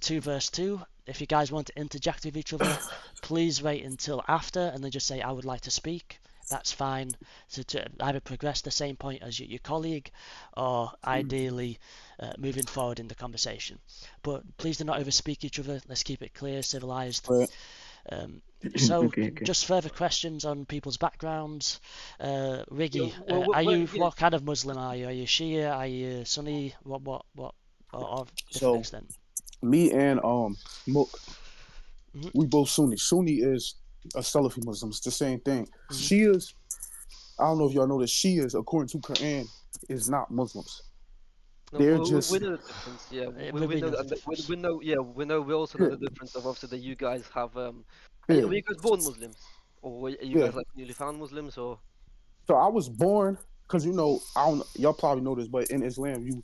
2 verse 2. If you guys want to interject with each other, please wait until after and then just say, I would like to speak. That's fine. So to either progress the same point as your colleague or ideally moving forward in the conversation. But please do not overspeak each other. Let's keep it clear, civilized. Right. So, Okay. just further questions on people's backgrounds. Riggy, Yeah, what kind of Muslim are you? Are you Shia? Are you Sunni? Or different So extent? me and Mook, Mhm, we both Sunni. Sunni is a Salafi Muslim. It's the same thing. mhm. Shias, I don't know if y'all know that Shias, according to Quran, is not Muslims. no, They're we just know the difference. Yeah, We we know know the that, and difference. we know. Yeah, we know. We also know yeah, the difference of obviously that you guys have. yeah, Were you guys born Muslims, or are you yeah. guys like newly found Muslims, or? So I was born because I don't. Y'all probably know this, but in Islam,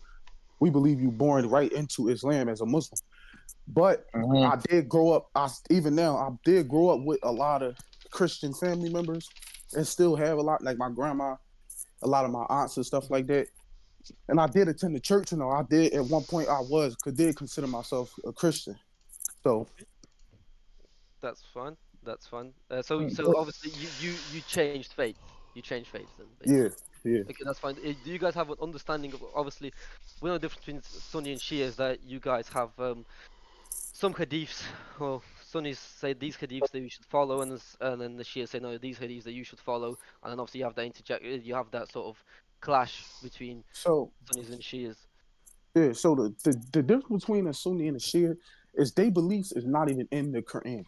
we believe you born right into Islam as a Muslim. But I did grow up. Even now I did grow up with a lot of Christian family members, and still have a lot like my grandma, a lot of my aunts and stuff like that. And I did attend the church. I did at one point. Did consider myself a Christian. So That's fine. That's fine. So but, obviously you changed faith. You changed faith then yeah, basically. yeah, Okay, that's fine. Do you guys have an understanding of obviously we know the difference between Sunni and Shia is that you guys have some hadiths, well, Sunnis say these hadiths that you should follow, and then the Shia say no, these hadiths that you should follow, and then obviously you have that sort of clash between so Sunnis and Shias. yeah. So the difference between a Sunni and a Shia is their beliefs is not even in the Quran.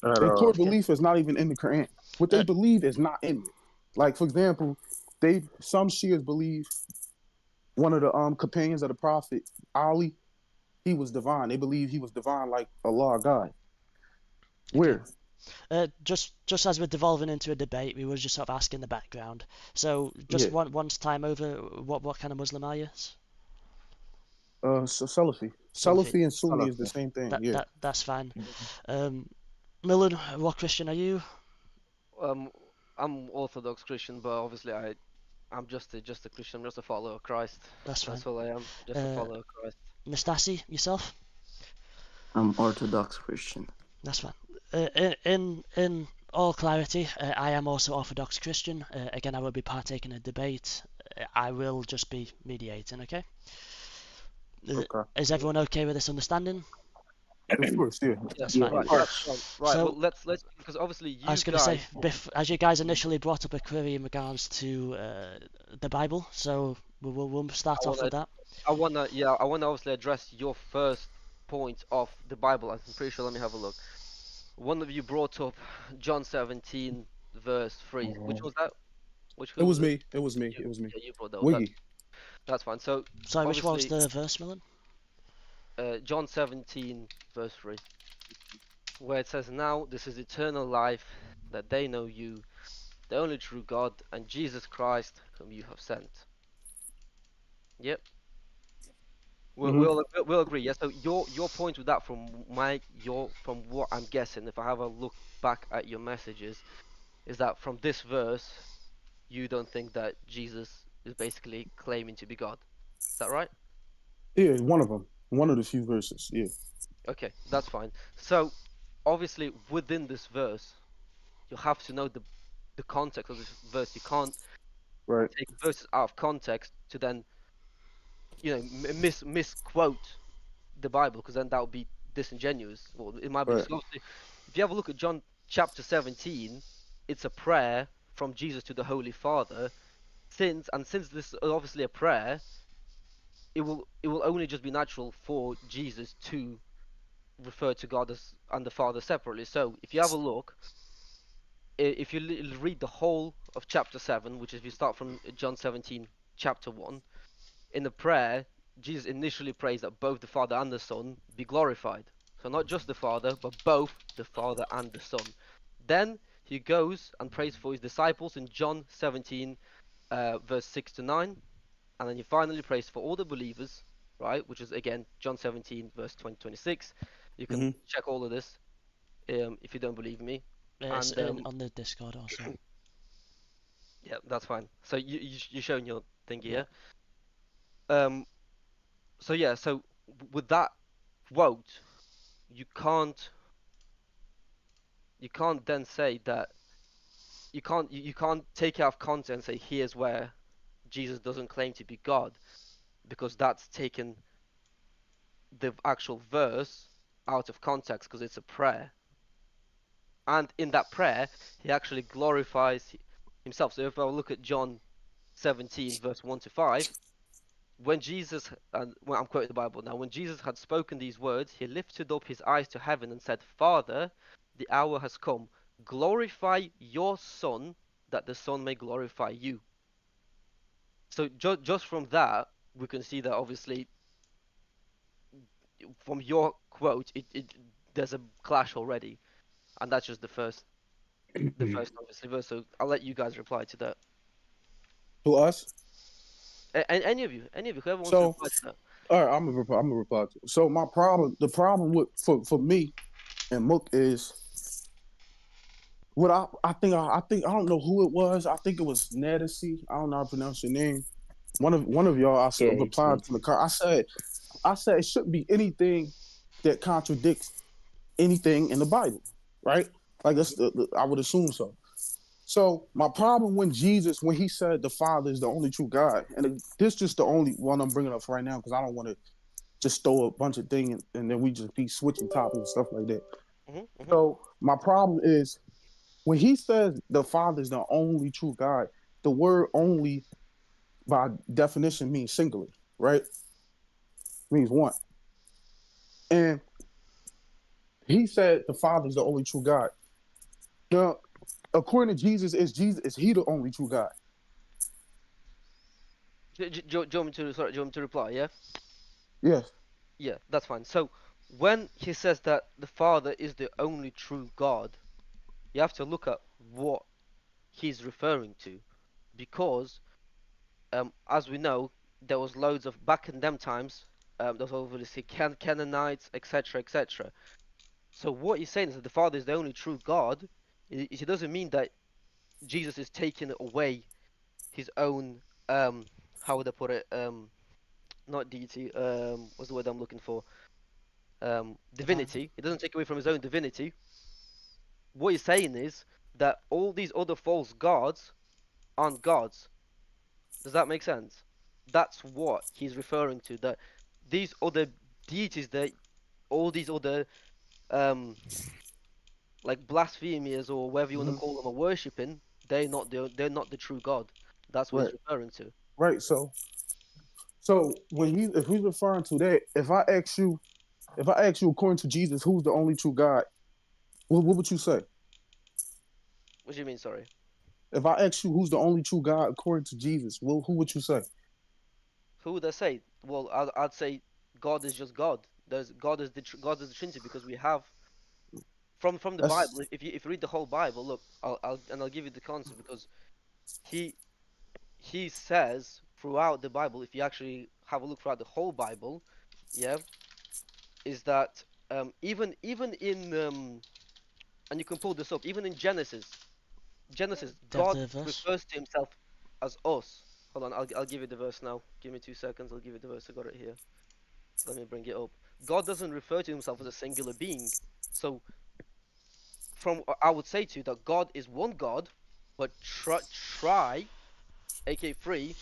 At Their core all. Okay. belief is not even in the Quran. What they Uh, believe is not in it. Like for example, some Shias believe one of the companions of the Prophet Ali, he was divine. They believe he was divine like Allah God. okay. Where? Just as we're devolving into a debate, we were just sort of asking the background. So, just Yeah. once time over, what kind of Muslim are you? So Salafi. Salafi. Salafi and Sunni is the Salafi. same thing. That Yeah. that that's fine. Um, Millen, what Christian are you? Um, I'm Orthodox Christian, but obviously I'm just a Christian. I'm just a follower of Christ. That's fine. That's all I am. Just a Uh, follower of Christ. Nastasi, yourself? I'm Orthodox Christian. That's fine. In all clarity, I am also Orthodox Christian. Again, I will be partaking in a debate. I will just be mediating. Okay. Okay. Is everyone okay with this understanding? Of course, yeah. That's Yeah, fine. Right, Of that's course. fine. Right, So well let's because obviously I you was going to say, guys. as you guys initially brought up a query in regards to the Bible, so we'll start I off with wanna that. I wanna obviously address your first point of the Bible. I'm pretty sure. Let me have a look. One of you brought up John 17 verse 3. Which was that? It Who was was it? me. It was me. You. It was me. Yeah, you brought that up. Wiggy. That's fine. So Sorry, which one was obviously, the verse, Millen? John 17 verse 3, where it says, "Now this is eternal life, that they know you, the only true God, and Jesus Christ, whom you have sent." Yep. Mm-hmm. We'll agree. Yeah. So your point with that from what I'm guessing, if I have a look back at your messages, is that from this verse, you don't think that Jesus is basically claiming to be God. Is that right? Yeah, one of them. One of the few verses. Yeah. Okay, that's fine. So obviously within this verse, you have to know the context of this verse. You can't Right. take verses out of context to then misquote the Bible, because then that would be disingenuous. Well, it might be. Right. So obviously, if you have a look at John chapter 17, it's a prayer from Jesus to the Holy Father. Since this is obviously a prayer, it will only just be natural for Jesus to refer to God as and the Father separately. So if you have a look, if you read the whole of chapter 7, which is if you start from John 17, chapter 1, in the prayer, Jesus initially prays that both the Father and the Son be glorified. So not just the Father, but both the Father and the Son. Then he goes and prays for his disciples in John 17, verse 6 to 9. And then he finally prays for all the believers, right? Which is again John 17, verse 20 26. You can Mm-hmm. check all of this if you don't believe me. It's And on the Discord also. yeah, that's fine. So you're showing your thing here. Um, so yeah, so with that quote, you can't then say that you can't take it out of context and say here's where Jesus doesn't claim to be God, because that's taken the actual verse out of context because it's a prayer. And in that prayer, he actually glorifies himself. So if I look at John 17, verse 1 to 5, when Jesus, and well, I'm quoting the Bible now, when Jesus had spoken these words, he lifted up his eyes to heaven and said, Father, the hour has come. Glorify your Son, that the Son may glorify you. So just from that, we can see that obviously from your quote, there's a clash already, and that's just the first obviously verse. So I'll let you guys reply to that. To us. And any of you, whoever wants to So, reply to that. all right, I'm gonna reply to it. So the problem with for me and Mook is what I think I don't know who it was. I think it was Nadisi. I don't know how to pronounce your name. One of y'all. I Yeah, replied to the car. I said it shouldn't be anything that contradicts anything in the Bible, right? Like that's I would assume so. So my problem when he said the Father is the only true God, and this is just the only one I'm bringing up right now because I don't want to just throw a bunch of things and then we just be switching topics and stuff like that. So my problem is when he says the Father is the only true God, the word "only" by definition means singular, right? Means one. And he said the Father is the only true God. Now, according to Jesus, is he the only true God? Do you want me to reply? Yeah. Yes. Yeah, that's fine. So when he says that the Father is the only true God, you have to look at what he's referring to, because as we know, there was loads of back in them times. There was obviously Canaanites, etc., etc. So what he's saying is that the Father is the only true God. It doesn't mean that Jesus is taking away his own how would I put it, not deity, what's the word I'm looking for, divinity. It doesn't take away from his own divinity. What he's saying is that all these other false gods aren't gods. Does that make sense? That's what he's referring to, that these other deities, that all these other like blasphemers or whatever you want to call them, are worshipping, they're not the true God. That's what he's referring to. Right. So when if he's referring to that, if I ask you according to Jesus, who's the only true God, what would you say? What do you mean, sorry? If I ask you who's the only true God according to Jesus, well, who would you say? Who would I say? Well, I'd say God is just God. God is the Trinity, because we have from the Bible. If you read the whole Bible, look, I'll give you the concept, because he says throughout the Bible, if you actually have a look throughout the whole Bible, yeah, is that even in and you can pull this up, even in Genesis, God refers to himself as us. Hold on, I'll give you the verse now. Give me 2 seconds. I'll give you the verse. I got it here. Let me bring it up. God doesn't refer to himself as a singular being. So, I would say to you that God is one God, but try, aka three,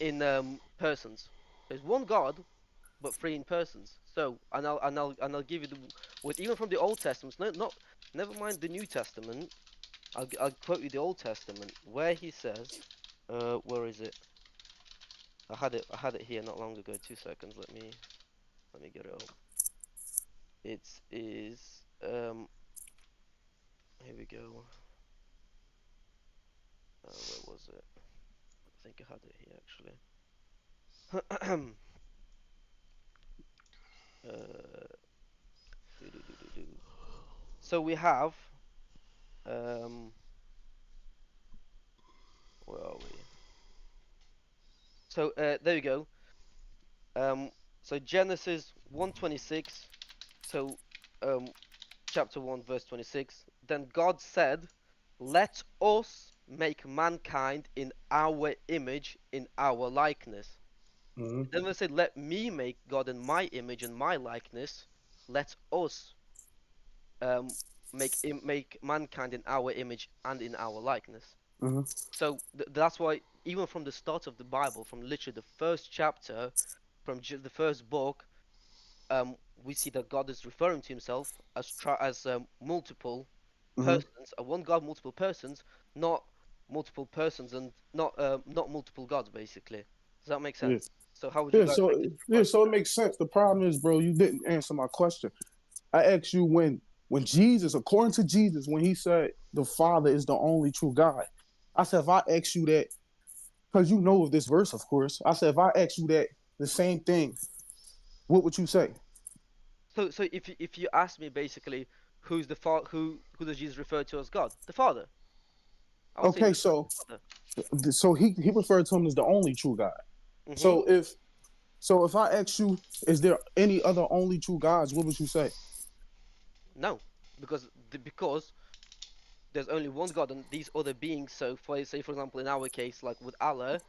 in persons. There's one God, but three in persons. So, and I'll give you with even from the Old Testament. Never mind the New Testament. I'll quote you the Old Testament where he says, where is it? I had it here not long ago. 2 seconds. Let me get it up. It is here we go. Where was it? I think I had it here actually. So we have where are we? So there you go. So Genesis 1:26. So chapter 1 verse 26. Then God said, "Let us make mankind in our image, in our likeness." Then we said, "Let me make God in my image and my likeness." let us make mankind in our image and in our likeness. Mm-hmm. So that's why even from the start of the Bible, from literally the first chapter, from the first book, we see that God is referring to Himself as multiple Mm-hmm. persons, a one God, multiple persons, not multiple persons and not multiple gods, basically. Does that make Yeah. sense? So how would you Yeah. guys So like to yeah. reply? So it makes sense. The problem is, bro, you didn't answer my question. I asked you when Jesus, according to Jesus, when he said the Father is the only true God. I said if I ask you that, because you know of this verse, of course. I said if I ask you that the same thing, what would you say? So if you ask me basically who's the who does Jesus refer to as God? The Father. I would say Okay, the Father. so he referred to him as the only true God. Mm-hmm. So if I ask you, is there any other only true gods? What would you say? No, because there's only one God and these other beings. So for say for example in our case, like with Allah,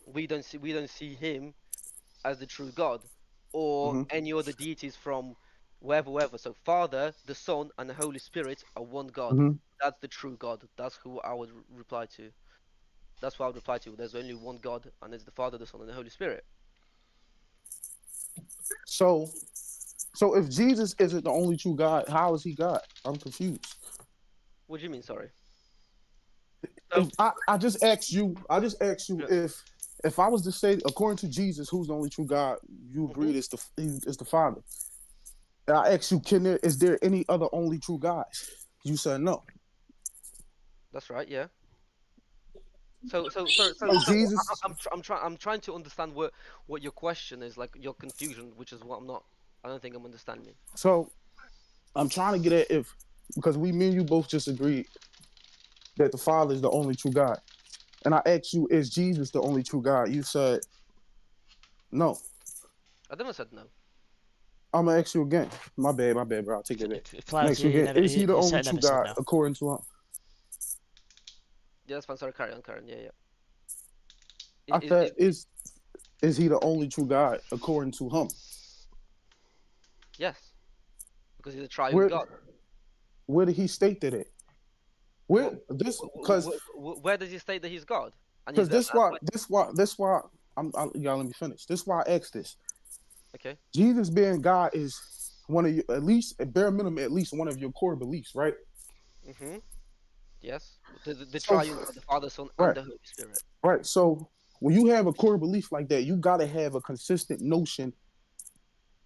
we don't see him as the true God, or Mm-hmm. any other deities from wherever. So Father, the Son, and the Holy Spirit are one God. Mm-hmm. That's the true God. That's who I would reply to. That's what I would reply to. There's only one God, and it's the Father, the Son, and the Holy Spirit. So so if Jesus isn't the only true God, how is he God? I'm confused. What do you mean? Sorry. So If I just asked you, yeah. if I was to say according to Jesus, who's the only true God, you Mhm. agreed it's the Father. And I asked you, is there any other only true gods? You said no. That's right. Yeah. So So Jesus. I'm trying to understand what your question is, like your confusion, which is what I'm not. I don't think I'm understanding. So I'm trying to get at if because me and you both just agreed that the Father is the only true God. And I asked you, is Jesus the only true God? You said no. I never said no. I'm gonna ask you again. My bad, bro. I'll take that back. I'm gonna Clarence, ask you you again. never, Is he the you only said true never said God no. according to him? Yeah, that's fine. Sorry, carry on, Karen. Yeah, yeah. I said, is he the only true God according to him? Yes, because he's a triune Where God. where did he state that at? What, Where this where does he state that he's God? And because he's this why y'all let me finish. This why I asked this. okay. Jesus being God is one of your at least at bare minimum at least one of your core beliefs, right? Mm-hmm. Yes, the So triune God, the Father, Son, and right, the Holy Spirit. right. So when you have a core belief like that, you gotta have a consistent notion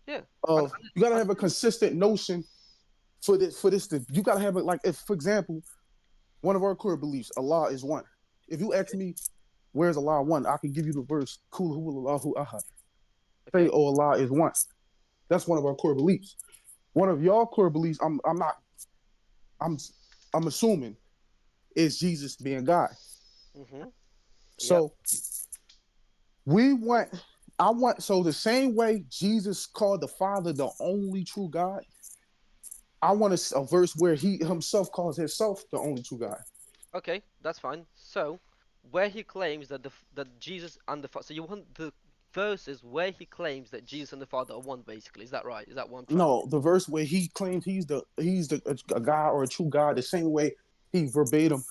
Yeah, and of you gotta and have a consistent notion for this to you gotta have it like if for example, one of our core beliefs, Allah is one. If you ask me where's Allah one, I can give you the verse, Kul huwa Allahu ahad. Say, okay. oh, Allah is one. That's one of our core beliefs. One of y'all core beliefs, I'm I'm assuming is Jesus being God. Mm-hmm. Yep. So we want I want so the same way Jesus called the Father the only true God, I want a verse where he himself calls himself the only true God. Okay, that's fine. So, where he claims that Jesus and the Father, so you want the verses where he claims that Jesus and the Father are one, basically. Is that right? Is that what I'm trying to No, the verse where he claims he's a God or a true God, the same way he verbatim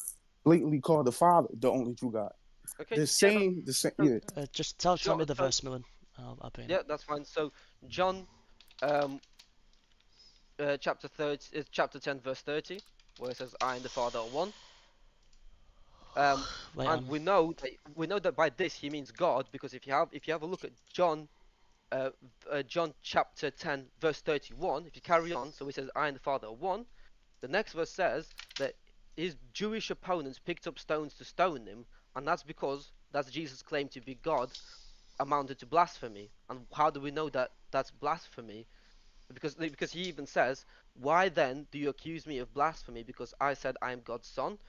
blatantly called the Father the only true God. Okay, The same, so yeah. Just tell sure. me the So verse, Millen. I'll bring yeah, it. that's fine. So John, um, chapter 10, verse 30, where it says, "I and the Father are one." Um, Wait and on. we know that by this he means God, because if you have a look at John, John chapter 10, verse 31, if you carry on, so it says, "I and the Father are one." The next verse says that his Jewish opponents picked up stones to stone him, and that's because that's Jesus' claim to be God amounted to blasphemy. And how do we know that that's blasphemy? Because he even says, "Why then do you accuse me of blasphemy because I said I am God's son?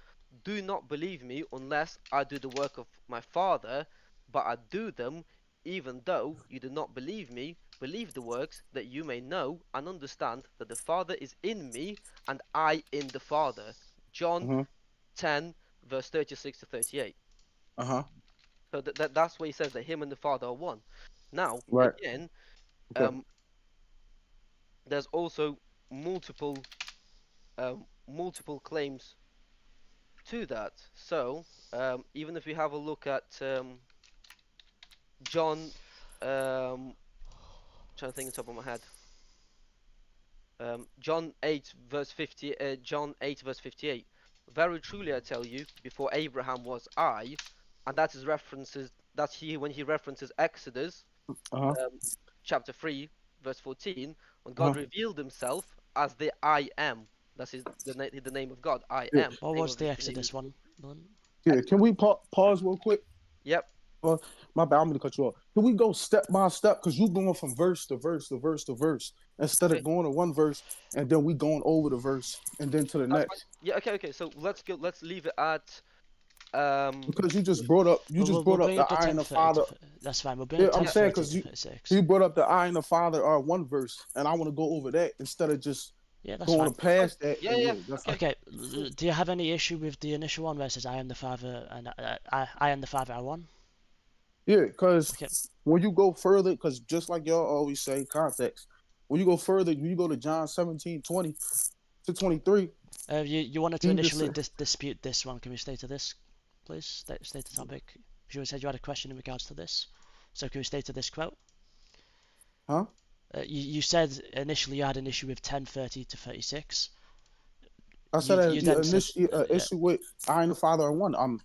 Do not believe me unless I do the work of my Father, but I do them, even though you do not believe me. Believe the works, that you may know and understand that the Father is in me and I in the Father." John Uh-huh. 10, verse 36 to 38. Uh-huh. So that's where he says that him and the Father are one. Now, Right. again, Okay. um, there's also multiple multiple claims to that. So even if we have a look at John, trying to think on top of my head. John 8 verse 50. John 8 verse 58. Very truly I tell you, before Abraham was I, and that is references. That's when he references Exodus, Uh-huh. chapter 3 verse 14, when Uh-huh. God revealed Himself as the I am. That's the name of God. I Yeah. am. What Name was of the his- Exodus one? Dylan? Yeah, can we pause real quick? Yep. My bad, I'm gonna cut you off. Can we go step by step? Because you going from verse to verse to verse to verse instead Okay. of going to one verse and then we going over the verse and then to the That's next. Yeah. Okay. So let's go. Let's leave it at Because you just brought up We'll bring the up the I and the 10:30 Father. that's fine. We'll bring Yeah, up I'm saying 10:30 because to you 36. you brought up the I and the Father are one verse, and I want to go over that instead of just Yeah, that's going fine. past that. Yeah. And Yeah. that's Okay. Do you have any issue with the initial one where it says I am the Father and I am the Father are one? yeah, because Okay. when you go further, because just like y'all always say, context. When you go further, when you go to John 17:20 to 23, You wanted to Jesus initially said, dispute this one. Can we stay to this, please? Stay to topic. You said you had a question in regards to this. So can we stay to this quote? huh? You said initially you had an issue with 10:30 to 36. I said You then said issue with I and the Father are one. I'm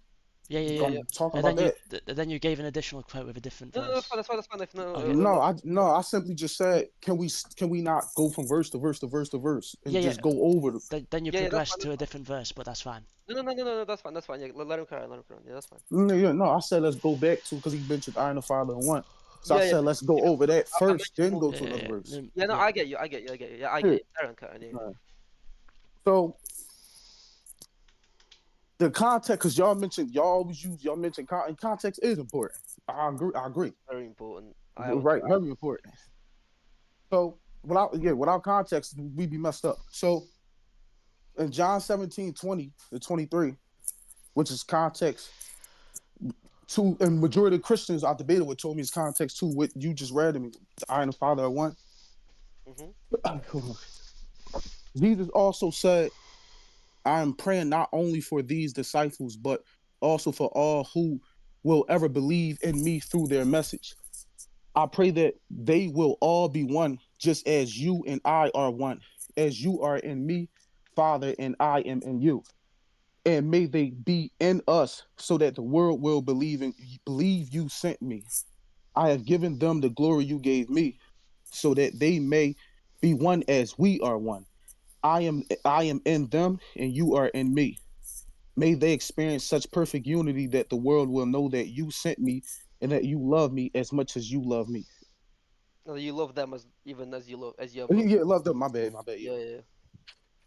yeah. talking And about then that. then you gave an additional quote with a different No, verse. that's fine. That's fine. That's fine. Okay. No, I simply just said, can we not go from verse to verse to verse to verse and Yeah. just go over the Then you Yeah. That's progressed fine. to a different verse, but that's fine. No. That's fine. That's fine. Yeah. Let him carry on. Let him carry on. Yeah. That's fine. No, I said let's go back to because he mentioned I and the Father are one. So I Yeah. Yeah. said let's go Yeah. over that I first, mentioned then go to multiple. another verse. Yeah. No. Yeah. I get you. I get you. I get you. Yeah. I Yeah. get you. Carry on. Yeah. Alright. So the context, because y'all mentioned context is important. I agree. Very important. Right, very important. So without context, we'd be messed up. So in John 17:20 to 23, which is context to, and majority of Christians I debated with told me it's context to what you just read to me. I and the Father are one. Mm-hmm. Jesus also said, I am praying not only for these disciples, but also for all who will ever believe in me through their message. I pray that they will all be one, just as you and I are one, as you are in me, Father, and I am in you. And may they be in us so that the world will believe you sent me. I have given them the glory you gave me, so that they may be one as we are one. I am in them and you are in me. May they experience such perfect unity that the world will know that you sent me and that you love me as much as you love me. No, you love them as even as you have loved. Yeah, love them. My bad. Yeah. Yeah.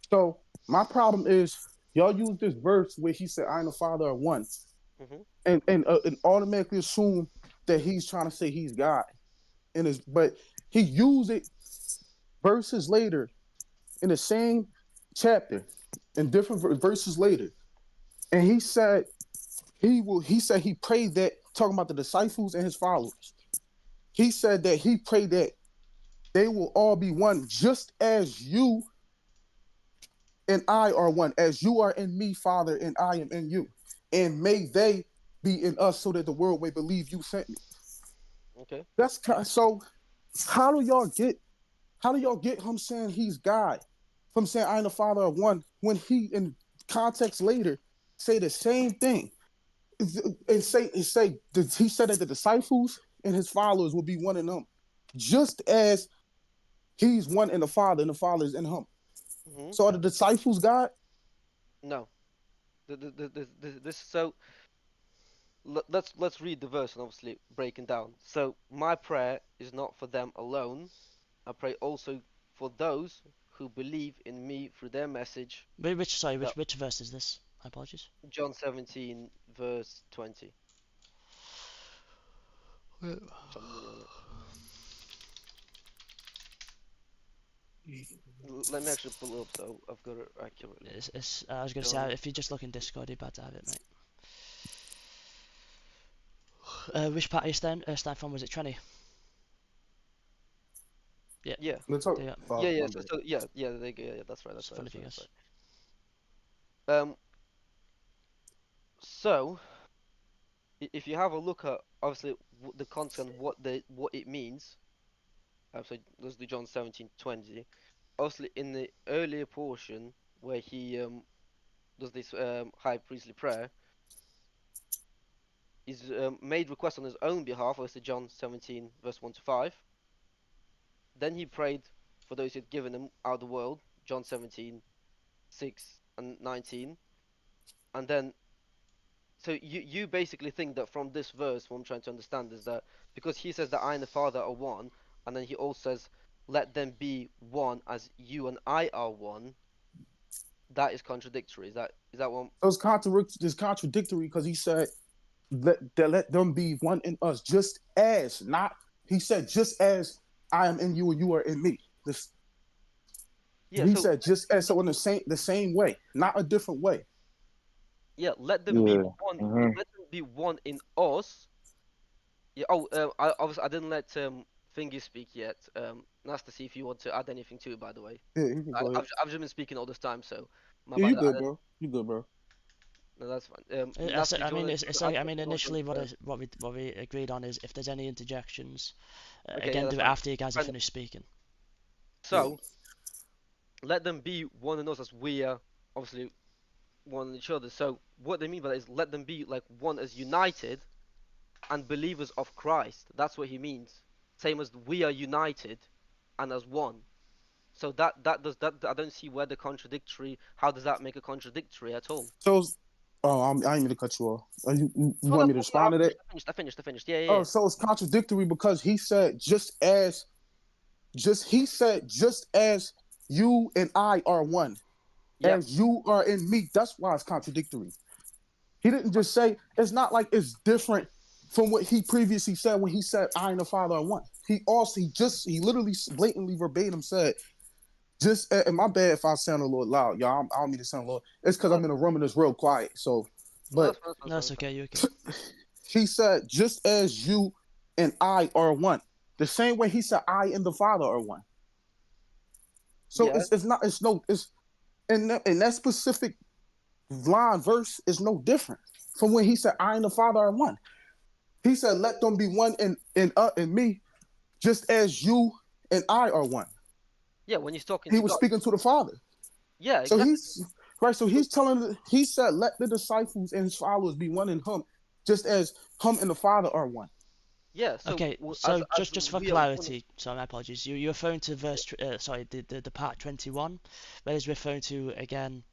So my problem is y'all use this verse where he said, "I and the Father are one," Mm-hmm. and automatically assume that he's trying to say he's God. But he used it verses later in the same chapter, in different verses later, and he said he prayed that, talking about the disciples and his followers. He said that he prayed that they will all be one, just as you and I are one, as you are in me, Father, and I am in you. And may they be in us so that the world may believe you sent me. Okay. That's so. How do y'all get him saying he's God from saying I and the Father are one when he in context later say the same thing and say he said that the disciples and his followers will be one in them, just as he's one in the Father and the Father is in him. Mm-hmm. So are the disciples God? No. This so let's read the verse and obviously breaking down. So my prayer is not for them alone. I pray also for those who believe in me through their message. Which verse is this? My apologies. John 17 verse 20. Let me actually pull it up so I've got it accurately. I was going to say, if you just look in Discord, you're about to have it, mate. Which part are you staying from? Was it Trenny? Yeah. Let's talk. Yeah. Oh, Yeah, my so, bad. so yeah, yeah, that's right, It's that's fun right, of you that's guys. right. So if you have a look at obviously the content, what it means, so let's do John 17:20. Obviously, in the earlier portion where he does this high priestly prayer, he's made request on his own behalf. Obviously, John 17 verse 1 to 5. Then he prayed for those he had given him out of the world, John 17:6 and 19. And then, so you basically think that from this verse, what I'm trying to understand is that because he says that I and the Father are one, and then he also says, let them be one as you and I are one, that is contradictory. Is that one? So it's contradictory because he said, let them be one in us, just as, not, he said, just as I am in you and you are in me. This, Yeah, he so said, just as, so in the same way, not a different way. yeah, let them be Yeah. one. Mhm. Let them be one in us. Yeah. Oh, I obviously I didn't let Thingy speak yet. Nice to see if you want to add anything to it. By the way, Yeah, you can go ahead. I've just been speaking all this time, so my Yeah, bad. you good, bro. You good, bro. No, that's fine. That's Nasty, it. do I you mean, wanna it's add like, I mean, anything or do you initially want to- what we agreed on is if there's any interjections, Okay, yeah, again, that's do it fine. after you guys have Fine. finished speaking. Yeah. So let them be one in us as we are obviously one in each other. So what they mean by that is let them be like one as united and believers of Christ. That's what he means. Same as we are united and as one. So that does that. I don't see where the contradictory. How does that make a contradictory at all? So, oh, I didn't mean to cut you off. You No, want no, me to respond to that? I finished. Yeah, yeah, Oh, yeah. so it's contradictory because he said, he said, just as you and I are one, Yep. as you are in me. That's why it's contradictory. He didn't just say, it's not like it's different from what he previously said when he said, I and the Father are one. He literally blatantly verbatim said, just, and my bad if I sound a little loud, y'all. I don't mean to sound loud. It's because No, I'm in a room and it's real quiet. So, no, but No, it's okay. You okay? he said, just as you and I are one. The same way he said, I and the Father are one. So Yeah. it's in that specific line verse is no different from when he said, I and the Father are one. He said, let them be one in me, just as you and I are one. Yeah. When he's talking He to was God. speaking to the Father. Yeah, So exactly. he said, let the disciples and his followers be one in him, just as him and the Father are one. Yeah. So Okay, as so just for we are one. clarity, sorry, my apologies. You're referring to the part 21, where he's referring to again,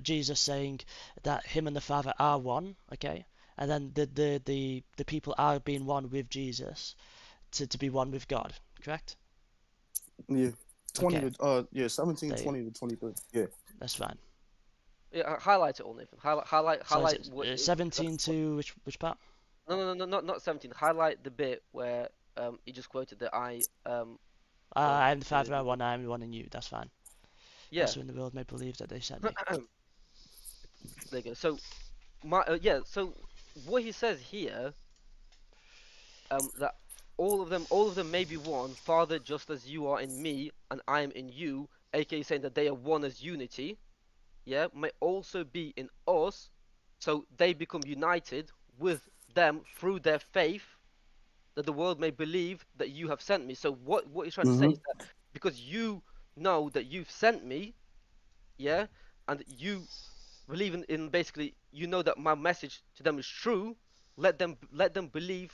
Jesus saying that him and the Father are one. Okay, and then the people are being one with Jesus to be one with God. Correct? Yeah. 20 Okay, to 17, there you go. 20 to 23. Yeah. That's fine. Yeah, highlight it all, Nathan. So is Highlight it what. 17 to which part? No, not 17. Highlight the bit where he just quoted the I I am the Father, are one. I am one in you. That's fine. yeah. Also in the world may believe that they sent me. There you go. So so what he says here, that all of them may be one, Father, just as you are in me and I am in you, aka saying that they are one as unity, yeah, may also be in us, so they become united with them through their faith, that the world may believe that you have sent me. So what he's trying to say Mm-hmm. is that because you know that you've sent me, yeah, and you believe in basically you know that my message to them is true, let them believe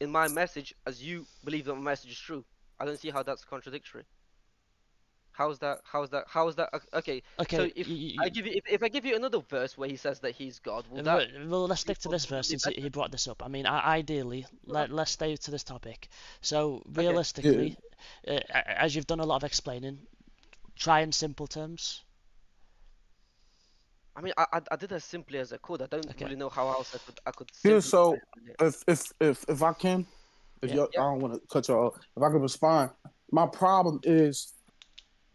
in my message as you believe that my message is true. I don't see how that's contradictory. How is that okay? So Okay, if I give you another verse where he says that he's God, will that well, let's be stick to this verse possibly since better? he brought this up. I mean, ideally, let's stay to this topic. So, Okay. Yeah. realistically, as you've done a lot of explaining, try in simple terms. I mean, I did as simply as I could. I don't Okay. really know how else I could Yeah, simplify so it. if I can, Yeah. I don't want to cut you off. If I can respond, my problem is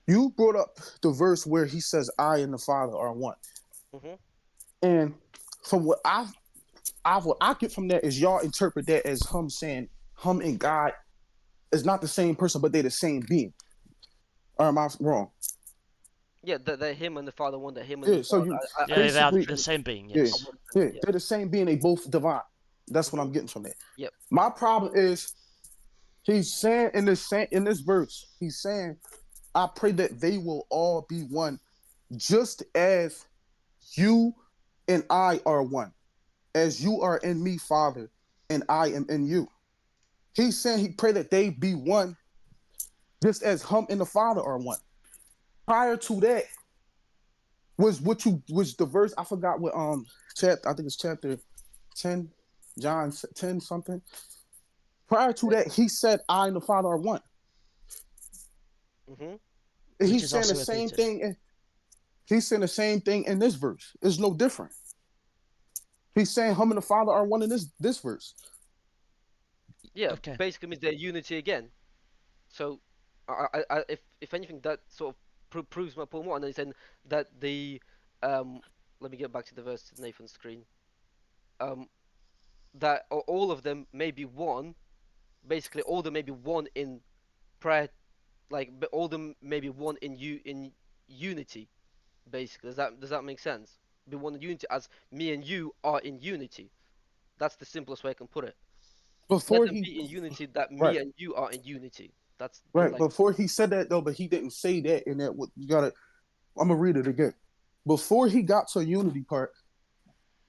you brought up the verse where he says, I and the Father are one. Mhm. And from what what I get from that is y'all interpret that as him saying him and God It's not the same person, but they're the same being. Or am I wrong? Yeah, they're him and the Father one. They're him and Yeah. the So Father. you Yeah, they are basically, the same being. yeah, Yes. yeah, Yeah. they're the same being. They both divine. That's what Mhm. I'm getting from that. Yep. My problem is he's saying in this verse, he's saying, I pray that they will all be one, just as you and I are one, as you are in me, Father, and I am in you. He's saying he pray that they be one, just as him and the Father are one. Prior to that was the verse, I forgot what chapter, I think it's chapter 10, John 10 something. Prior to that, he said, I and the Father are one. Mhm. And Which he's is saying the also same repeated. thing. He's saying the same thing in this verse. It's no different. He's saying him and the Father are one in this verse. Yeah. Okay. Basically means they're unity again. So, if anything, that sort of proves my point more. And then he said that the let me get back to the verse to Nathan's screen. Um, that all of them may be one. Basically, all of them may be one in prayer, like, but all of them may be one in unity. Basically, does that make sense? Be one in unity as me and you are in unity. That's the simplest way I can put it. Let Before them he be in unity that right, me and you are in unity. That's the right. like. Before he said that though, but he didn't say that in that what you gotta I'm gonna read it again. Before he got to unity part,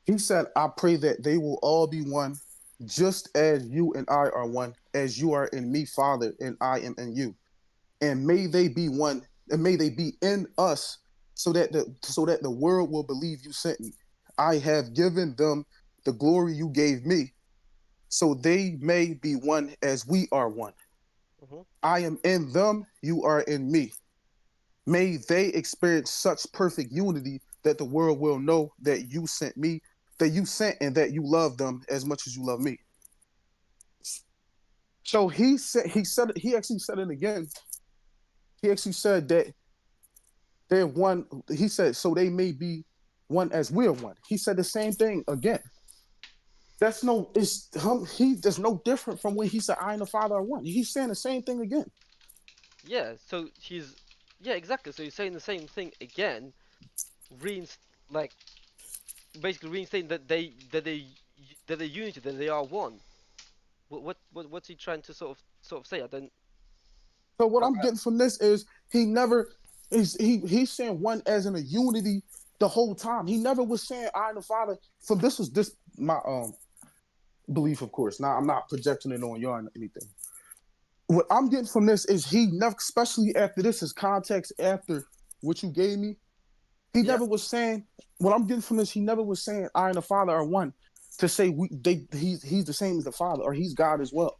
he said, I pray that they will all be one, just as you and I are one, as you are in me, Father, and I am in you. And may they be one, and may they be in us, so that the world will believe you sent me. I have given them the glory you gave me, so they may be one as we are one. Mhm. I am in them, you are in me. May they experience such perfect unity that the world will know that you sent me, that you sent, and that you love them as much as you love me. So he actually said it again. He actually said that they're one. He said, so they may be one as we're one. He said the same thing again. That's no, it's there's no different from when he said, I and the Father are one. He's saying the same thing again. Yeah. So yeah, exactly. So he's saying the same thing again, reinst like basically reinstating that they unity, that they are one. What's he trying to sort of say? I don't. So what I, I'm getting from this is he never he's saying one as in a unity the whole time. He never was saying I and the Father. So this was this my belief, of course. Now I'm not projecting it on y'all or anything. What I'm getting from this is he never, especially after this, is context after what you gave me. He yeah. never was saying what I'm getting from this. He never was saying I and the Father are one to say he's the same as the Father or he's God as well.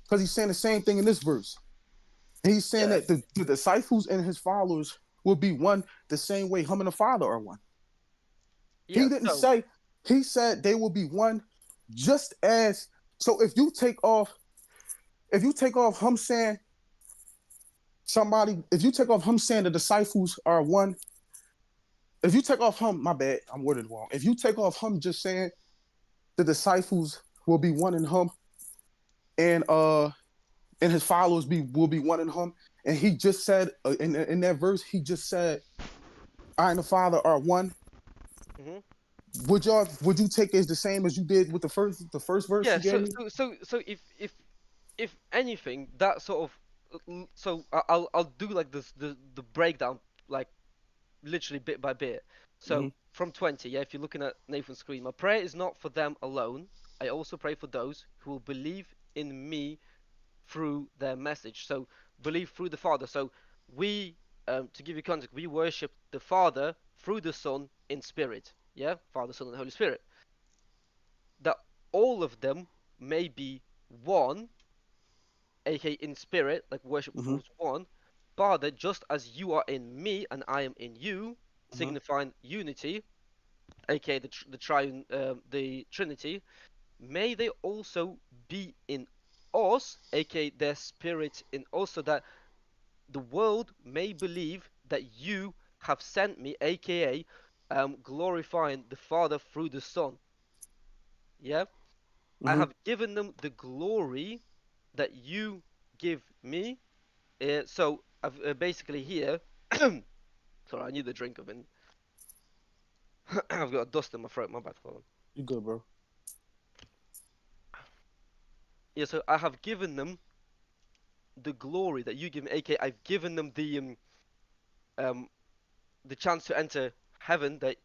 Because he's saying the same thing in this verse. He's saying Yeah. that the disciples and his followers will be one the same way him and the Father are one. Yeah. He didn't So. say, he said they will be one just as. So if you take off him saying if you take off him saying the disciples are one, if you take off him, my bad, I'm worded wrong. If you take off him just saying the disciples will be one in him and his followers will be one in him, and he just said in that verse, he just said, I and the Father are one. Mhm. Would you take it as the same as you did with the first verse Yeah. you gave So me? so so so if anything, that sort of so I'll do like this the breakdown, like literally bit by bit. Mm-hmm. So from 20, yeah, if you're looking at Nathan's screen, my prayer is not for them alone. I also pray for those who will believe in me through their message. So believe through the Father. So we, to give you context, we worship the Father through the Son in spirit. Yeah, Father, Son, and Holy Spirit. That all of them may be one, aka in spirit, like worship Mm-hmm. was one. Father, just as you are in me and I am in you, Mm-hmm. signifying unity, aka the triune, the Trinity. May they also be in us, aka their spirit in us, so that the world may believe that you have sent me, aka glorifying the Father through the Son. Yeah, I Mm-hmm. have given them the glory that you give me. So I've basically here. Sorry, I need a drink of it. I've got a dust in my throat. My bad. Hold on. You good, bro? Yeah. So I have given them the glory that you give me, aka I've given them the chance to enter heaven that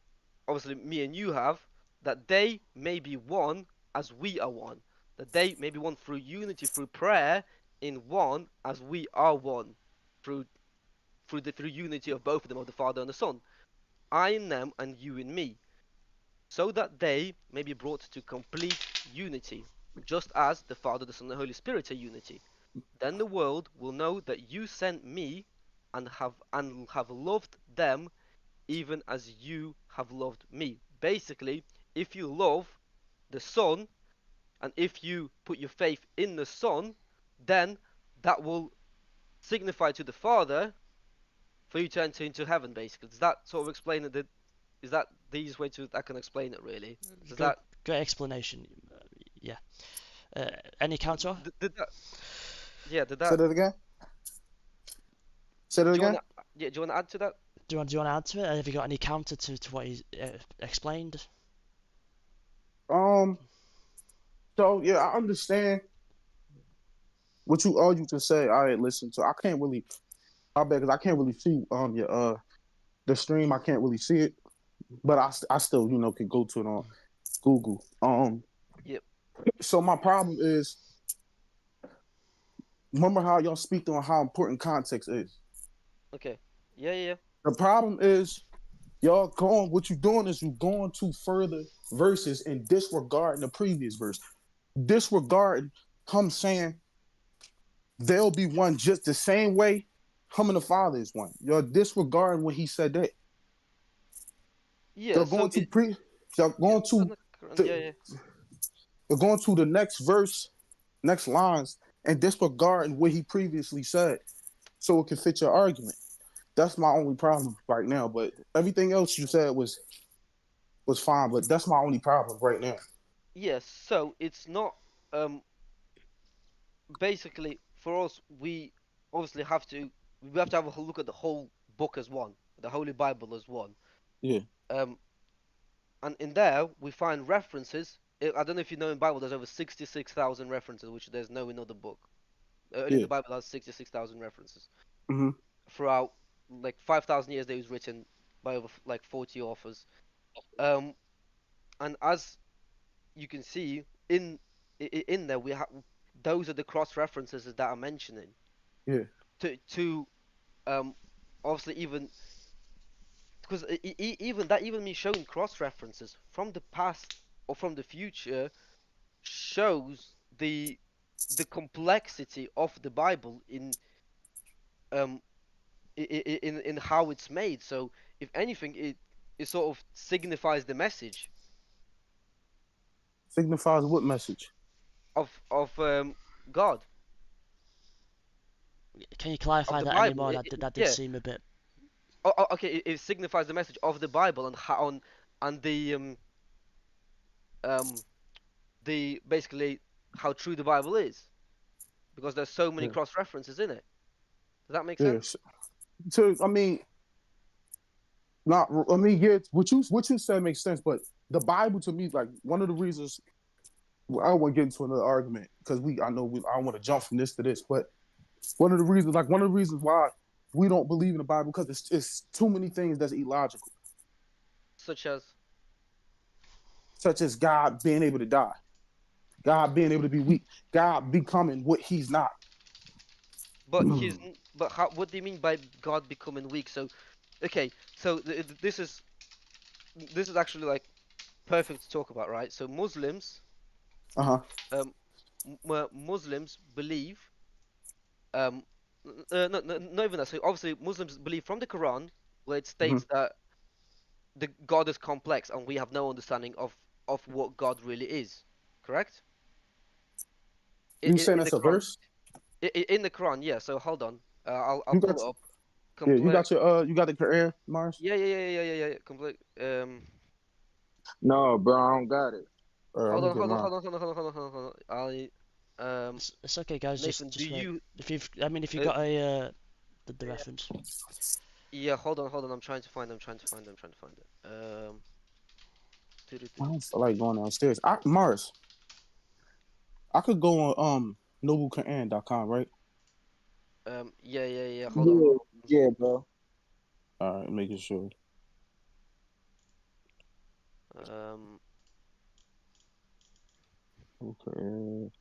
obviously me and you have, that they may be one as we are one, that they may be one through unity, through prayer, in one as we are one, through through unity of both of them, of the Father and the Son, I in them and you in me, so that they may be brought to complete unity, just as the Father, the Son, and the Holy Spirit are unity. Then the world will know that you sent me and have loved them even as you have loved me. Basically, if you love the Son and if you put your faith in the Son, then that will signify to the Father for you to enter into heaven. Basically, does that sort of explain it? Is that the easiest way to I can explain it? Really? Does that? Great explanation. Yeah. Any counter? Did that? Yeah. Did Say that? that again. Say that Do you again. want to? Yeah. Do you want to add to that? Do you want to add to it? Have you got any counter to what he explained? So yeah, I understand what you all you to say. I listen to. I can't really. I bet because I can't really see your the stream. I can't really see it, but I still can go to it on Google. Yep. So my problem is, remember how y'all speak on how important context is. Okay. Yeah. The problem is what you're doing is you're going to further verses and disregarding the previous verse. Disregarding him saying they'll be one just the same way him and the Father is one. You're disregarding when he said that. Yeah. They're going to they're going to the next verse, next lines, and disregarding what he previously said, so it can fit your argument. That's my only problem right now. But everything else you said was fine. But that's my only problem right now. Yes. So it's not basically for us. We obviously have to have a look at the whole book as one, the Holy Bible as one. Yeah. And in there we find references. I don't know if you know in the Bible there's over 66,000 references, which there's no in other book. Only the Bible has 66,000 references. Mm-hmm. Throughout like 5,000 years, they was written by over like 40 authors. And as you can see in there, we have those are the cross references that I'm mentioning. Yeah. To obviously even because even me showing cross references from the past or from the future shows the complexity of the Bible in how it's made. So if anything, it sort of signifies the message Signifies what message? of God. Can you clarify that Bible. anymore? That did seem a bit. Okay, it signifies the message of the Bible and how and the basically how true the Bible is, because there's so many cross references in it. Does that make sense? So I mean, yeah, what you said makes sense, but the Bible to me, like one of the reasons I don't want to get into another argument because I don't want to jump from this to this, but one of the reasons why we don't believe in the Bible because it's too many things that's illogical, such as God being able to die, God being able to be weak, God becoming what He's not. But what do you mean by God becoming weak? So, okay, so this is actually like perfect to talk about, right? So Muslims, Muslims believe, not even that. So obviously Muslims believe from the Quran where it states that the God is complex and we have no understanding of what God really is. Correct? You saying that's a verse? In the Quran, yeah. So hold on, I'll pull it up. Yeah, you got the Quran, Mars? Yeah. Complete. No, bro, I don't got it. Hold on. It's okay, guys. Nathan, Just do wait. you? If you've Uh, got a the reference. Yeah, hold on. I'm trying to find. I'm trying to find it. I don't feel like going downstairs. Mars, I could go on noblequran.com, right? Yeah. Hold on. Yeah, bro. All right, making sure. Okay.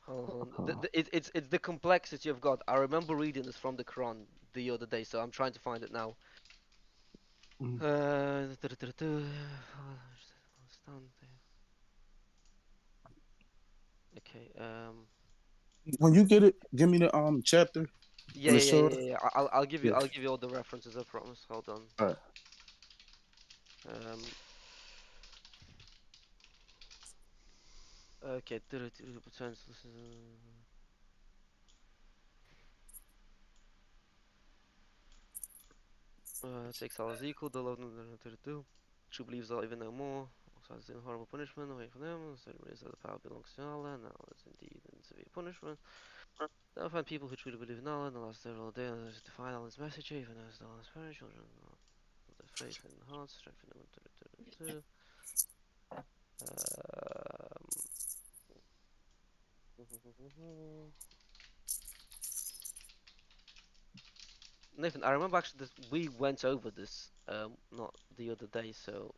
Hold on. It's the complexity of God. I remember reading this from the Quran the other day, so I'm trying to find it now. Mhm. Okay. When you get it, give me the chapter Yeah, and the yeah, yeah, surah. yeah, yeah. I'll give you Yeah. all the references. I promise. Hold on. All right. Um. Okay. Takes all is equal. The Lord true believes all even no more. Also has in horrible punishment away from them. So the power belongs to Allah. Now it's indeed in severe punishment. They'll find people who truly believe in Allah and the last several days to find Allah's message, even as the Allah's parent children. Their faith in the hearts, strengthen them. Nathan, I remember actually this, we went over this not the other day, so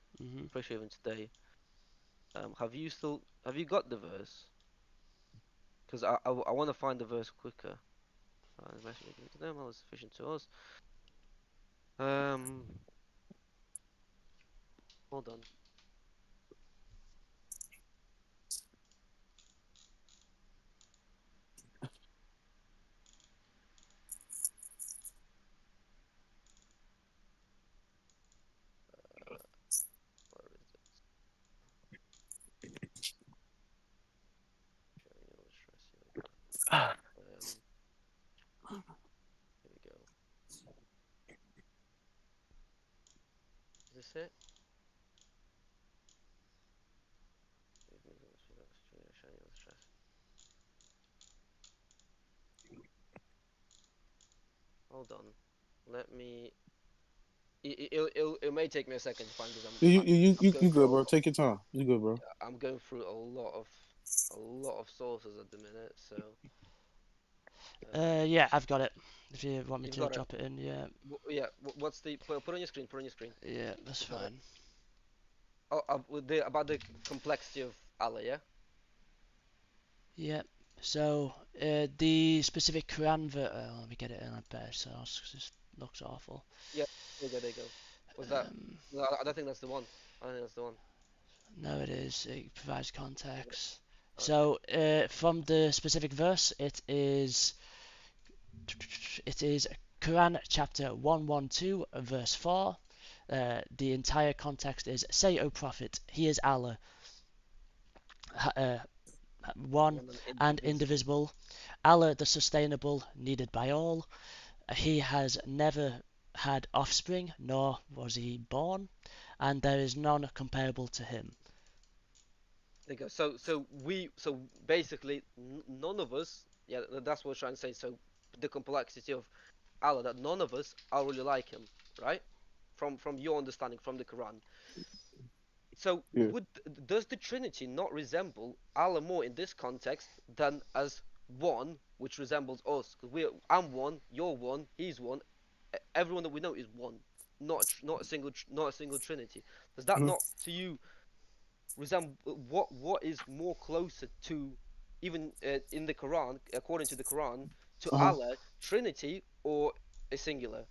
pretty sure even today. Have you got the verse? Because I want to find the verse quicker. The message given to them, Allah is sufficient to us. Hold on. Where is it? Sharing your distress, here we go. Here we go. Is this it? Sharing your distress. Hold on. Let me. It may take me a second to find because I'm going You good, through bro? Take your time. You good, bro? I'm going through a lot of sources at the minute. So Yeah, I've got it. If you want me you've to got it. drop it in, yeah. Yeah. What's the put on your screen? Put on your screen. Yeah, that's You've got it. fine. Oh, about the complexity of Allah, yeah. Yeah. So the specific Quran let me get it in a better source 'cause this looks awful. Yeah. There you go. Was that? No, I don't think that's the one. I don't think that's the one. No, it is. It provides context. Okay. So from the specific verse, it is Quran chapter 112 verse 4. The entire context is, "Say, O Prophet, He is Allah, one and indivisible, Allah the sustainable, needed by all. He has never had offspring, nor was he born, and there is none comparable to him." There you go. So basically none of us. Yeah, that's what we're trying to say. So the complexity of Allah, that none of us are really like him, right? From your understanding from the Quran. So Yeah. does the Trinity not resemble Allah more in this context than as one, which resembles us? Because I'm one, you're one, he's one. Everyone that we know is one, not a single Trinity. Does that not to you resemble what is more closer to even in the Quran, according to the Quran, to Allah, Trinity or a singular?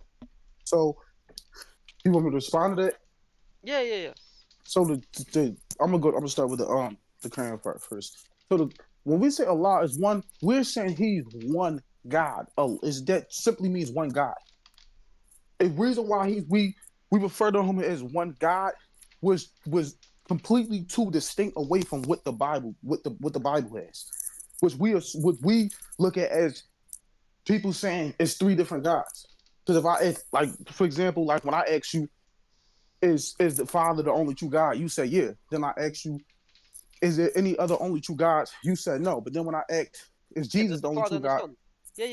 So you want me to respond to that? Yeah. So I'm gonna start with the Quran part first. So when we say Allah is one, we're saying He's one God. Oh, is that simply means one God? The reason why we refer to Him as one God was completely too distinct away from what the Bible has, which we look at as people saying it's three different gods. Because if I ask, like for example, like when I ask you, is the Father the only true God? You say yeah. Then I ask you, is there any other only true gods? You said no. But then when I asked, is Yeah, Jesus there's the the only Father true and the God? Son. Yeah,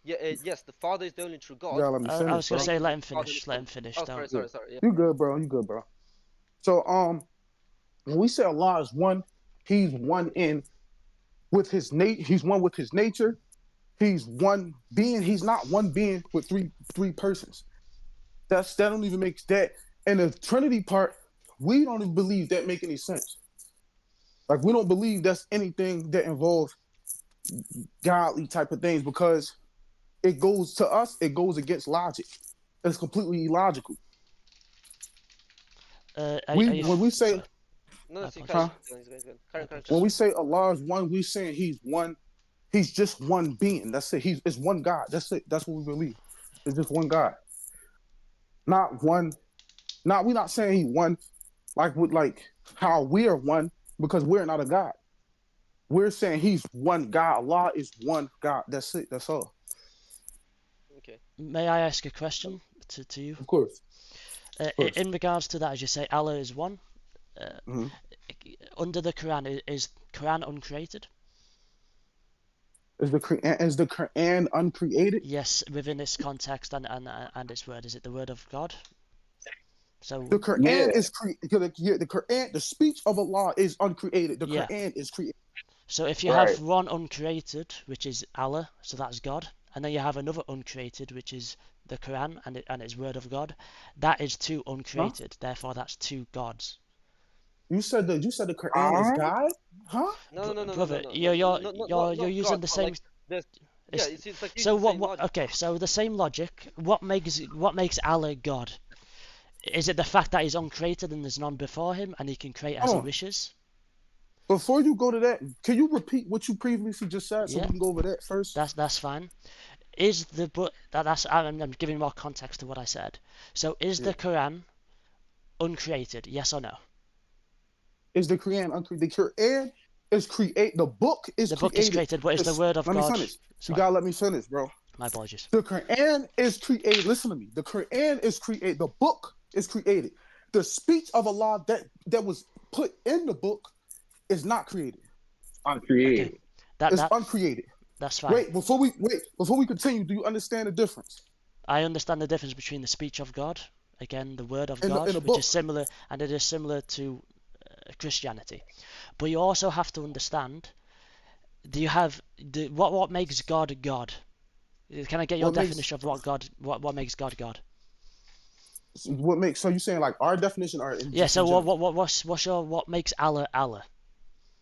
Yeah, yes, the Father is the only true you God. gotta let me I finish, was gonna bro. say let him Father and finish. the Let Son. him finish. Oh, Don't. sorry. Yeah. You good, bro. You good, bro. So when we say Allah is one, He's one in with His nature. He's one with His nature. He's one being. He's not one being with three persons. That don't even make that. And the Trinity part, we don't even believe that make any sense. Like we don't believe that's anything that involves godly type of things because it goes to us. It goes against logic. It's completely illogical. When we say Sorry. No, My see, apologies. Karen. when we say Allah is one, we saying He's one. He's just one being. That's it. It's one God. That's it. That's what we believe. It's just one God. Not one. We're not saying He one like with like how we are one because we're not a God. We're saying He's one God. Allah is one God. That's it. That's all. Okay. May I ask a question to you? Of course. course. In regards to that, as you say, Allah is one. Mhm. Under the Quran, is Quran uncreated? Is the Quran uncreated? Yes, within its context and its word. Is it the word of God? So The Quran is the Quran, the speech of Allah is uncreated. The Yeah. Quran is created. So if you have one uncreated, which is Allah, so that's God, and then you have another uncreated, which is the Quran and its word of God, that is two uncreated. Therefore, that's two gods. You said the Quran is God? Huh? No, Brother, no. you're using God, the but same. like, there's, yeah, it's like So using the same what? logic. Okay, so the same logic. What makes Allah God? Is it the fact that he's uncreated and there's none before him, and he can create as he Hold on. wishes? Before you go to that, can you repeat what you previously just said so Yeah. we can go over that first? That's fine. Is the book that's I'm giving more context to what I said. So is the Quran uncreated? Yes or no? Is the Quran uncreated? The Quran is create. The book is The created. book is created, but is the word of Let God? me finish. Sorry, You gotta let me finish, bro. my apologies. The Quran is created. Listen to me. The Quran is created. The book is created. The speech of Allah that was put in the book is not created. Uncreated. It's uncreated. That's fine. Wait, before we continue, do you understand the difference? I understand the difference between the speech of God, again, the word of In God, the which book. is similar, and it is similar to Christianity. But you also have to understand, what makes God God? Can I get your definition of what makes God God? So you saying like our definition or Yeah, so what makes Allah Allah?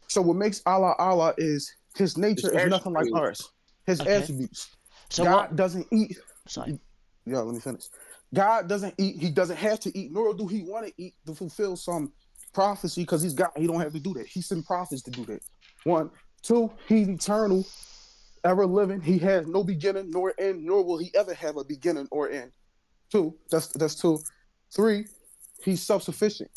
So what makes Allah Allah is His nature is nothing like ours. His attributes. So God doesn't eat. Sorry. Yeah, let me finish. God doesn't eat. He doesn't have to eat, nor do He want to eat to fulfill some prophecy because He don't have to do that. He sent prophets to do that. 1, 2, He's eternal, ever living. He has no beginning nor end, nor will He ever have a beginning or end. 2, that's 2. 3, He's self-sufficient.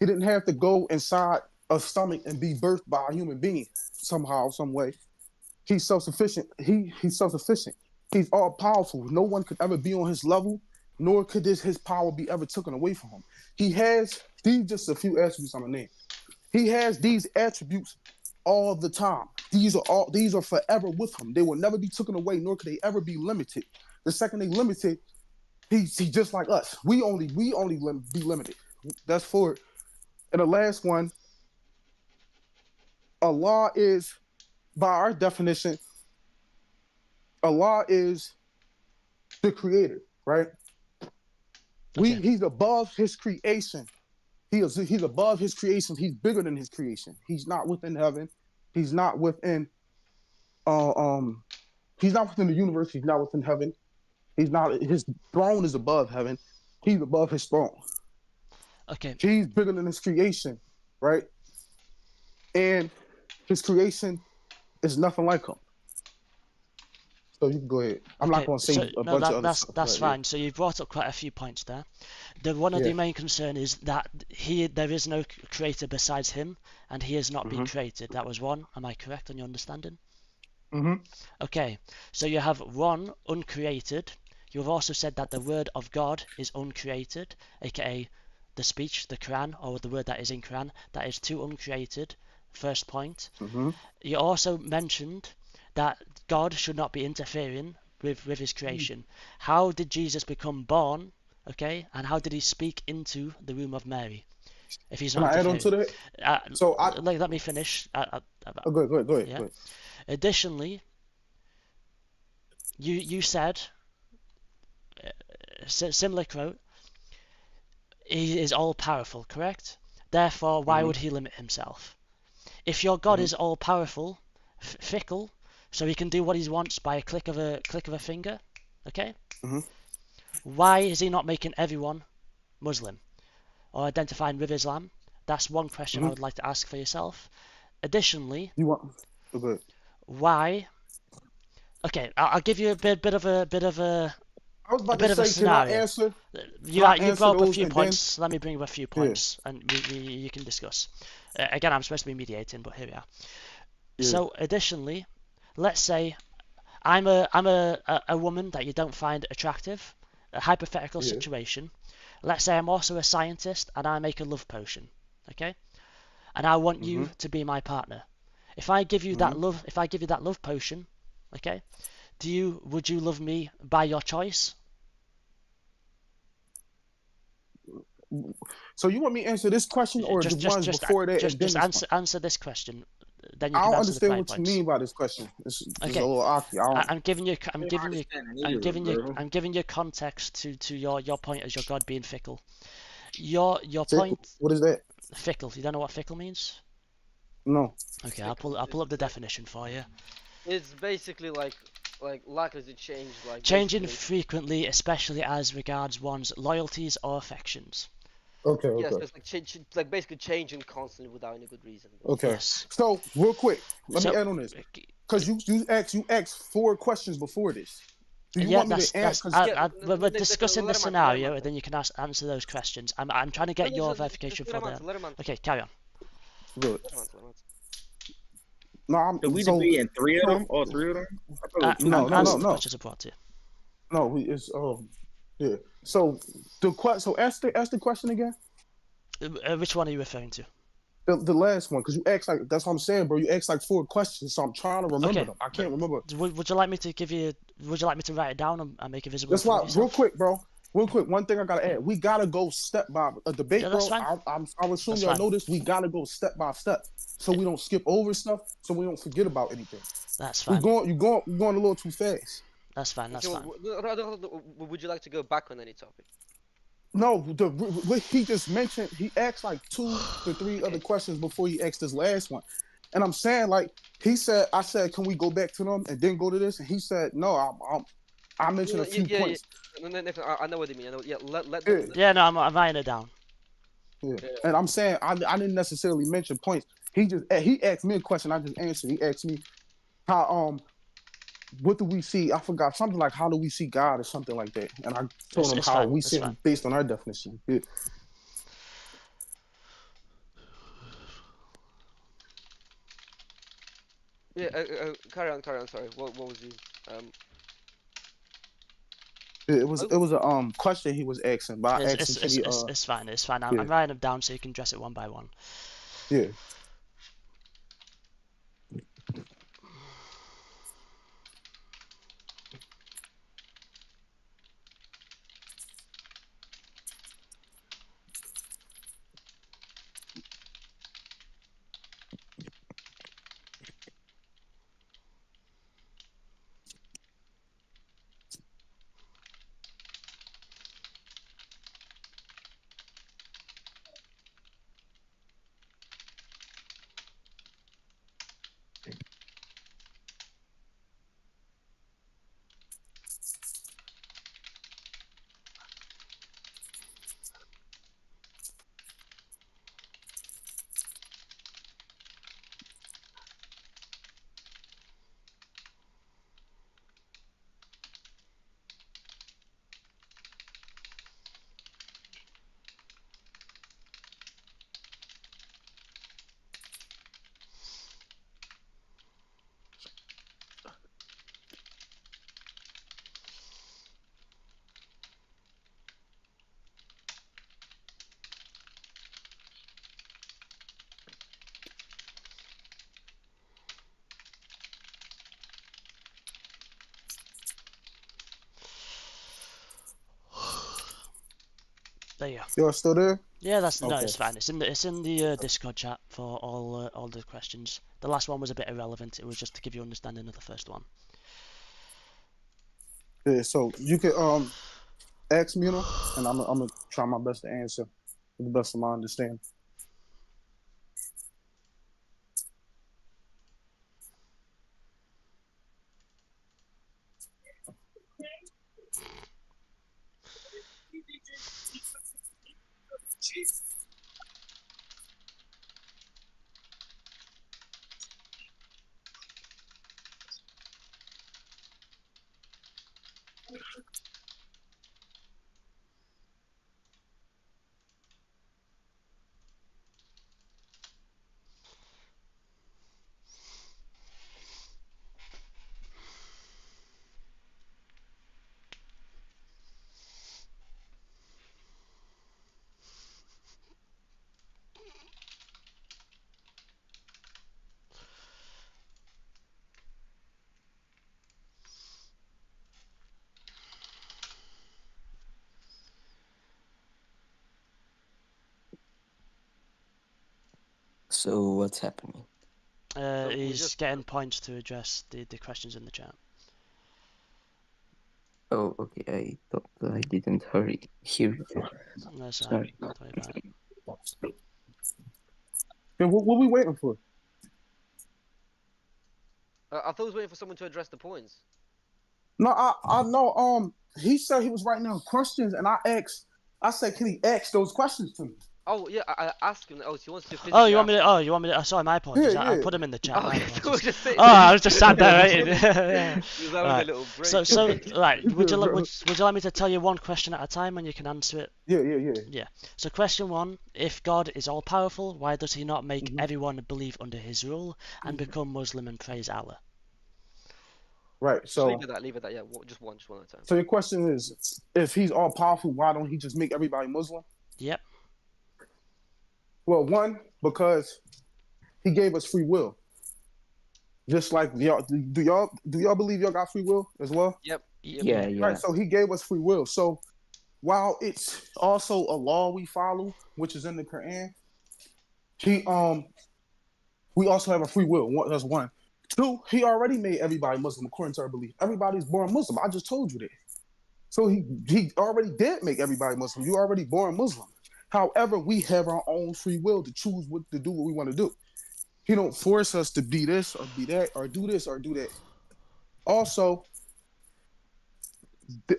He didn't have to go inside a stomach and be birthed by a human being somehow, some way. He's self-sufficient. He's self-sufficient. He's all powerful. No one could ever be on His level, nor could his power be ever taken away from Him. He has these just a few attributes I'm gonna name. He has these attributes all the time. These are forever with Him. They will never be taken away, nor could they ever be limited. The second they limited, he's just like us. We only be limited. That's 4. And the last one, Allah is, by our definition, Allah is the creator, right? Okay. He's above His creation. He's above His creation. He's bigger than His creation. He's not within heaven. He's not within he's not within the universe. He's not within heaven. He's not. His throne is above heaven. He's above His throne. Okay. He's bigger than His creation, right? And His creation is nothing like Him. So you can go ahead. I'm not going to say a bunch of other stuff. That's fine. So you've brought up quite a few points there. One of the main concern is that there is no creator besides Him, and He has not been created. That was one. Am I correct on your understanding? Mm-hmm. Okay. So you have one uncreated. You've also said that the word of God is uncreated, aka the speech, the Quran, or the word that is in Quran, that is too uncreated. First point. Mm-hmm. You also mentioned that God should not be interfering with his creation. How did Jesus become born? Okay, and how did he speak into the womb of Mary if he's Can not I add on to interfering? that? So Let me finish. Oh, go ahead. Go ahead. Yeah. Go ahead. Additionally, you said, similar quote, he is all powerful, correct? Therefore, why would he limit himself? If your God is all powerful, fickle, so he can do what he wants by a click of a finger, okay? Mm-hmm. Why is he not making everyone Muslim or identifying with Islam? That's one question I would like to ask for yourself. Additionally, You want? Oh, go ahead. why? Okay, I'll give you a bit of a I was about to bit of a say, can I scenario. answer? You Can I you answer brought up a those few and then? points. Let me bring up a few points, and you can discuss. Again, I'm supposed to be mediating, but here we are. Yeah. So, additionally, let's say I'm a woman that you don't find attractive. A hypothetical Yeah. situation. Let's say I'm also a scientist and I make a love potion, okay? And I want you to be my partner. If I give you that love potion, okay? Would you love me by your choice? So you want me to answer this question or the ones before that and then this one? Answer this question. Then you I can don't answer the understand prior what you points. mean by this question. This is Okay. a little awkward. I'm giving you context to your point as your God being fickle. Your point. What is that? Fickle. You don't know what fickle means? No. Okay, I'll pull up the definition for you. It's basically like likely to change, like Changing basically. frequently, especially as regards one's loyalties or affections. Okay. Yes, it's like basically changing constantly without any good reason. Okay. Yes. So real quick, let me add on this because you asked 4 questions before this. Do you want me to answer? We're discussing the scenario, and then you can answer those questions. I'm trying to get your verification for the. Okay, carry on. Good. No, I'm. Did we so, be in 3 of them? All 3 of them? No. The questions are brought to you. No, it's yeah. So ask the question again. Which one are you referring to? The last one, because you asked like that's what I'm saying, bro. You asked like 4 questions, so I'm trying to remember them. I can't remember. Would you like me to give you? Would you like me to write it down and make it visible? That's why. Real quick, bro. Real quick. One thing I gotta add. We gotta go step by a debate, Yeah, that's bro. fine. I would assume y'all know this. We gotta go step by step, so we don't skip over stuff, so we don't forget about anything. That's fine. You're going a little too fast. That's fine. That's fine. Would you like to go back on any topic? No, what he just mentioned, he asked like 2 to 3 other questions before he asked this last one. And I'm saying, like, I said, can we go back to them and then go to this? And he said, no, I mentioned a few points. Yeah. I know what you mean. No, I'm writing it down. Yeah. And I'm saying, I didn't necessarily mention points. He asked me a question, I just answered. He asked me how, what do we see? I forgot something like how do we see God or something like that. And I told him how we see him based on our definition. Yeah. Yeah, carry on. Sorry, what was you? It was a question he was asking, but I asked him. It's fine. It's fine. I'm writing them down so you can address it one by one. Yeah. There you go. You're still there? Yeah, that's no, Okay. it's fine. It's in the Discord chat for all the questions. The last one was a bit irrelevant. It was just to give you understanding of the first one. Yeah. So you can ask me, and I'm gonna try my best to answer to the best of my understanding. So what's happening? we He's just- getting points to address the questions in the chat. Oh, okay. I thought I didn't hear you. No, Sorry. don't worry about it. Then what we waiting for? I thought I was waiting for someone to address the points. No, I know. He said he was writing down questions, and I said, can he ask those questions to me? Oh yeah, I asked him. Oh, so he wants to. Oh, physically you want me to? ask Oh, you want me to? Sorry, my apologies. Yeah, I yeah. put him in the chat. Oh, my okay, so we're apologies. just saying. Oh, I was just sat there waiting. Yeah. He was having Right. a little break. So, right. Would you like me to tell you one question at a time and you can answer it? Yeah. So, question one: if God is all powerful, why does He not make Mhm. everyone believe under His rule and become Muslim and praise Allah? Right. Just So, leave it that. Yeah, just one at a time. so your question is, if he's all powerful, why don't he just make everybody Muslim? Yep. Well, one, because he gave us free will. Just like y'all, do y'all believe y'all got free will as well? Yep. Yeah. Right. So he gave us free will. So while it's also a law we follow, which is in the Quran, we also have a free will. That's one. Two, he already made everybody Muslim according to our belief. Everybody's born Muslim. I just told you that. So he already did make everybody Muslim. You already born Muslim. However, we have our own free will to choose what to do, what we want to do. He don't force us to be this or be that or do this or do that. Also,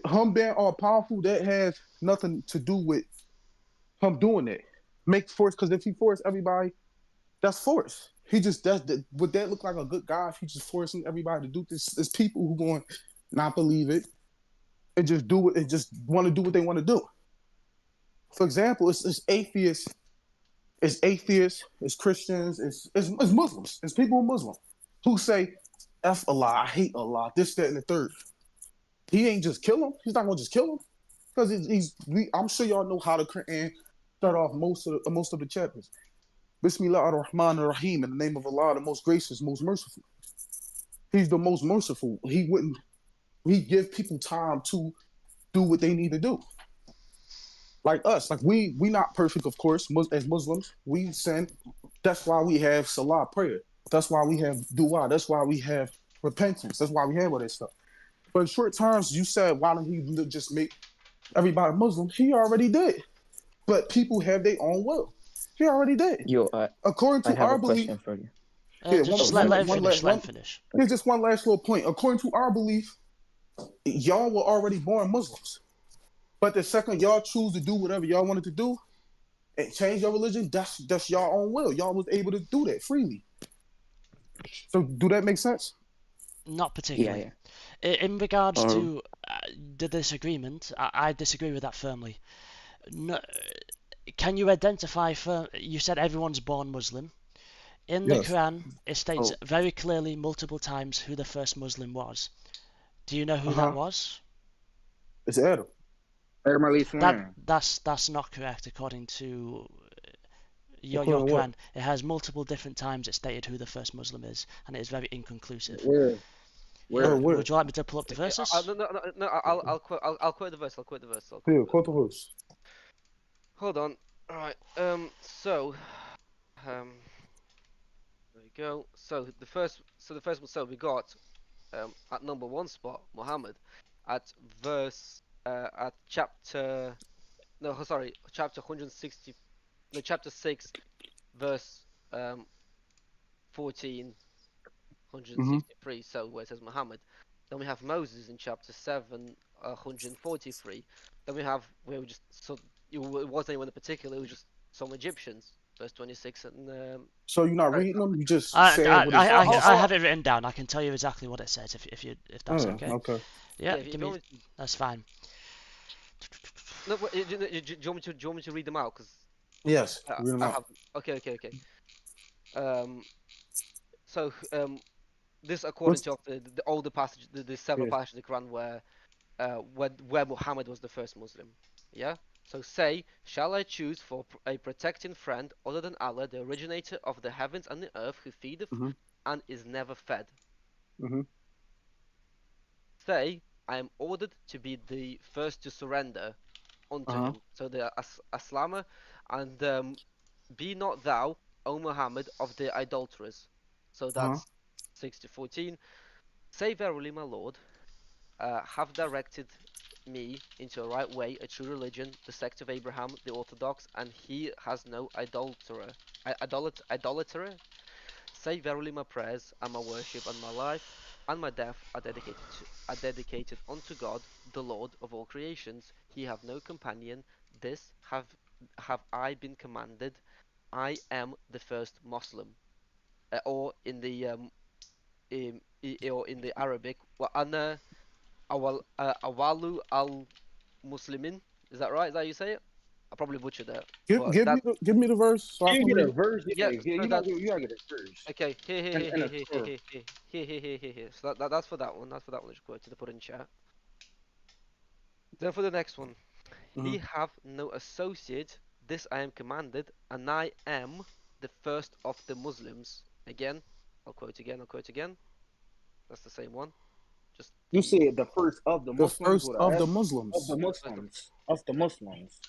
him being all powerful, that has nothing to do with him doing that. Make force, because if he forced everybody, that's force. He just does that. Would that look like a good guy if he just forcing everybody to do this? There's people who going not believe it and just do it and just want to do what they want to do. For example, it's atheists, it's Christians, it's Muslims, it's people who are Muslim who say, F Allah, I hate Allah, this, that, and the third. He ain't just kill him. He's not gonna just kill him. Because I'm sure y'all know how the Quran start off most of the chapters. Bismillah ar-Rahman ar-Rahim, in the name of Allah, the most gracious, most merciful. He's the most merciful. He give people time to do what they need to do. Like us, like we not perfect, of course, as Muslims. We sin. That's why we have salah, prayer. That's why we have dua. That's why we have repentance. That's why we have all that stuff. But in short terms, you said, why don't he just make everybody Muslim? He already did. But people have their own will. He already did. Yo, According I to have our a belief, question for you. Just let him finish. Let him finish. here's just one last little point. According to our belief, y'all were already born Muslims. But the second y'all choose to do whatever y'all wanted to do and change your religion, that's y'all own will. Y'all was able to do that freely. So do that make sense? Not particularly. In regards to the disagreement, I disagree with that firmly. No, can you identify you said everyone's born Muslim. In the Quran, it states very clearly multiple times who the first Muslim was. Do you know who that was? It's Adam. That's not correct according to your Quran. It has multiple different times it stated who the first Muslim is, and it is very inconclusive. Where? Would you like me to pull up the verses? No. I'll quote the verse. Yeah, quote the verse. Hold on. All right. So, there we go. So we got at number 1 spot Muhammad, at chapter chapter 160, no, chapter 6, verse 14, 163. So where it says Muhammad. Then we have Moses in chapter 7, 143. Then we have where we just it wasn't anyone in particular. It was just some Egyptians, verse 26. And So you're not reading them? You just I, saying I, what I, I, it's I have it written down. I can tell you exactly what it says if that's Oh, okay. okay. Yeah, if you give me. want That's fine. no, do you want me to read them out? Because Yes. Read them I out. have. Okay. So this according to the older passage, the several Yes. passages of the Quran where Muhammad was the first Muslim. Yeah. So say, shall I choose for a protecting friend other than Allah, the originator of the heavens and the earth, who feedeth Mhm. and is never fed? Mhm. Say, I am ordered to be the first to surrender unto Uh-huh. him. So the Aslama, and be not thou, O Muhammad, of the idolaters. So that's 6 to 14. Say verily, my Lord, have directed me into a right way, a true religion, the sect of Abraham, the Orthodox, and he has no idolater. Say verily, my prayers and my worship and my life and my death are dedicated unto God, the Lord of all creations. He have no companion. This have I been commanded. I am the first Muslim. Or in the or in the Arabic, wa ana awalu al Muslimin. Is that right? Is that how you say it? I probably butchered that. But Give that, me the verse so I You can get read a it. verse. yeah, Yeah, so you that, gotta get a verse. okay, And a score. here. So that's for that one. That's for that one. I just quoted to put in chat. Then for the next one, he have no associate. This I am commanded, and I am the first of the Muslims. Again, I'll quote again. That's the same one. Just You said the first of the The Muslims first with of an the S. Of the Muslims. Muslims. Of the Muslims.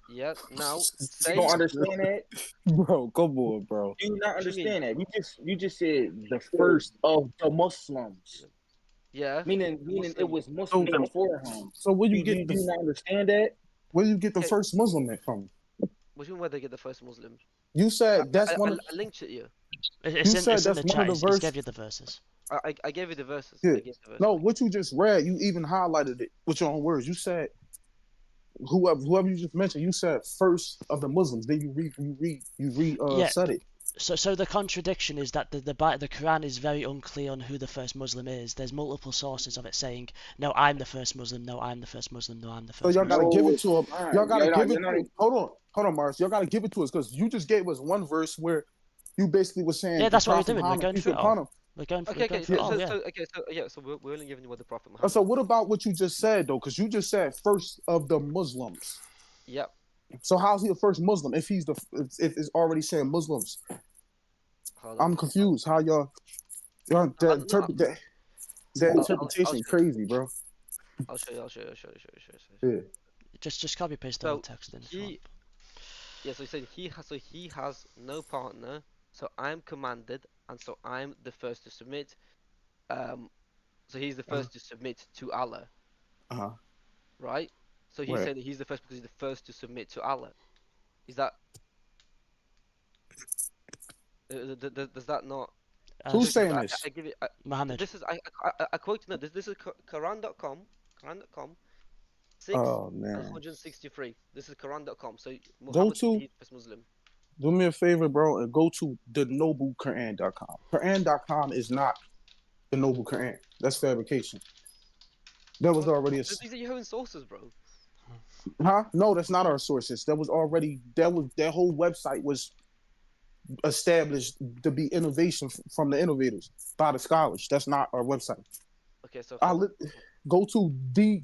yeah. Now You say. don't understand that? Bro, come on, bro. Do you not What do you mean? understand that? You just said the first of the Muslims. Yeah. Meaning it Muslim. was Muslims before him. So where you Do get the you not understand that? where you get the Okay. first Muslim from? What do you mean where they get the first Muslims? You said that's one of I linked it to you. you said It's in that's the one chat. of the He's verse. gave you the verses. I gave you the verses. Yeah. I gave the verses. No, what you just read, you even highlighted it with your own words. You said whoever you just mentioned, you said first of the Muslims. Then Yeah. said it. So the contradiction is that the Quran is very unclear on who the first Muslim is. There's multiple sources of it saying, no, I'm the first Muslim, no, I'm the first Muslim, no, I'm the So first y'all Muslim. gotta give it to him. Fine. Y'all gotta give it You're to Hold on, Mars. Y'all gotta give it to us because you just gave us one verse where you basically were saying Yeah, that's the what we're Prophet doing. We're Muhammad, going peace through be it upon all. him. We're going through Okay, it all, yeah. So we're only giving you what the Prophet Muhammad. So what about what you just said though? Because you just said first of the Muslims. Yep. So how's he a first Muslim if he's if it's already saying Muslims? I'm confused. How y'all that interpretation crazy, bro. I'll show you. Yeah. Just copy paste the whole text in. Yeah, so he said he has no partner, so I'm commanded, and so I'm the first to submit. So he's the first to submit to Allah. Right? So he's saying that he's the first because he's the first to submit to Allah. Is that does that not? Who's saying this? I give it. Muhammad. This is I quote no. This is Quran.com. 6 Oh man. 163. This is Quran.com. So Go Muhammad to is Muslim. Do me a favor, bro, and go to thenoblequran.com. Quran.com is not the Noble Quran. That's fabrication. That was already These are your own sources, bro. Huh? No, that's not our sources. That whole website was established to be innovation from the innovators by the scholars. That's not our website. Okay, so go to the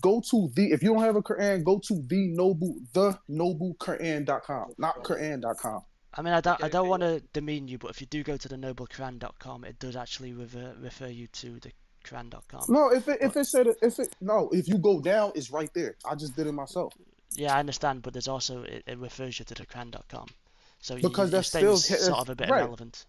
if you don't have a Quran, go to thenoblequran.com, not Quran.com. I mean, I don't want to demean you, but if you do go to the noblequran.com, it does actually refer you to the Quran.com. No, if you go down, it's right there. I just did it myself. Yeah, I understand, but there's also it refers you to the Quran.com, so because your that's still statement's sort of a bit right. irrelevant.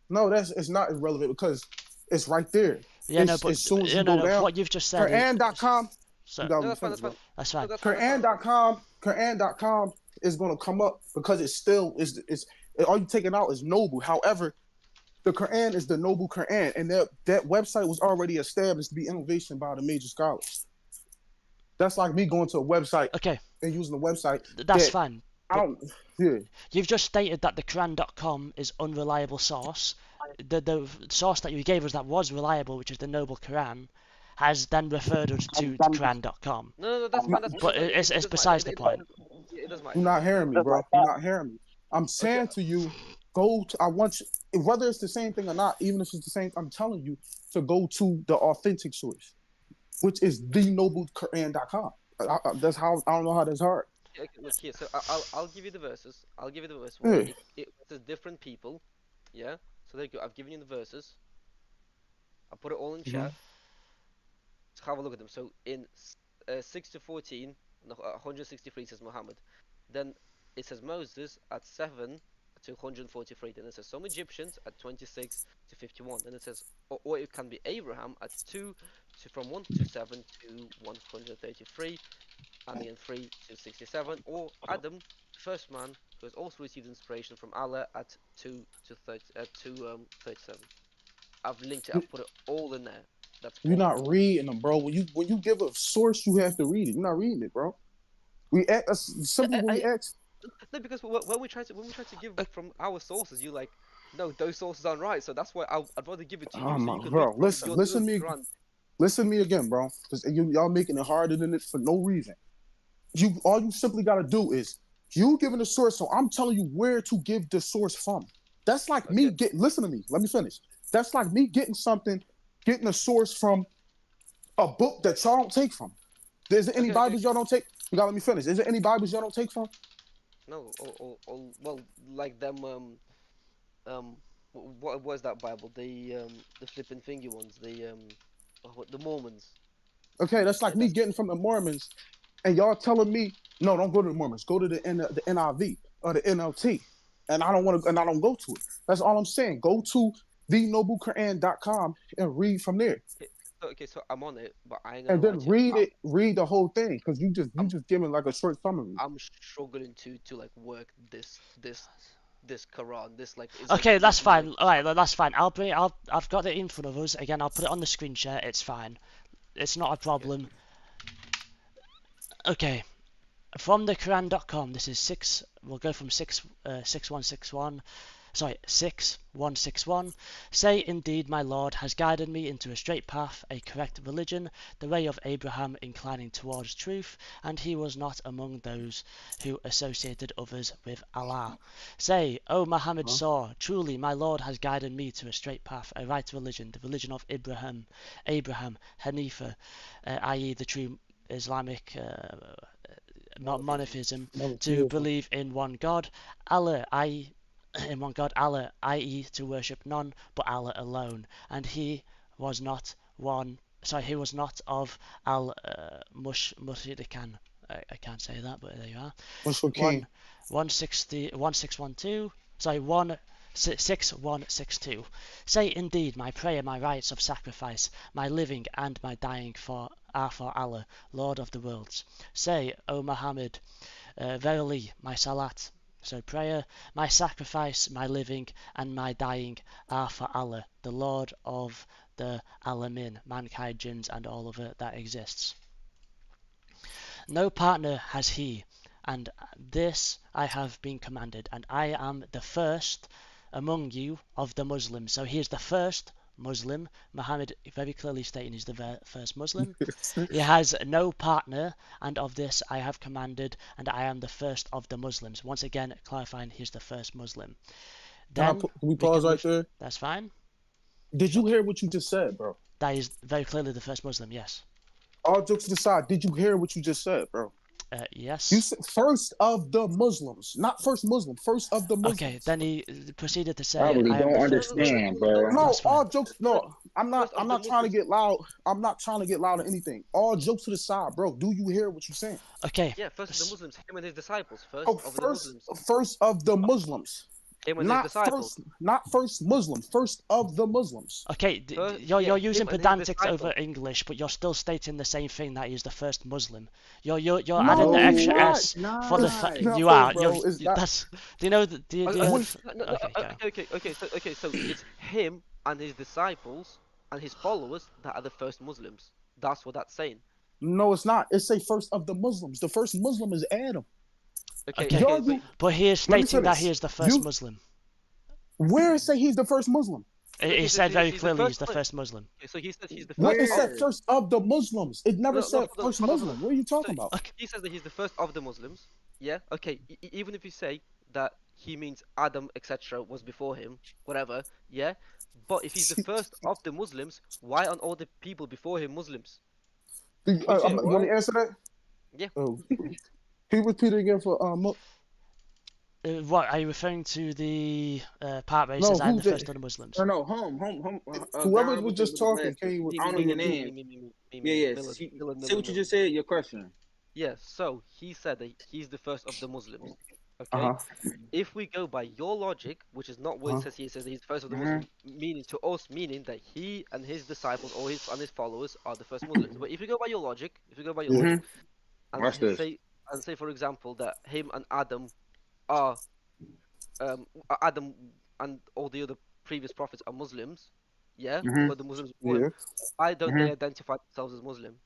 No, it's not irrelevant because it's right there. Yeah, no, It's but as soon as no, you go no. down, What you've just said is Quran.com. so You got No, me that's fine. finished, That's bro. fine. that's No, fine. that's fine. That's fine. Quran.com is gonna come up because it's still is all you taking out is noble. However, the Quran is the noble Quran, and that website was already established to be innovation by the major scholars. That's like me going to a website Okay, and using a website that's that fine. I don't. Yeah, You've just stated that the Quran.com is unreliable source. The source that you gave us that was reliable, which is the Noble Quran, has then referred us to the Quran.com. No, that's fine. That's But fine. it's It doesn't matter. besides the point. It doesn't matter. you're not hearing me, bro. You're not hearing me. I'm saying to you, go to. I want you, whether it's the same thing or not, even if it's the same. I'm telling you to go to the authentic source, which is thenoblequran.com. That's how I don't know how that's hard. Okay, look here. So I'll give you the verses. I'll give you the verse. Yeah. It says different people. Yeah. So there you go. I've given you the verses. I put it all in chat. So have a look at them. So in 6 to 14, 163 says Muhammad. Then it says Moses at 7 to 143. Then it says some Egyptians at 26 to 51. Then it says, or it can be Abraham at 2 to from 127 to 133. And then 3 to 67, or Adam, first man, who has also received inspiration from Allah at 2 to 37. I've linked it. I've put it all in there. That's You're all. not reading them, bro. When you give a source, you have to read it. You're not reading it, bro. We act simply when we ask. No, because when we try to give from our sources, you like, no, those sources aren't right. So that's why I'd rather give it to you. Oh So my, you can bro, read from listen your to me. Quran. Listen to me again, bro. Because y'all making it harder than it for no reason. All you simply gotta do is you giving the source, so I'm telling you where to give the source from. That's like me getting. Listen to me. Let me finish. That's like me getting getting a source from a book that y'all don't take from. Is there any Bibles y'all don't take? You gotta let me finish. Is there any Bibles y'all don't take from? No, well, like them what was that Bible? The flipping thingy ones, the Mormons. Okay, that's like me getting from the Mormons, and y'all telling me, no, don't go to the Mormons. Go to the NIV or the NLT, and I don't want to, and I don't go to it. That's all I'm saying. Go to thenoblequran.com and read from there. Okay, so I'm on it, but I ain't And gonna then read the whole thing, because you just giving like a short summary. I'm struggling to like work this Quran, this like. Okay, that's fine. All right, that's fine. I've got it in front of us again. I'll put it on the screen share. It's fine. It's not a problem. Okay, from the Quran.com. This is 6. We'll go from 6161. Sorry, 6161. Say, indeed, my Lord has guided me into a straight path, a correct religion, the way of Abraham, inclining towards truth, and he was not among those who associated others with Allah. Say, O Muhammad saw, truly my Lord has guided me to a straight path, a right religion, the religion of Abraham, Hanifa, i.e. the true Islamic monotheism, to believe in one God, Allah, in one God, Allah, i.e. to worship none but Allah alone, and he was not of al-mushrikan. I can't say that, but there you are. 1612. Sorry, 6162. Say, indeed, my prayer, my rites of sacrifice, my living and my dying are for Allah, Lord of the worlds. Say, O Muhammad, verily, my salat, so prayer, my sacrifice, my living, and my dying are for Allah, the Lord of the Alamin, mankind, jinns, and all of it that exists. No partner has he, and this I have been commanded, and I am the first among you of the Muslims. So he is the first Muslim. Muhammad very clearly stating he's the first Muslim. He has no partner, and of this I have commanded, and I am the first of the Muslims. Once again, clarifying he's the first Muslim. Then Can we pause right there? That's fine. Did you hear what you just said, bro? That is very clearly the first Muslim, yes. All jokes aside, did you hear what you just said, bro? Yes. You said first of the Muslims, not first Muslim, first of the Muslims. Okay, then he proceeded to say, I really I am don't the first Muslim. understand, bro. No, That's fine. all jokes. No, I'm not. First of I'm the not trying to Muslims. get loud. I'm not trying to get loud or anything. All jokes to the side, bro. Do you hear what you're saying? Okay. Yeah, first of the Muslims, him and his disciples. First Oh, of the Muslims, first of the Muslims, him and his not disciples. first, not first Muslim. First of the Muslims. Okay, First- you're yeah, using him and his pedantics over disciples. English, but you're still stating the same thing, that he's the first Muslim. You're No, adding the he's extra not. S for the It's not you first, are. bro. You're, It's not. that's. Do you know that? Do you, do you What- No, okay, so it's him and his disciples and his followers that are the first Muslims. That's what that's saying. No, it's not. It's say first of the Muslims. The first Muslim is Adam. Okay, Okay. Y'all okay, do- But he is Let me say stating that this. he is the first You- Muslim. Where it say he's the first Muslim? He he's said the- very he's the clearly first he's the one. first Muslim. okay, so he said he's the No, first. it said Where? first of the Muslims. It never No, said hold on, first hold on, Muslim. What are you talking about? Okay. He says that he's the first of the Muslims. Yeah. Okay. Even if you say that he means Adam, etc., was before him, whatever. Yeah. But if he's the first of the Muslims, why aren't all the people before him Muslims? You said want what? me to answer that? Yeah. Oh. Can you repeat it again for What are you referring to? The part where he No, says, "I am who the did- first of the Muslims." No, home. whoever guy was with just the talking? glasses. Can you? I don't know your name. Yeah. Miller, See Miller, what you Miller. just said. Your question. Yeah. So he said that he's the first of the Muslims. Okay. Uh-huh. If we go by your logic, which is not what it says, he says that he's the first of the Muslims, meaning to us, meaning that he and his disciples or his followers are the first Muslims. But if you go by your logic, Mhm. Watch this. say for example that him and Adam are Adam and all the other previous prophets are Muslims, yeah, Mhm. but the Muslims before him, Yeah. why don't they identify themselves as Muslim?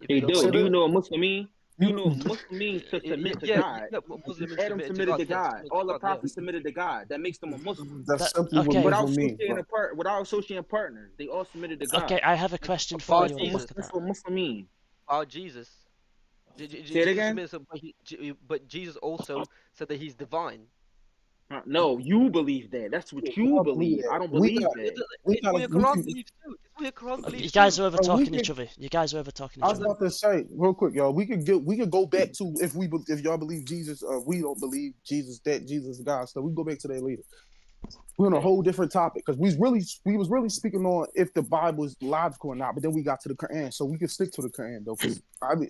If They you go do. by Do you your- know what Muslim mean? You know what Muslim means to submit to yeah, God. yeah, but Muslim is Adam submitted to yes, God. submit to All the God, yeah. prophets submitted to God. That makes them a Muslim. That's That- simply okay. what Without Muslim means. associating bro. without associating partners, they all submitted to God. Okay, I have a question About for you. Jesus. After That's that. what Muslim mean. About Jesus. Say it Jesus again? submitted, but Jesus also said that he's divine. No, you believe that. That's what you believe. I don't We believe got- that. we It's what your gotta- we Quran can- believes too. It's what your Quran believes You guys too. are over Bro, we talking each can- other. You guys are over talking I each was other. about to say real quick, y'all. We could go back to if y'all believe Jesus. We don't believe Jesus. That Jesus is God. So we go back to that later. We're on a whole different topic because we was really speaking on if the Bible is logical or not. But then we got to the Quran, so we can stick to the Quran though. Because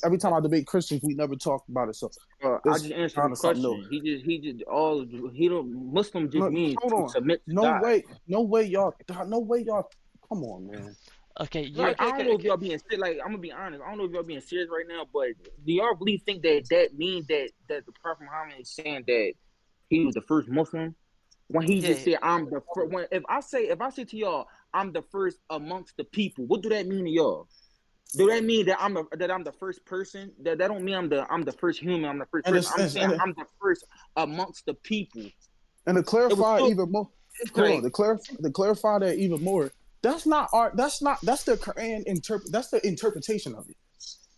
every time I debate Christians, we never talk about it. So I This just answered kind the of something question. He don't Muslim just No, means hold to on. submit to no God. way, no way, y'all. Come on, man. Okay, you, No, Like, I don't know if y'all being serious. Like, I'm gonna be honest. I don't know if y'all being serious right now, but do y'all really think that means that the Prophet Muhammad is saying that he was the first Muslim? When he just Yeah. said, "I'm the first." When if I say to y'all, "I'm the first amongst the people," what do that mean to y'all? Do that mean that I'm the first person? That don't mean I'm the first human. I'm the first And person. I'm it's- saying and- I'm the first amongst the people. And to clarify so- even more, It's hold on, like, to clarify that even more, that's the Quran that's the interpretation of it.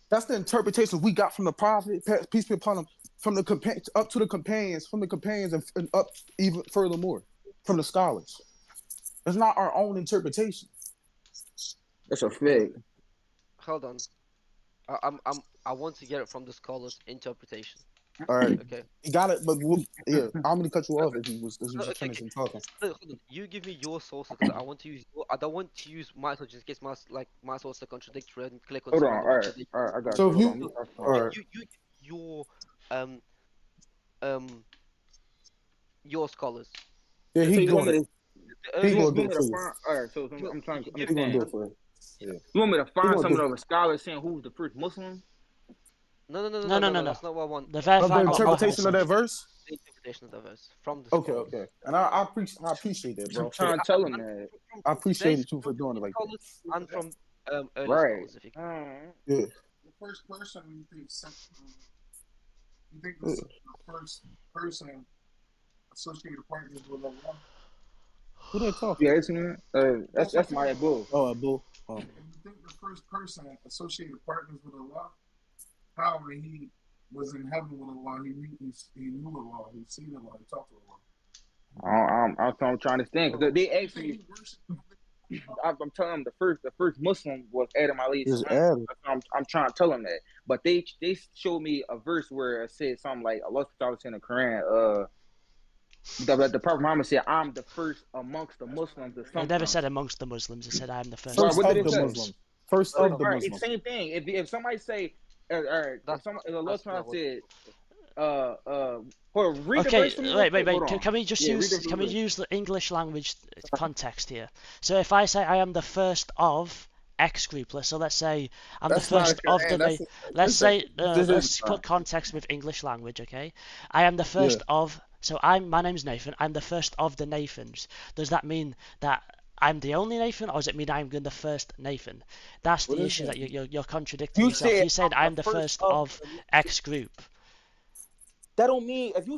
That's the interpretation we got from the Prophet, peace be upon him, from the up to the companions, from the companions, and up even furthermore from the scholars. It's not our own interpretation. that's a fact. Hold on. I want to get it from the scholars' interpretation. All right, Okay. you got it, but I'm gonna cut you off if you was Okay, just finishing talking. No, hold on. You give me your sources because I want to use. I don't want to use my source just in case my source are contradictory and click on Hold some on. random All right. contradiction. All right. I got So you. if Hold you- on. all right. You your scholars. Yeah, So he's you want doing me it. to, He you gonna want do me it to for you. find? All right. So I'm trying to He He gonna do understand. it for you. You want me to find gonna some do of the scholars saying who's the first Muslim? No. No. That's not what I want. the Of verify the what Mohammed interpretation of said. that verse. The interpretation of the verse from the Okay, scholars. okay, and I appreciate that, bro. I'm trying to tell him that. I appreciate you for doing it like that. Scholars and from early Right. scholars. If you Yeah. The first person you think the first person associated partners with Allah? Who they talking? Yeah, isn't it? That's my bull. Oh, Abu. Oh. If you think the first person associated partners with Allah, how when he was in heaven with Allah, he knew Allah, he seen Allah, he talked to Allah. I'm trying to understand because they asked Think me. he worshiped I'm telling him the first Muslim was Adam alayhi Is salam. Adam. I'm trying to tell him that. But they showed me a verse where it said something like Allah said in the Quran, the Prophet Muhammad said, "I'm the first amongst the Muslims." Or He something. never said amongst the Muslims. He said, "I am the first." First what of did it the say? Muslim. First of the Right, it's Muslim. same thing. If somebody say, if That's- Allah that's not what- said, hold on, read the Okay, verse for me real quick. wait. Hold on. Can we just Yeah, read use the can we verse. use the English language context here? So if I say I am the first of X group, so let's say I'm That's the not a first of Quran, the that's let's say this is let's fine. put context with English language, okay? I am the first of, so my name's Nathan. I'm the first of the Nathans. Does that mean that I'm the only Nathan, or does it mean I'm the first Nathan? That's What the is issue that? that you're contradicting You yourself. said, You said I'm the first of X group. That don't mean if you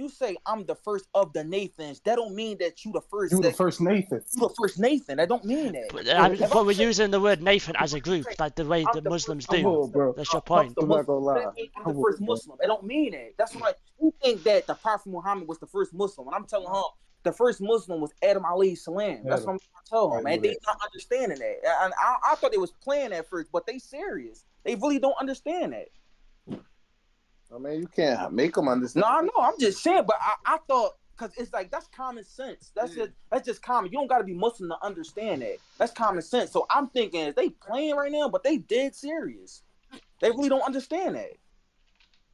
say I'm the first of the Nathans, that don't mean that you the first. You the first Nathan. You the first Nathan. That don't mean that. But we're using the word Nathan as a group, like the way the Muslims do. Oh, bro. That's your point. I'm not gonna lie. That mean I'm the first Muslim. It don't mean that. That's why you think that the Prophet Muhammad was the first Muslim. And I'm telling him the first Muslim was Adam alayhi salam. That's what I'm telling him, man. They not understanding that. And I thought they was playing at first, but they serious. They really don't understand that. I mean, you can't make them understand. No, I know. I'm just saying, but I thought because it's like that's common sense. That's just common. You don't got to be Muslim to understand that. That's common sense. So I'm thinking, is they playing right now? But they dead serious. They really don't understand that.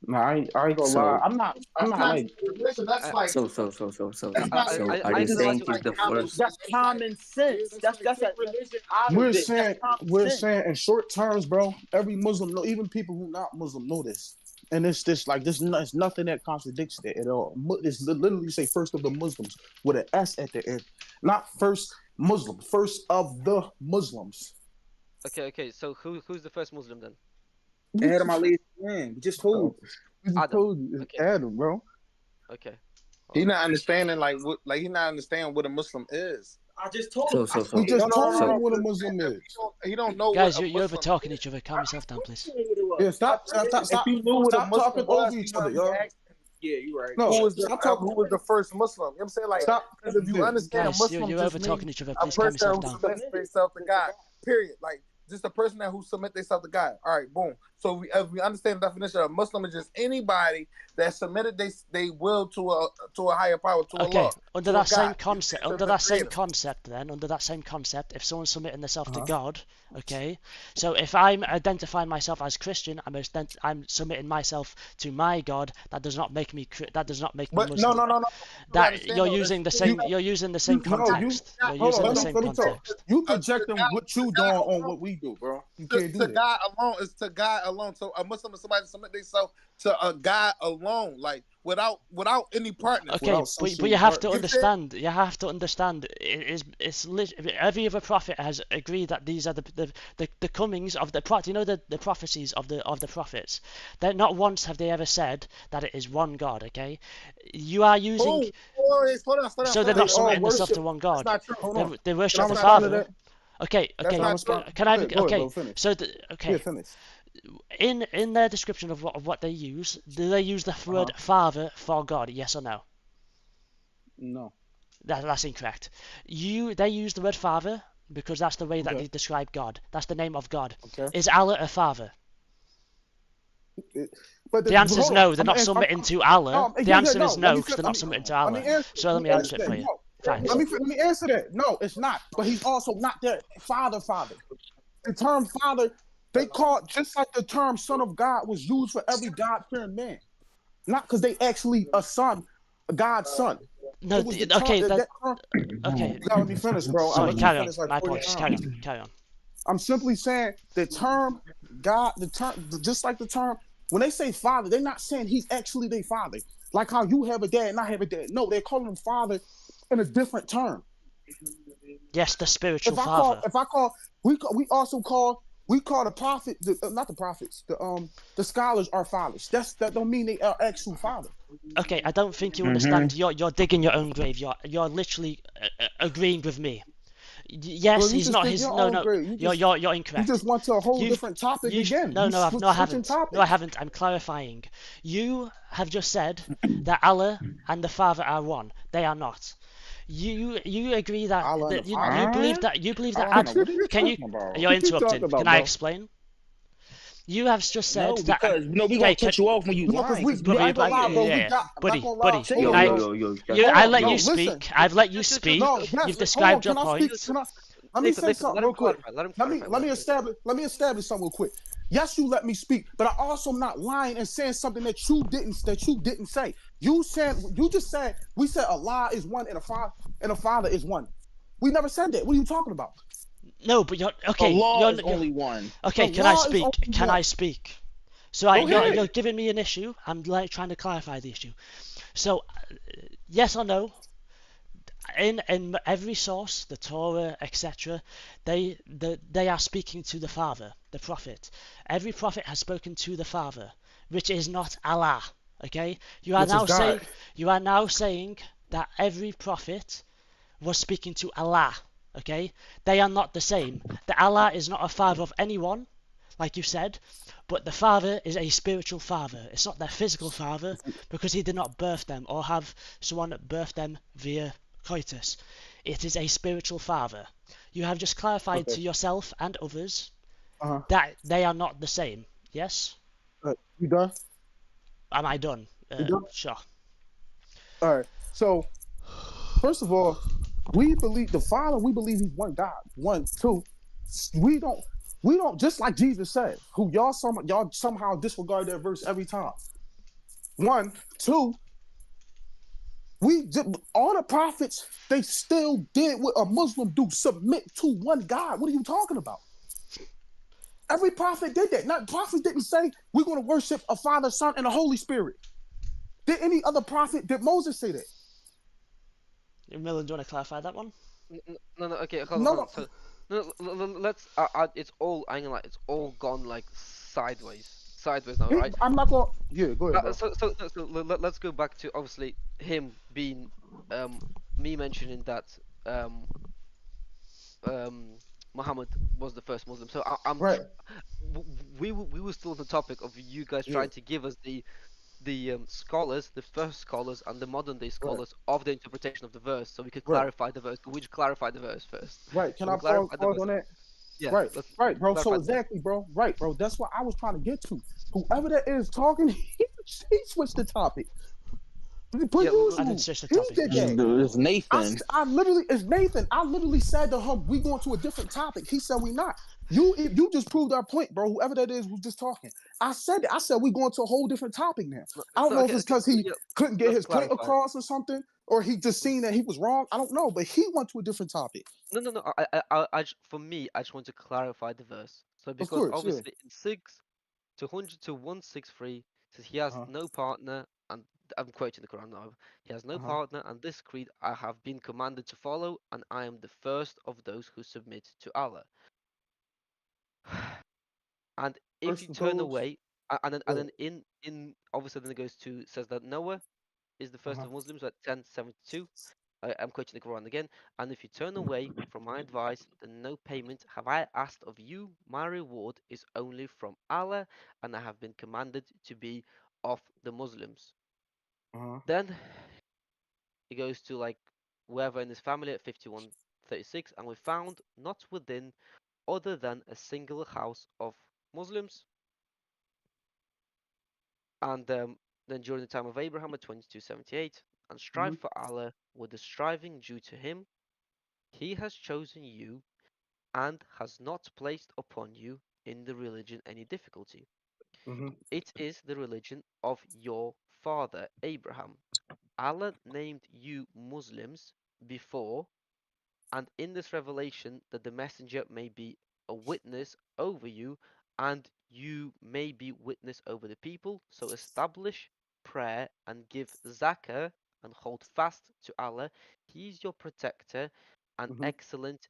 No, I ain't gonna So- lie. I'm not like. Listen, that's like So are you just saying like he's the first? That's common sense. That's religion. We're saying in short terms, bro. Every Muslim know, even people who not Muslim know this. And it's this like this. It's nothing that contradicts that at all. It's literally say first of the Muslims with an S at the end, not first Muslim. First of the Muslims. Okay. So who's the first Muslim then? Adam alayhi salam. We just told. I just Adam. told you, it's Okay. Adam, bro. Okay. He not understanding he not understanding what a Muslim is. I just told. So He just told no. him what a Muslim is. He don't know. Guys, what a you're over Muslim talking is. each other. Calm yourself down, please. Yeah, stop If he knew what a stop talking Muslim was, over he each other, wouldn't be y'all. asking Yeah, you're right. No, who was the stop talking. who was the first Muslim. You know what I'm saying? Like, Stop. because if you understand Guys, Muslim you're just over talking means each other. a Please calm person yourself who down. submits themselves to God. Period. Like just a person that who submit themselves to God. All right, boom. So if we understand the definition of Muslim is just anybody that submitted they will to a higher power, to Okay, Allah. under to that a same God. concept, To under the that same Creator. concept, if someone's submitting themselves to God, okay, so if I'm identifying myself as Christian, I'm submitting myself to my God. That does not make me But Muslim. no. That understand, you're though, using the it's- same. You're using the same No, context. You're hold using on, the let same me talk. context. You projecting what you doing on what we do, bro. You can't do to that. God alone. It's to God alone. So a Muslim is somebody to submit themselves to a God alone, like without any partners. Okay, without but associating you have to partners. understand. You have to understand. Every other prophet has agreed that these are the comings of the prophet. You know the prophecies of the prophets. That not once have they ever said that it is one God. Okay, you are using. So they're not submitting themselves to one God. That's not true. Hold on. They worship Can I the respond to Father. that? Okay. That's not true. Can I? Go ahead, Okay. bro, finish. So Yeah, okay. finish. In their description of what they use, do they use the word Father for God? Yes or no? No. That's incorrect. They use the word Father because that's the way that Okay. they describe God. That's the name of God. Okay. Is Allah a father? But The answer is hold no. on. They're not submitting to Allah. The answer is no Let me because they're not submitting to let Allah. me answer- So let me answer it for you. No. Fine. Let me answer that. No, it's not. But he's also not their father. The term father, they call just like the term son of God was used for every God-fearing man. Not because they actually a son, a God's son. No. It was the Okay. term, That, term, okay. You gotta let me finish, bro. I Sorry. let you Carry on. finish like My 40 apologies. times. Carry on. I'm simply saying the term God, just like the term, when they say father, they're not saying he's actually their father. Like how you have a dad and I have a dad. No, they're calling him father in a different term. Yes, the spiritual If I father. call, we call the prophet, not the prophets, the scholars are fathers. That don't mean they are actual father. Okay, I don't think you understand. You're digging your own grave. You're literally agreeing with me. Yes, Well, you he's just not dig his. your No, own no. grave. You're You incorrect. just went to a whole You've- different topic again. No, You I switching haven't. topics. No, I haven't. I'm clarifying. You have just said that Allah and the Father are one. They are not. you agree that, Allah and that the you Father. believe that Allah, what are you can you talking about? you're What you interrupting. talking about, Can I bro? explain? You have just said No, that. because no, we Okay, gonna cut you off when you No, because lying. we, Because but I we, ain't gonna but lie, bro. yeah, We yeah, got. I'm buddy, not gonna lie. buddy. Hold Yo, on, I, yo, bro. yo, yo. you, Hold I on, let no, you listen. speak. I've let you Just- speak. No, yes. You've Hold described on. your Can I point. speak? Let me Nathan, say Nathan, something let real him quick. clarify. Let him Let me clarify. let me establish something real quick. Yes, you let me speak, but I also am not lying and saying something that you didn't say. You just said we said Allah is one and a father is one. We never said that. What are you talking about? No, but you're okay. Allah is only one. Okay. Can I Allah is speak? only Can one. I speak? So Go you're ahead. you're giving me an issue. I'm like trying to clarify the issue. So yes or no? In every source, the Torah, etc., they are speaking to the Father, the Prophet. Every prophet has spoken to the Father, which is not Allah. Okay, you are Which is now saying God. that every prophet was speaking to Allah. Okay, they are not the same. The Allah is not a father of anyone, like you said, but the father is a spiritual father. It's not their physical father because he did not birth them or have someone birth them via coitus. It is a spiritual father. You have just clarified Okay. to yourself and others Uh-huh. that they are not the same. Yes? You done? Am I done? You done? Sure. All right. So first of all, we believe the Father. We believe He's one God. One, two. We don't just like Jesus said, who y'all somehow disregard that verse every time. One, two. All the prophets, they still did what a Muslim do, submit to one God. What are you talking about? Every prophet did that. Not prophets didn't say we're going to worship a Father, Son, and a Holy Spirit. Did any other prophet? Did Moses say that? Millen, do you want to clarify that one? No. Okay, hold No. on. So, let's. It's all. I'm gonna lie. It's all gone like sideways now, right? I'm not going. Yeah, go ahead, bro. Let's go back to obviously him being me mentioning that um Muhammad was the first Muslim. So Right. we were still on the topic of you guys Yeah. trying to give us the scholars, the first scholars and the modern day scholars of the interpretation of the verse, so we could Right. clarify the verse. We just clarify the verse first. Right. Can So I we clarify the pause verse. on that? Yeah. Right. Let's Right, bro. So clarify the verse. exactly, bro. Right, bro. That's what I was trying to get to. Whoever that is talking, he switched the topic. Per Yeah, usual, I didn't switch the he topic. did No. that. It's Nathan. I literally, it's Nathan. I literally said to him, we going to a different topic. He said we not. You just proved our point, bro. Whoever that is was just talking. I said we going to a whole different topic now. I don't know if it's because he yeah, couldn't get let's his point clarify. across or something, or he just seen that he was wrong. I don't know, but he went to a different topic. No. For me, I just want to clarify the verse. So Of because course, yeah. obviously in 6 to 163 says he has Uh-huh. no partner, and I'm quoting the Quran now. He has no Uh-huh. partner, and this creed I have been commanded to follow, and I am the first of those who submit to Allah. And if First you of turn those. away, and Yeah. then in obviously then it goes to says that Noah is the first Uh-huh. of Muslims at 1072. I'm quoting the Quran again. And if you turn away from my advice, then no payment have I asked of you. My reward is only from Allah, and I have been commanded to be of the Muslims. Uh-huh. Then it goes to like whoever in his family at 5136, and we found not within other than a single house of Muslims. And then during the time of Abraham at 2278, and strive Mhm. for Allah with the striving due to him. He has chosen you and has not placed upon you in the religion any difficulty. Mhm. It is the religion of your father Abraham. Allah named you Muslims before, and in this revelation that the messenger may be a witness over you, and you may be witness over the people. So establish prayer and give zakah and hold fast to Allah. He is your protector, and Mhm. excellent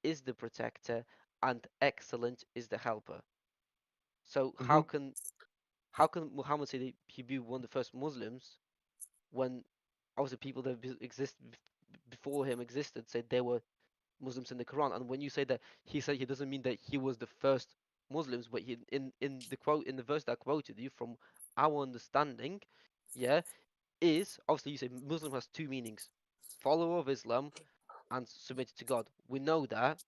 is the protector, and excellent is the helper. So Mhm. how can Muhammad say that he be one of the first Muslims when obviously people that exist before him existed said they were Muslims in the Quran? And when you say that he said, he doesn't mean that he was the first Muslims, but he in the quote in the verse that I quoted you from our understanding, yeah, is obviously you say Muslim has two meanings. follower of Islam and submitted to God. We know that,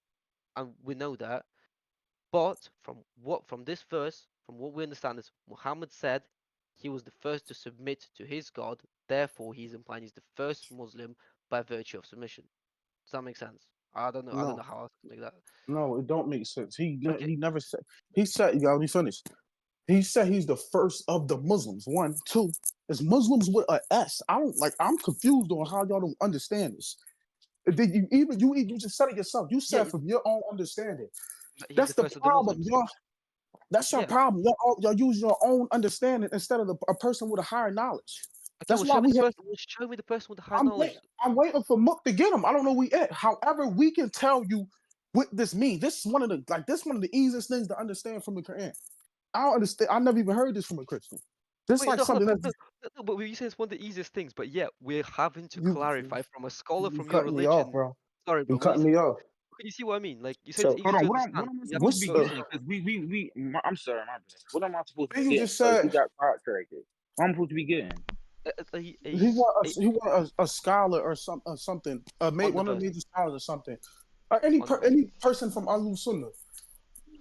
and we know that. But from this verse, from what we understand is Muhammad said he was the first to submit to his God. Therefore, he's implying he's the first Muslim by virtue of submission. Does that make sense? I don't know. I don't No, know how else to make that. no, it don't make sense. Okay. He never said. He said, "You gotta be finished." He said he's the first of the Muslims. One, two. It's Muslims with a S. I don't like. I'm confused on how y'all don't understand this. Did you just said it yourself? You said Yeah, from your own understanding. he's That's the the first of the problem, Muslims. y'all. That's your Yeah. problem. Y'all use your own understanding instead of a person with a higher knowledge. Okay, That's well, why we have. show me the person with the high I'm knowledge. waiting. I'm waiting for Mook to get him. I don't know where we at. However, we can tell you what this means. This is one of the easiest things to understand from the Quran. I don't understand. I never even heard this from a Christian. This is Wait, like no, hold something on. that's No, but you say it's one of the easiest things, but yet we're having to you clarify from a scholar you from your cutting me off, religion. bro. Sorry, You bro. cutting me off. You see what I mean? Like you said, it's So easy Hold to on, understand. what am I You have supposed to to be What's getting? Because I'm sorry, my bad. What am I supposed to then be you getting? just Because we said got sidetracked. What am I supposed to be getting? he want a scholar or something. On the One of verse. the major scholars or something. On the verse. Any person from Ahlul Sunnah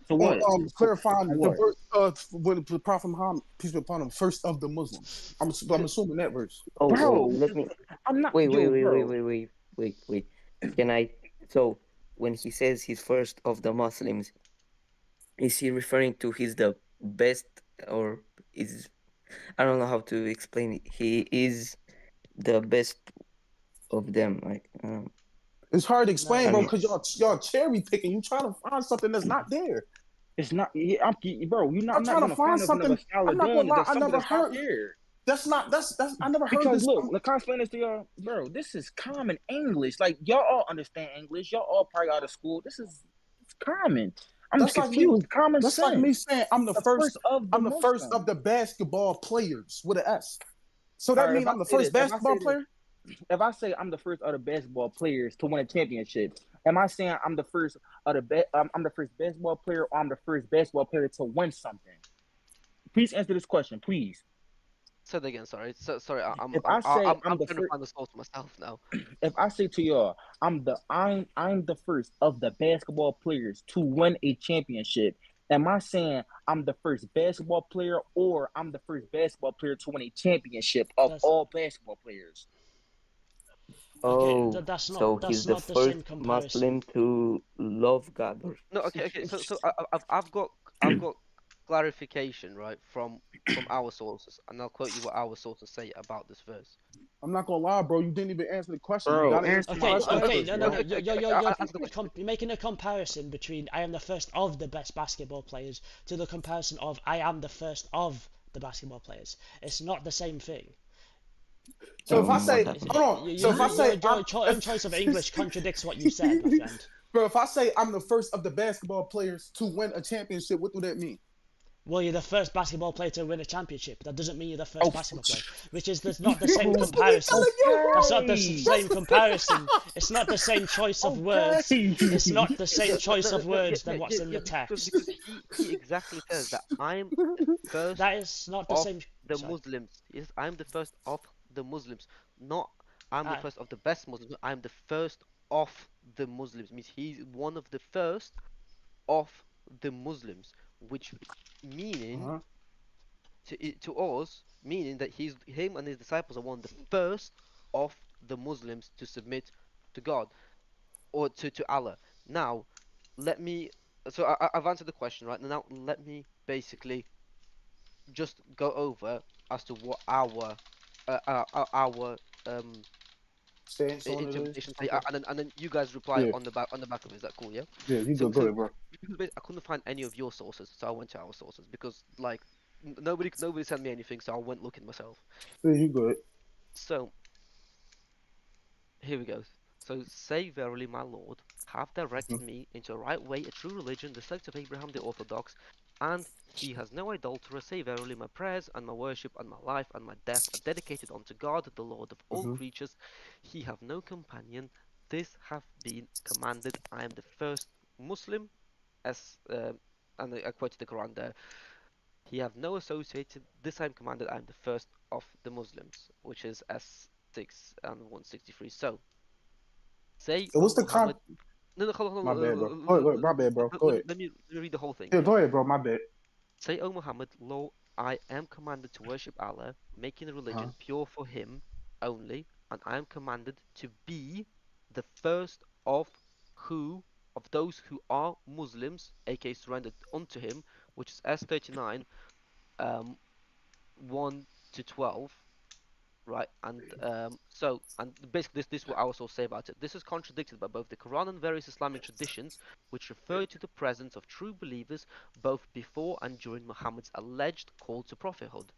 So on what? clarifying On the what? verse when the Prophet Muhammad, peace be upon him, first of the Muslims. I'm assuming that verse. oh, Bro, let me I'm not, wait, wait, yo, wait, wait, bro. wait, wait, wait. Can I? So when he says he's first of the Muslims, is he referring to he's the best, or is I don't know how to explain it. He is the best of them. Like, It's hard to No, explain, I bro, mean, because y'all cherry picking. You trying to find something that's not there. It's not, yeah, bro, I'm I'm not trying to gonna find find nothing of a something. scholar I'm not gonna doing it. lie. There's I something never that's not heard. there. That's I never heard Because this. look, can I explain this to y'all? Bro, this is common English. Like, y'all all understand English. Y'all all probably out of school. It's common. I'm just That's like me. confused. Common That's like me sense. saying I'm the The first. first of the I'm the first of Muslim. the basketball players with an S. So All that right, if means I I'm the say this, first basketball player. if I say I'm the first of the basketball players to win a championship, am I saying I'm the first of I'm the first basketball player, or I'm the first basketball player to win something? Please answer this question, please. Say that again. Sorry. Sorry. If I say I'm I'm the trying to first, find the source myself now. if I say to y'all, I'm the first of the basketball players to win a championship, am I saying I'm the first basketball player, or I'm the first basketball player to win a championship of that's all basketball players? okay. oh, That's so he's that's the not the same first comparison. Muslim to love God. Or No. Okay. Okay. So I've got clarification right from our sources, and I'll quote you what our sources say about this verse. I'm not gonna lie, bro. You didn't even answer the question. You Bro, gotta answer answer the my Okay, question okay, question, first, no, no, bro. no. bro. Ask the question. You're making a comparison between I am the first of the best basketball players to the comparison of I am the first of the basketball players. It's not the same thing. So if I say, what happened? hold on. So if I say, Your own choice of English contradicts what you said, my friend. bro, if I say I'm the first of the basketball players to win a championship, what do that mean? Well, you're the first basketball player to win a championship. That doesn't mean you're the first Oh, basketball player, which is not the same That's what we comparison. telling you, That's not the okay. same comparison. It's not the same choice of words. Okay. It's not the same No, no, choice no, of no, words than what's in the because text. he exactly says that I'm the first That is not the of same. the Sorry. Muslims. Yes, I'm the first of the Muslims. Not I'm the Uh, first of the best Muslims. I'm the first of the Muslims. Means he's one of the first of the Muslims, which meaning Uh-huh. to us, meaning that him and his disciples are one of the first of the Muslims to submit to God or to Allah. Now, let me. So I've answered the question, right? Now let me basically just go over as to what our Stance on it is. interpretation say, Okay. and then you guys reply Yeah. on the back of it. Is that cool? Yeah. Yeah. You So go. Go ahead, bro. because I couldn't find any of your sources, so I went to our sources because like nobody sent me anything, so I went looking myself. Yeah, you good. So here we go. So say verily, my Lord, have directed me into a right way, a true religion, the sect of Abraham the Orthodox, and he has no adulterer. Say verily, my prayers and my worship and my life and my death are dedicated unto God, the Lord of all Mm-hmm. creatures. He have no companion. This have been commanded. I am the first Muslim, as and I quoted the Quran there. He have no associated. This I am commanded. I am the first of the Muslims, which is S6 and 163. So Say, So what's O the Muhammad. con? No, no, hold on, hold My on. bad, bro. Go ahead. My bad, bro. Go ahead. Let me read the whole thing. Yeah, go ahead, bro. My bad. Say, O Muhammad, lo, I am commanded to worship Allah, making the Huh? religion pure for Him only, and I am commanded to be the first of those who are Muslims, aka surrendered unto Him, which is S39, 1 to 12. Right, and basically this is what I also say about it. This is contradicted by both the Quran and various Islamic traditions, which refer to the presence of true believers both before and during Muhammad's alleged call to prophethood.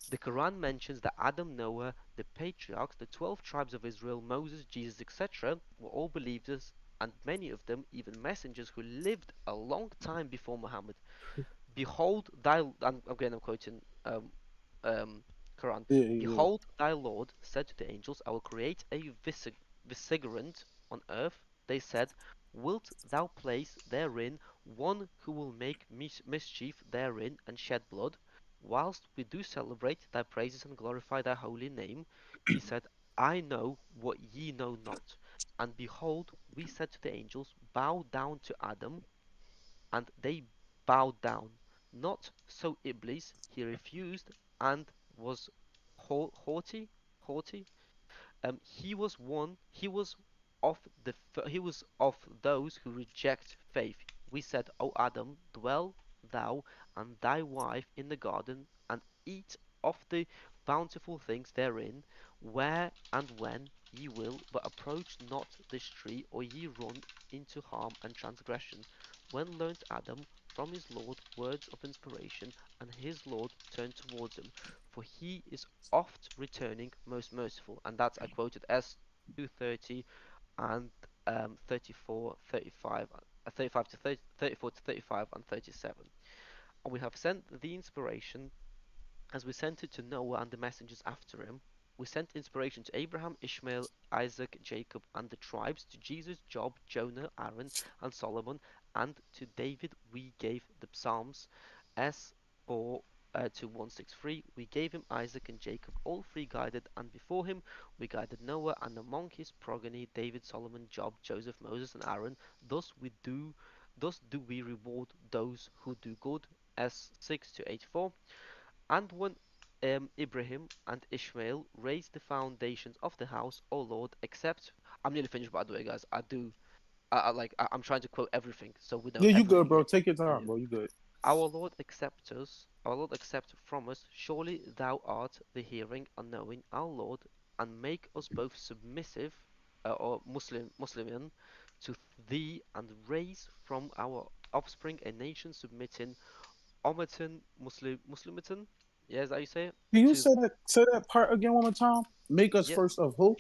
The Quran mentions that Adam, Noah, the patriarchs, the 12 tribes of Israel, Moses, Jesus, etc., were all believers, and many of them even messengers who lived a long time before Muhammad. Behold, and again I'm quoting um, Quran. Yeah, yeah. Behold, thy Lord said to the angels, I will create a vicegerent on earth. They said, Wilt thou place therein one who will make mischief therein and shed blood? Whilst we do celebrate thy praises and glorify thy holy name, he said, I know what ye know not. And behold, we said to the angels, Bow down to Adam, and they bowed down. Not so Iblis, he refused and was haughty, haughty. He was of he was of those who reject faith. We said, O Adam, dwell thou and thy wife in the garden, and eat of the bountiful things therein, where and when ye will, but approach not this tree, or ye run into harm and transgression. When learnt Adam from his Lord words of inspiration, and his Lord turned towards him, for he is oft returning, most merciful. And that's, I quoted S 230 and 34, 35, 35 to 30, 34 to 35 and 37. And we have sent the inspiration as we sent it to Noah and the messengers after him. We sent inspiration to Abraham, Ishmael, Isaac, Jacob, and the tribes, to Jesus, Job, Jonah, Aaron, and Solomon, and to David we gave the Psalms, S4 to 163. We gave him Isaac and Jacob, all three guided, and before him we guided Noah, and among his progeny David, Solomon, Job, Joseph, Moses, and Aaron. Thus do we reward those who do good. S6 to 84. And when Ibrahim and Ishmael raised the foundations of the house, O Lord, except I'm nearly finished by the way, guys. I'm trying to quote everything so we know Yeah, you good, everything. bro. Take your time, bro. You good. Our Lord accept us, our Lord accept from us. Surely thou art the hearing and knowing, our Lord, and make us both submissive, or Muslimin, to thee, and raise from our offspring a nation submitting, Muslimatin. Yeah, is that how you say it? Can you To say that part again one more time? Make us Yep, first of who?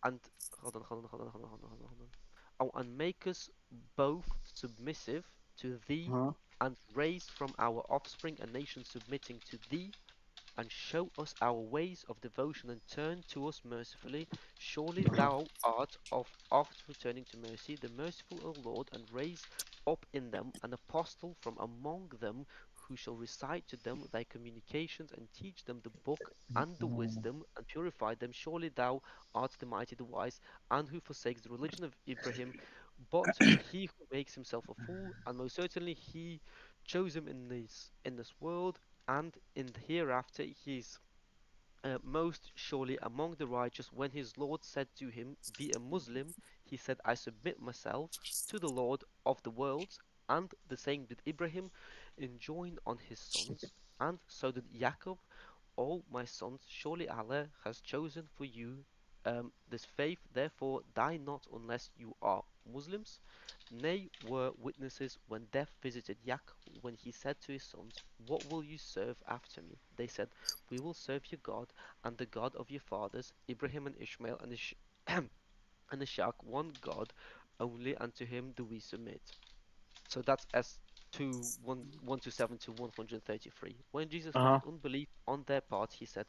and hold on. Oh, and make us both submissive to thee, Huh? and raise from our offspring a nation submitting to thee, and show us our ways of devotion, and turn to us mercifully. Surely Uh-huh. thou art of oft returning to mercy, the merciful, O Lord, and raise up in them an apostle from among them, who shall recite to them thy communications, and teach them the book and the wisdom, and purify them. Surely thou art the mighty, the wise, and who forsakes the religion of Ibrahim, but he who makes himself a fool, and most certainly he chose him in this world, and in the hereafter he is most surely among the righteous. When his Lord said to him, Be a Muslim, he said, I submit myself to the Lord of the worlds. And the same did Ibrahim, enjoin on his sons, and so did Jacob. O my sons, surely Allah has chosen for you this faith, therefore die not unless you are Muslims. Nay, were witnesses when death visited Jacob, when he said to his sons, What will you serve after me? They said, We will serve your God and the God of your fathers, Ibrahim and Ishmael, and and Ishaq, one God only, and to him do we submit. So that's S2 127 to 133. When Jesus Uh-huh. found unbelief on their part, he said,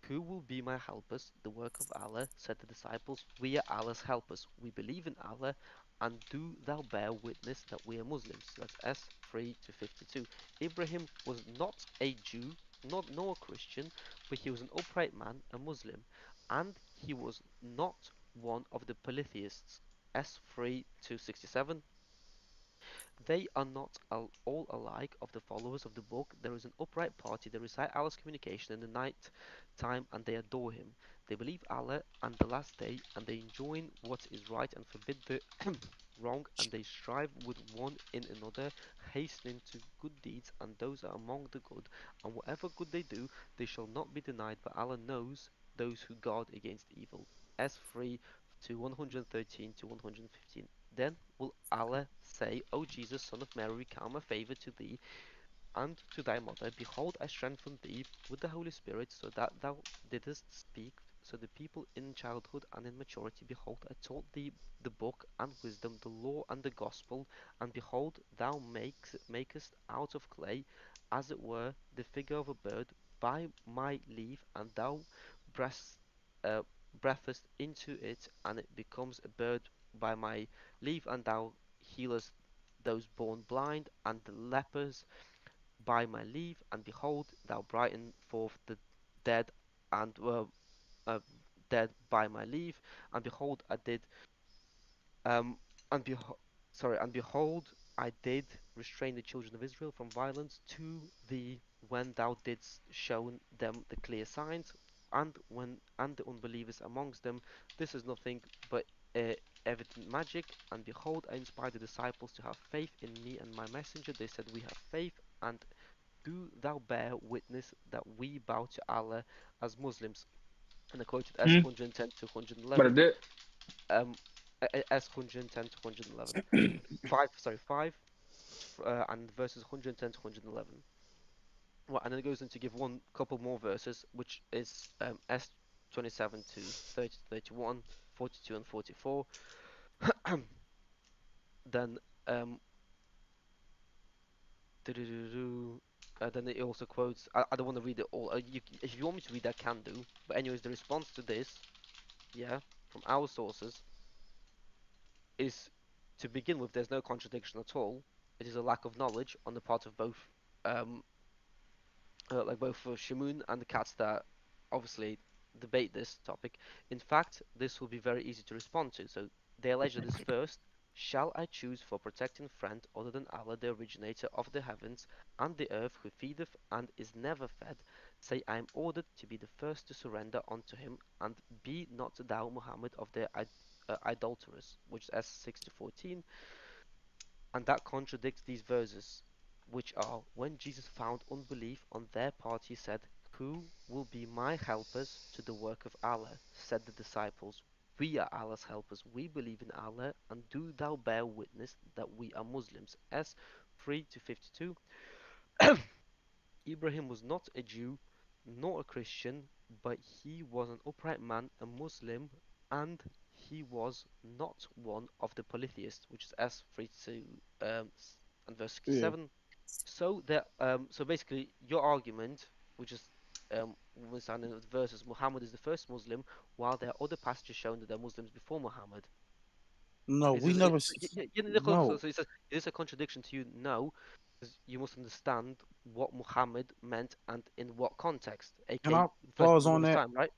Who will be my helpers? The work of Allah, said the disciples. We are Allah's helpers. We believe in Allah, and do thou bear witness that we are Muslims. That's S3 to 52. Ibrahim was not a Jew, nor a Christian, but he was an upright man, a Muslim, and he was not one of the polytheists. S3 to 67. They are not all alike of the followers of the book. There is an upright party. They recite Allah's communication in the night time and they adore Him. They believe Allah and the last day and they enjoin what is right and forbid the wrong and they strive with one in another, hastening to good deeds and those are among the good. And whatever good they do, they shall not be denied, but Allah knows those who guard against evil. S3 to 113 to 115. Then will Allah say, O Jesus, son of Mary, recount my favor to thee and to thy mother. Behold, I strengthened thee with the Holy Spirit, so that thou didst speak. So the people in childhood and in maturity, behold, I taught thee the book and wisdom, the law and the gospel. And behold, thou makest out of clay, as it were, the figure of a bird by my leave, and thou breast, uh, breathest into it, and it becomes a bird by my leave, and thou healest those born blind and the lepers by my leave, and behold, thou brighten forth the dead and were dead by my leave, and behold, I did um and behold and behold, I did restrain the children of Israel from violence to thee when thou didst show them the clear signs, and the unbelievers amongst them. This is nothing but evident magic. And behold, I inspired the disciples to have faith in me and my messenger. They said, we have faith, and do thou bear witness that we bow to Allah as Muslims. And I quoted S 110 to But I 111. did. Um, S 110 to 111. 5, and verses 110 to 111. Well, and then it goes on to give one couple more verses, which is S 27 to 30 to 31, 42 and 44. Then um, then it also quotes. I don't want to read it all. If you want me to read, I can do. But anyways, the response to this, yeah, from our sources, is to begin with. There's no contradiction at all. It is a lack of knowledge on the part of both, um, like both Shamoon and the cats that obviously debate this topic. In fact, this will be very easy to respond to. So they allege that this first. Shall I choose for protecting friend other than Allah, the originator of the heavens and the earth, who feedeth and is never fed? Say, I am ordered to be the first to surrender unto him, and be not thou, Muhammad, of the idolaters, which is S6 to 14, and that contradicts these verses, which are, when Jesus found unbelief on their part, he said, who will be my helpers to the work of Allah? Said the disciples, we are Allah's helpers. We believe in Allah, and do thou bear witness that we are Muslims. S 3 to 52. Ibrahim was not a Jew nor a Christian, but he was an upright man, a Muslim, and he was not one of the polytheists, which is S 3 to and verse Yeah. 67. So basically, your argument, which is when standing with verses, Muhammad is the first Muslim, while there are other passages showing that they're Muslims before Muhammad. No, we never. No. So he says, is this a contradiction to you? No, because you must understand what Muhammad meant and in what context. Can aka I first pause Muslim on of his that? time, right?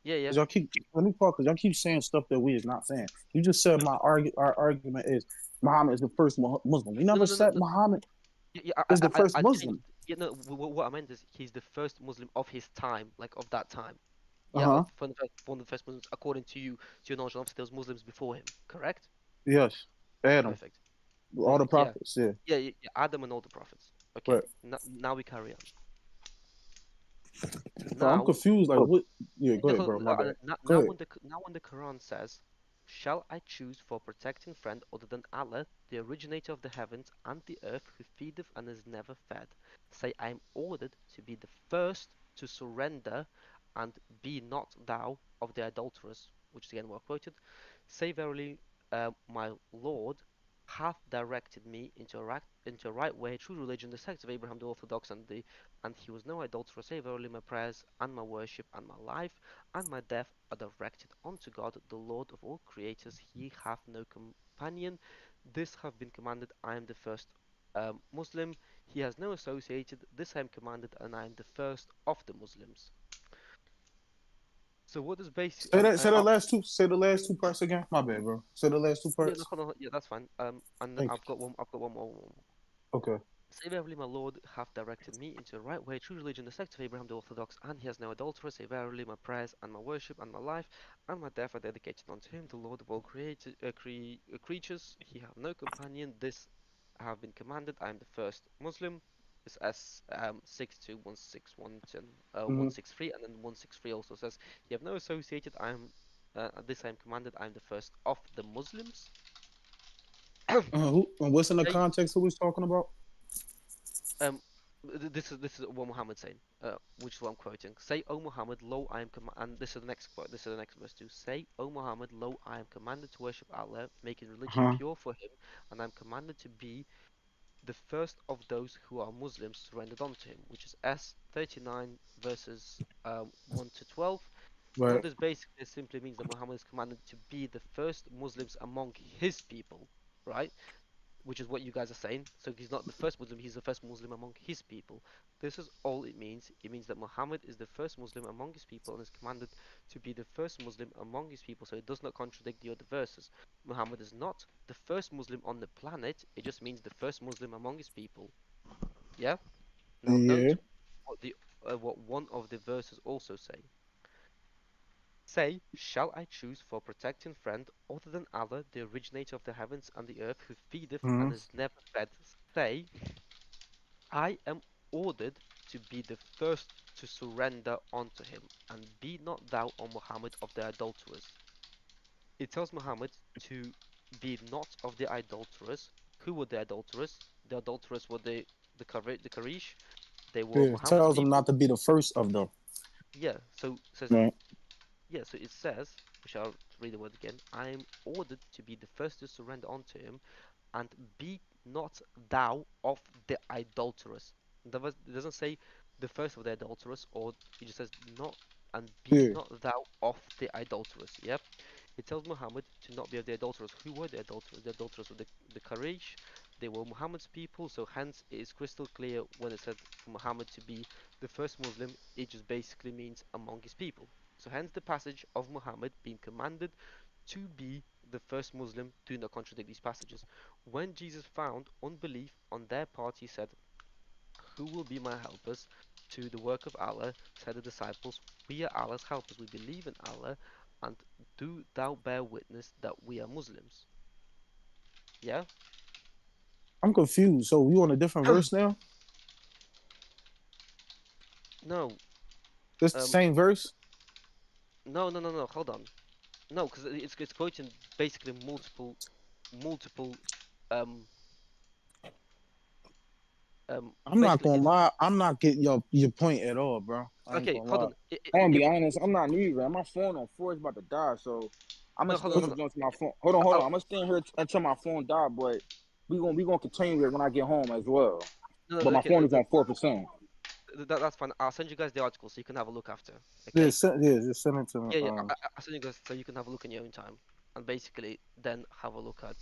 Yeah, yeah. 'Cause y'all keep let me pause because y'all keep saying stuff that we is not saying. You just said our argument is Muhammad is the first Muslim. We never said No. Muhammad Yeah, is the first I changed. Muslim. You know, what I meant is he's the first Muslim of his time, like of that time. Uh Yeah, huh. one of the first Muslims, according to you, to your knowledge. Obviously, there was Muslims before him, correct? Yes. Adam, Perfect. all the Yeah, prophets. Yeah. yeah. Adam and all the prophets. Okay, Right. now we carry on. So I'm Now, confused. Like what? Yeah. Go ahead, bro. My bad. Go ahead. now when the Quran says, "Shall I choose for protecting friend other than Allah, the originator of the heavens and the earth, who feedeth and is never fed?" Say, I am ordered to be the first to surrender, and be not thou of the adulterers, which is again well quoted. Say verily, my Lord hath directed me into a right way, true religion, the sect of Abraham the Orthodox, and he was no adulterer. Say verily, my prayers and my worship and my life and my death are directed unto God, the Lord of all creators. He hath no companion. This have been commanded. I am the first Muslim. He has no associated. This I am commanded, and I am the first of the Muslims. So what does basic? Say that. Say the last two. Say the last two parts again. My bad, bro. Say the last two Yeah, parts. no, hold on. Yeah, that's fine. And then Thank I've got one. I've got one more. Okay. Say verily, my Lord hath directed me into the right way, true religion, the sect of Abraham the Orthodox, and he has no adulterer. Say verily, my prayers and my worship and my life and my death are dedicated unto him, the Lord of all created creatures. He have no companion. This I have been commanded. I am the first Muslim. It's S 163, and then 163 also says you have no associated. I am this I am commanded. I am the first of the Muslims. What's in the Say, context that we're talking about? This is what Muhammad saying, which is what I'm quoting. Say, O Muhammad, lo, I am and this is the next quote. This is the next verse too. Say, O Muhammad, lo, I am commanded to worship Allah, making religion pure for Him, and I am commanded to be the first of those who are Muslims surrendered unto Him, which is S 39 verses 1 to 12. Right. What this basically simply means that Muhammad is commanded to be the first Muslims among his people, right? Which is what you guys are saying. So he's not the first Muslim, he's the first Muslim among his people. This is all it means. It means that Muhammad is the first Muslim among his people and is commanded to be the first Muslim among his people. So it does not contradict the other verses. Muhammad is not the first Muslim on the planet, it just means the first Muslim among his people. Yeah? Now note what one of the verses also say. Say, shall I choose for protecting friend other than Allah, the originator of the heavens and the earth, who feedeth and is never fed? Say, I am ordered to be the first to surrender unto him, and be not thou, O Muhammad, of the adulterers. It tells Muhammad to be not of the adulterers. Who were the adulterers? The adulterers were the Quraysh. They were Yeah, Muhammad's tells people. them not to be the first of them. Yeah, so it says. Right. Yeah, so it says, which I'll read the word again, I am ordered to be the first to surrender unto him, and be not thou of the adulterers. It doesn't say the first of the adulterers, or it just says not, and be not thou of the adulterers. Yep. It tells Muhammad to not be of the adulterers. Who were the adulterers? The adulterers were the Quraysh. They were Muhammad's people, so hence it is crystal clear when it said for Muhammad to be the first Muslim, it just basically means among his people. So hence the passage of Muhammad being commanded to be the first Muslim do not contradict these passages. When Jesus found unbelief on their part, he said, who will be my helpers to the work of Allah? Said the disciples, we are Allah's helpers. We believe in Allah, and do thou bear witness that we are Muslims. Yeah? I'm confused. So we on a different verse now? No. This the same verse? No. Hold on. No, because it's quoting basically multiple. I'm not gonna lie. I'm not getting your point at all, bro. Okay, hold on. I'm gonna be honest. I'm not neither. My phone on 4 is about to die, so I'm gonna stay here to my phone. Hold on. I'm gonna stay here until my phone die, but we gonna continue it when I get home as well. But my phone is on 4%. That's fine. I'll send you guys the article so you can have a look after. Okay? Just send it to me. Yeah. I'll send you guys so you can have a look in your own time, and basically then have a look at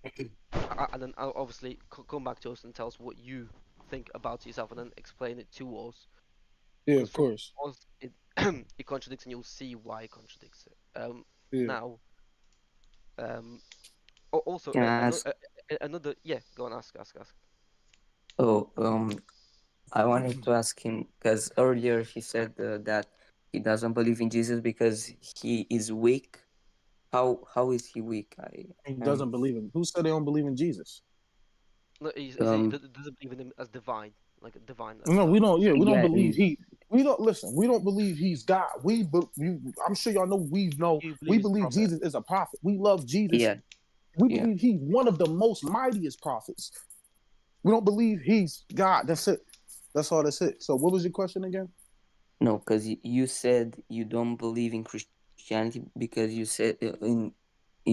and then I'll obviously come back to us and tell us what you think about yourself, and then explain it to us. Yeah, of course. It it contradicts, and you'll see why it contradicts it. Now, also another. Yeah, go on, ask. Oh, I wanted to ask him because earlier he said that he doesn't believe in Jesus because he is weak. How is he weak? He doesn't believe in. Who said they don't believe in Jesus? No, he doesn't believe in him as divine, like a divine. No, we don't. Yeah, we don't believe he. We don't listen. We don't believe he's God. I'm sure y'all know. We believe Jesus is a prophet. We love Jesus. Yeah. We believe he's one of the most mightiest prophets. We don't believe he's God. That's it. That's all. That's it. So, what was your question again? No, because you said you don't believe in Christianity because you said you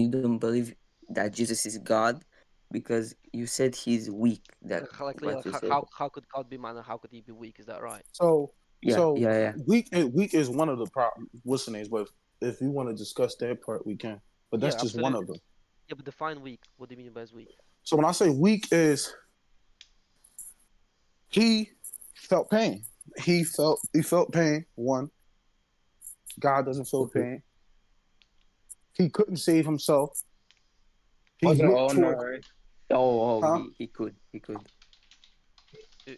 don't believe that Jesus is God because you said he's weak. That how could God be man and how could he be weak? Is that right? So yeah. Weak is one of the what's the names? But if you want to discuss that part, we can. But that's just one of them. Yeah, but define weak. What do you mean by weak? So when I say weak is he felt pain. he felt pain. One, God doesn't feel pain. He couldn't save himself. He Wasn't all looked toward. right. Huh? He could. Okay,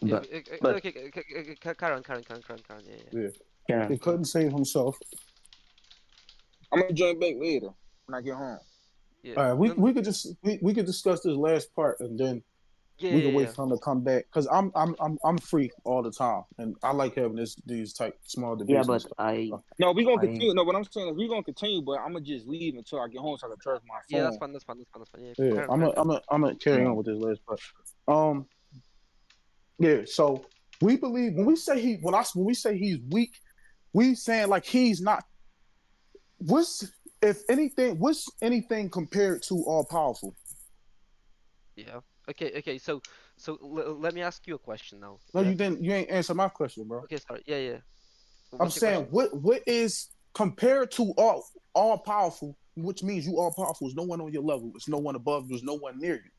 But but okay, carry on. Yeah. yeah, He couldn't save himself. I'm gonna join back later when I get home. Yeah. All right, we could just we could discuss this last part and then we can wait for him to come back because I'm free all the time and I like having these type small debates. yeah. and But stuff. No, we're gonna I continue. No, what I'm saying is we're gonna continue, but I'm gonna just leave until I get home so I can charge my phone. Yeah, that's fine. Yeah, Yeah, carry on. I'm gonna carry on with this last part. Yeah. So we believe when we say he's weak, we saying like he's not. What's anything compared to all powerful? Yeah. Okay. So let me ask you a question now. No, Yeah? you didn't. You ain't answer my question, bro. Okay, sorry. Yeah. I'm What's your saying question? what is compared to all powerful, which means you all powerful. There's no one on your level. There's no one above. There's no one near you.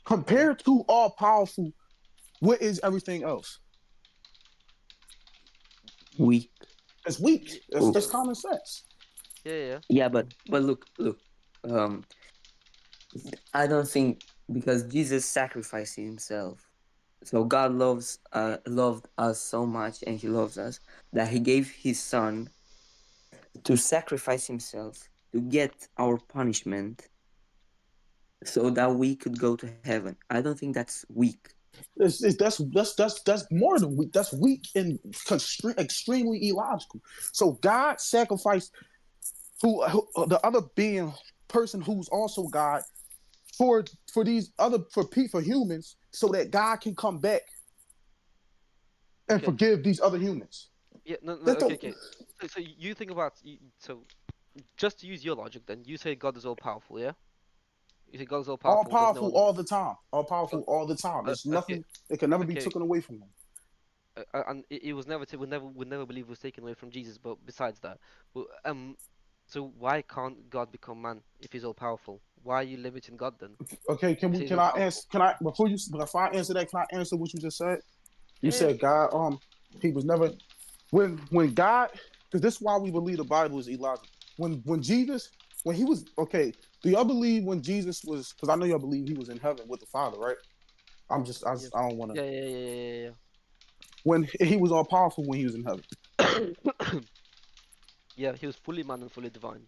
Compared to all powerful, what is everything else? weak. It's weak. That's common sense. Yeah. Yeah, but look. I don't think because Jesus sacrificed himself. So God loved us so much, and He loves us that He gave His Son to sacrifice Himself to get our punishment, so that we could go to heaven. I don't think that's weak. That's more than weak. That's weak and extremely illogical. So God sacrificed who the other being person who's also God for these other for humans so that God can come back and forgive these other humans. Yeah. No. Okay. So you think about so just to use your logic, then you say God is all powerful, yeah? You say God is all powerful. All powerful all the time. All powerful all the time. There's nothing that can never be taken away from him. And it was never would never believe it was taken away from Jesus. But besides that, so why can't God become man if He's all powerful? Why are you limiting God then? Okay, can I before I answer that, can I answer what you just said? You said God, he was never when God, because this is why we believe the Bible is illogical. When Jesus, when he was do y'all believe when Jesus was? Because I know y'all believe he was in heaven with the Father, right? I don't want to. Yeah. When he was all powerful when he was in heaven. Yeah, he was fully man and fully divine.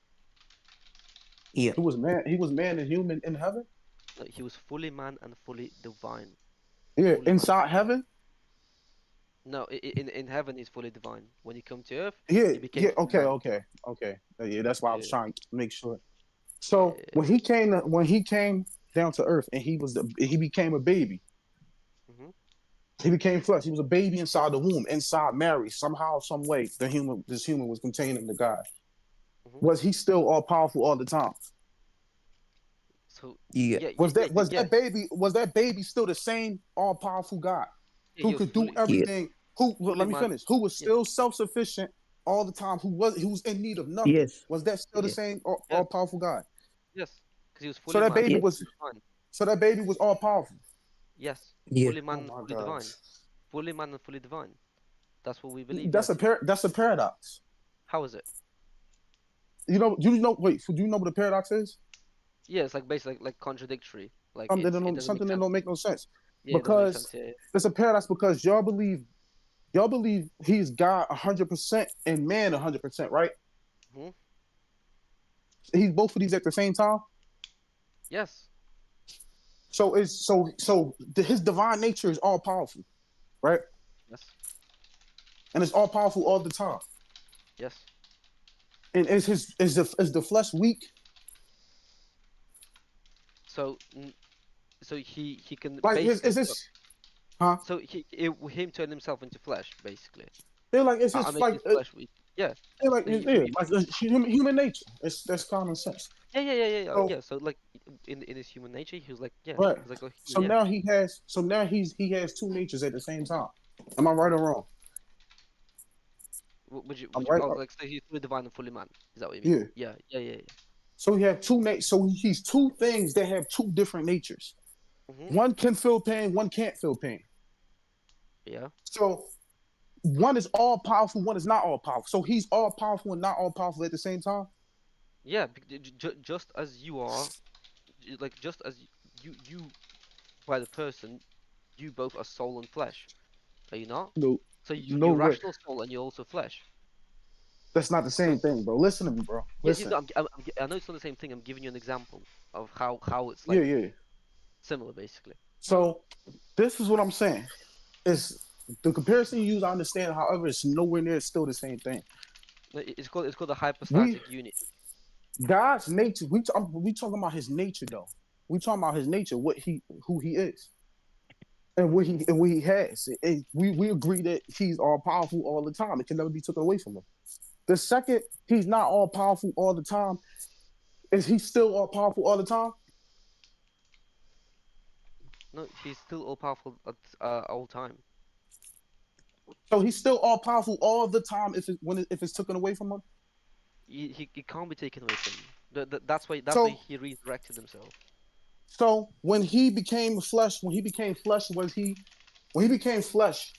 Yeah. He was man and human in heaven? No, he was fully man and fully divine. Yeah, inside heaven? No, in heaven he's fully divine. When he come to earth, yeah, he became okay. Yeah, that's why I was trying to make sure. So when he came down to earth and he became a baby. Mm-hmm. He became flesh. He was a baby inside the womb, inside Mary. Somehow, some way, this human was contained in the God. Mm-hmm. Was he still all powerful all the time? So was that baby still the same all powerful God who could do everything? Let me finish. Who was still self-sufficient all the time? Who was in need of nothing? Yes. Was that still the same all powerful God? Yes, because he was fully. So that baby was. So that baby was all powerful. Yes. Fully man, fully divine. Fully man and fully divine. That's what we believe. That's a paradox. How is it? Wait, do you know what a paradox is? Yeah, it's like basically like contradictory. Like something that don't make no sense. Yeah, because it's a paradox because y'all believe he's God 100% and man 100%, right? Mm-hmm. He's both of these at the same time? Yes. So his divine nature is all powerful, right? Yes. And it's all powerful all the time. Yes. And is the flesh weak? So he can like is this huh? So him turn himself into flesh basically. They're like it's just like flesh weak. Yeah. They're like human nature. That's common sense. Yeah. So like in his human nature, he was like Right. He was like, so now he has two natures at the same time. Am I right or wrong? Would you right. like say he's fully divine and fully man? Is that what you mean? Yeah. So he have two So he's two things that have two different natures. Mm-hmm. One can feel pain, one can't feel pain. Yeah. So one is all powerful, one is not all powerful. So he's all powerful and not all powerful at the same time. Yeah, just as you are, like just as you by the person, you both are soul and flesh. Are you not? No, So no you're way. rational soul and you're also flesh. That's not the same thing, bro. Listen to me, bro. Yeah, Listen. I know it's not the same thing. I'm giving you an example of how it's like Yeah. similar, basically. So this is what I'm saying. Is the comparison you use, I understand. However, it's nowhere near still the same thing. It's called the hypostatic unity. God's nature. We talking about his nature, though. We talking about his nature, who he is, and what he has. We agree that he's all powerful all the time. It can never be taken away from him. The second he's not all powerful all the time, is he still all powerful all the time? No, he's still all powerful at all time. So he's still all powerful all the time if it's taken away from him? He can't be taken away from him. That's why he resurrected himself. So when he became flesh,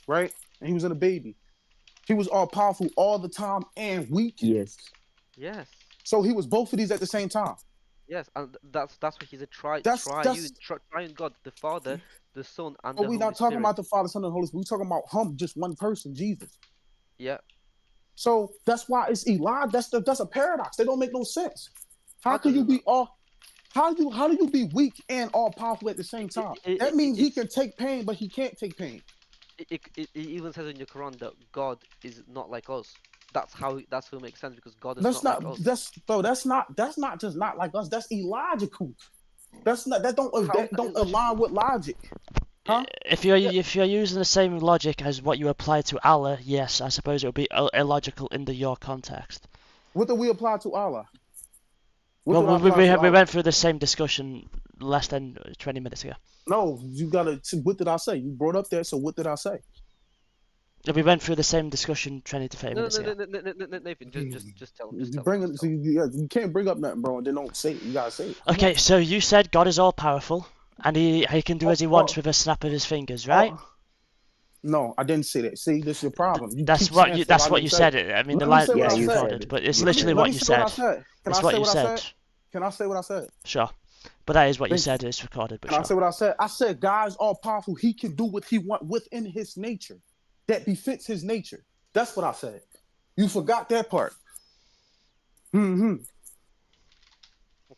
right? And he was in a baby. He was all powerful all the time and weak. Yes. Yes. So he was both of these at the same time. Yes, and that's why he's a triune God, the Father, the Son, and the Holy Spirit. But we're not talking about the Father, Son, and Holy Spirit. We're talking about him, just one person, Jesus. Yeah. So that's why it's Elijah. That's a paradox. They don't make no sense. How can you be all? How do you be weak and all powerful at the same time? That means he can take pain, but he can't take pain. It even says in your Quran that God is not like us. That's how it makes sense, because God is not like us. That's not just not like us. That's illogical. That don't align with logic. Huh? If you're using the same logic as what you apply to Allah, yes, I suppose it would be illogical in your context. What do we apply to Allah? We went through the same discussion less than 20 minutes ago. No, you gotta. What did I say? You brought up there, so what did I say? We went through the same discussion 20 to 30 minutes ago. Nathan, just tell him. You can't bring up nothing, bro, and then don't say it. You gotta say it. Okay, so you said God is all powerful, and he can do as he wants with a snap of his fingers, right? No, I didn't say that. See, this is your problem. That's what you said. I mean, the line was recorded, but it's literally what you said. It's what you said. Can I say what I said? Sure. But that is what you said. It's recorded. But Can I say what I said? I said God is all powerful. He can do what he wants within his nature. That befits his nature. That's what I said. You forgot that part. Okay.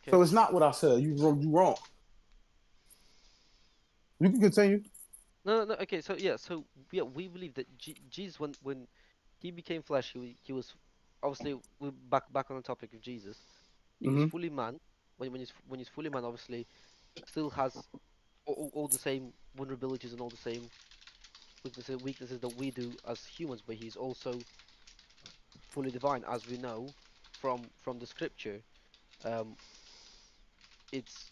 So it's not what I said. You wrong. You can continue. No. Okay. So we believe that Jesus, when he became flesh, he was obviously, we're back on the topic of Jesus. He was fully man. When he's fully man, obviously, still has all the same vulnerabilities and all the same weaknesses that we do as humans, but he's also fully divine, as we know from the scripture. It's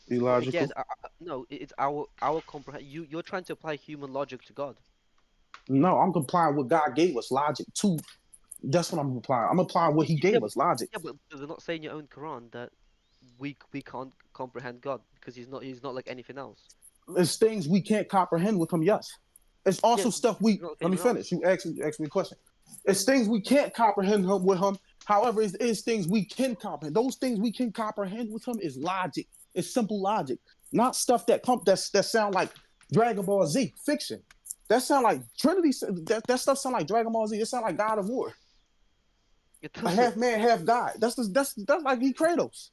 illogical. Again, no, it's our comprehend. You're trying to apply human logic to God. No, I'm applying what God gave us logic to. That's what I'm applying. I'm applying what he gave us logic. Yeah, but they're not saying your own Quran that we can't comprehend God, because he's not like anything else. It's things we can't comprehend with him, yes. It's also stuff let me finish. You asked me a question. It's things we can't comprehend with him. However, it's things we can comprehend. Those things we can comprehend with him is logic. It's simple logic. Not stuff that sound like Dragon Ball Z, fiction. That sound like Trinity. That stuff sound like Dragon Ball Z. It sound like God of War. A half man, half God. That's like he Kratos.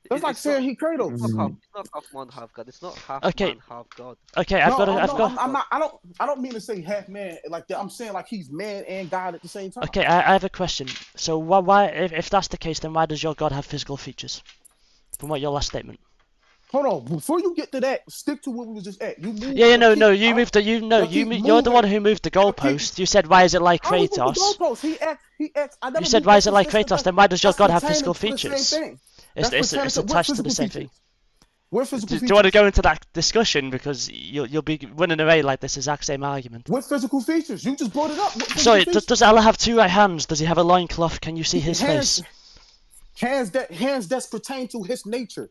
That's like saying he Kratos. It's not half man, half God. It's not half man, half God. Okay, I don't mean to say half man like that. I'm saying like he's man and God at the same time. Okay, I have a question. So why, if that's the case, then why does your God have physical features? From what your last statement. Hold on, before you get to that, stick to what we was just at. You moved. You're the one who moved the goalpost. You said, why is it like Kratos? He asked. You said, why is it like Kratos? Then why does your God have physical features? It's attached to the same thing. Do you want to go into that discussion, because you'll be running away like this exact same argument? What physical features? You just brought it up. Sorry, does Allah have two right hands? Does he have a loincloth? Can you see his face? Hands that's pertain to his nature.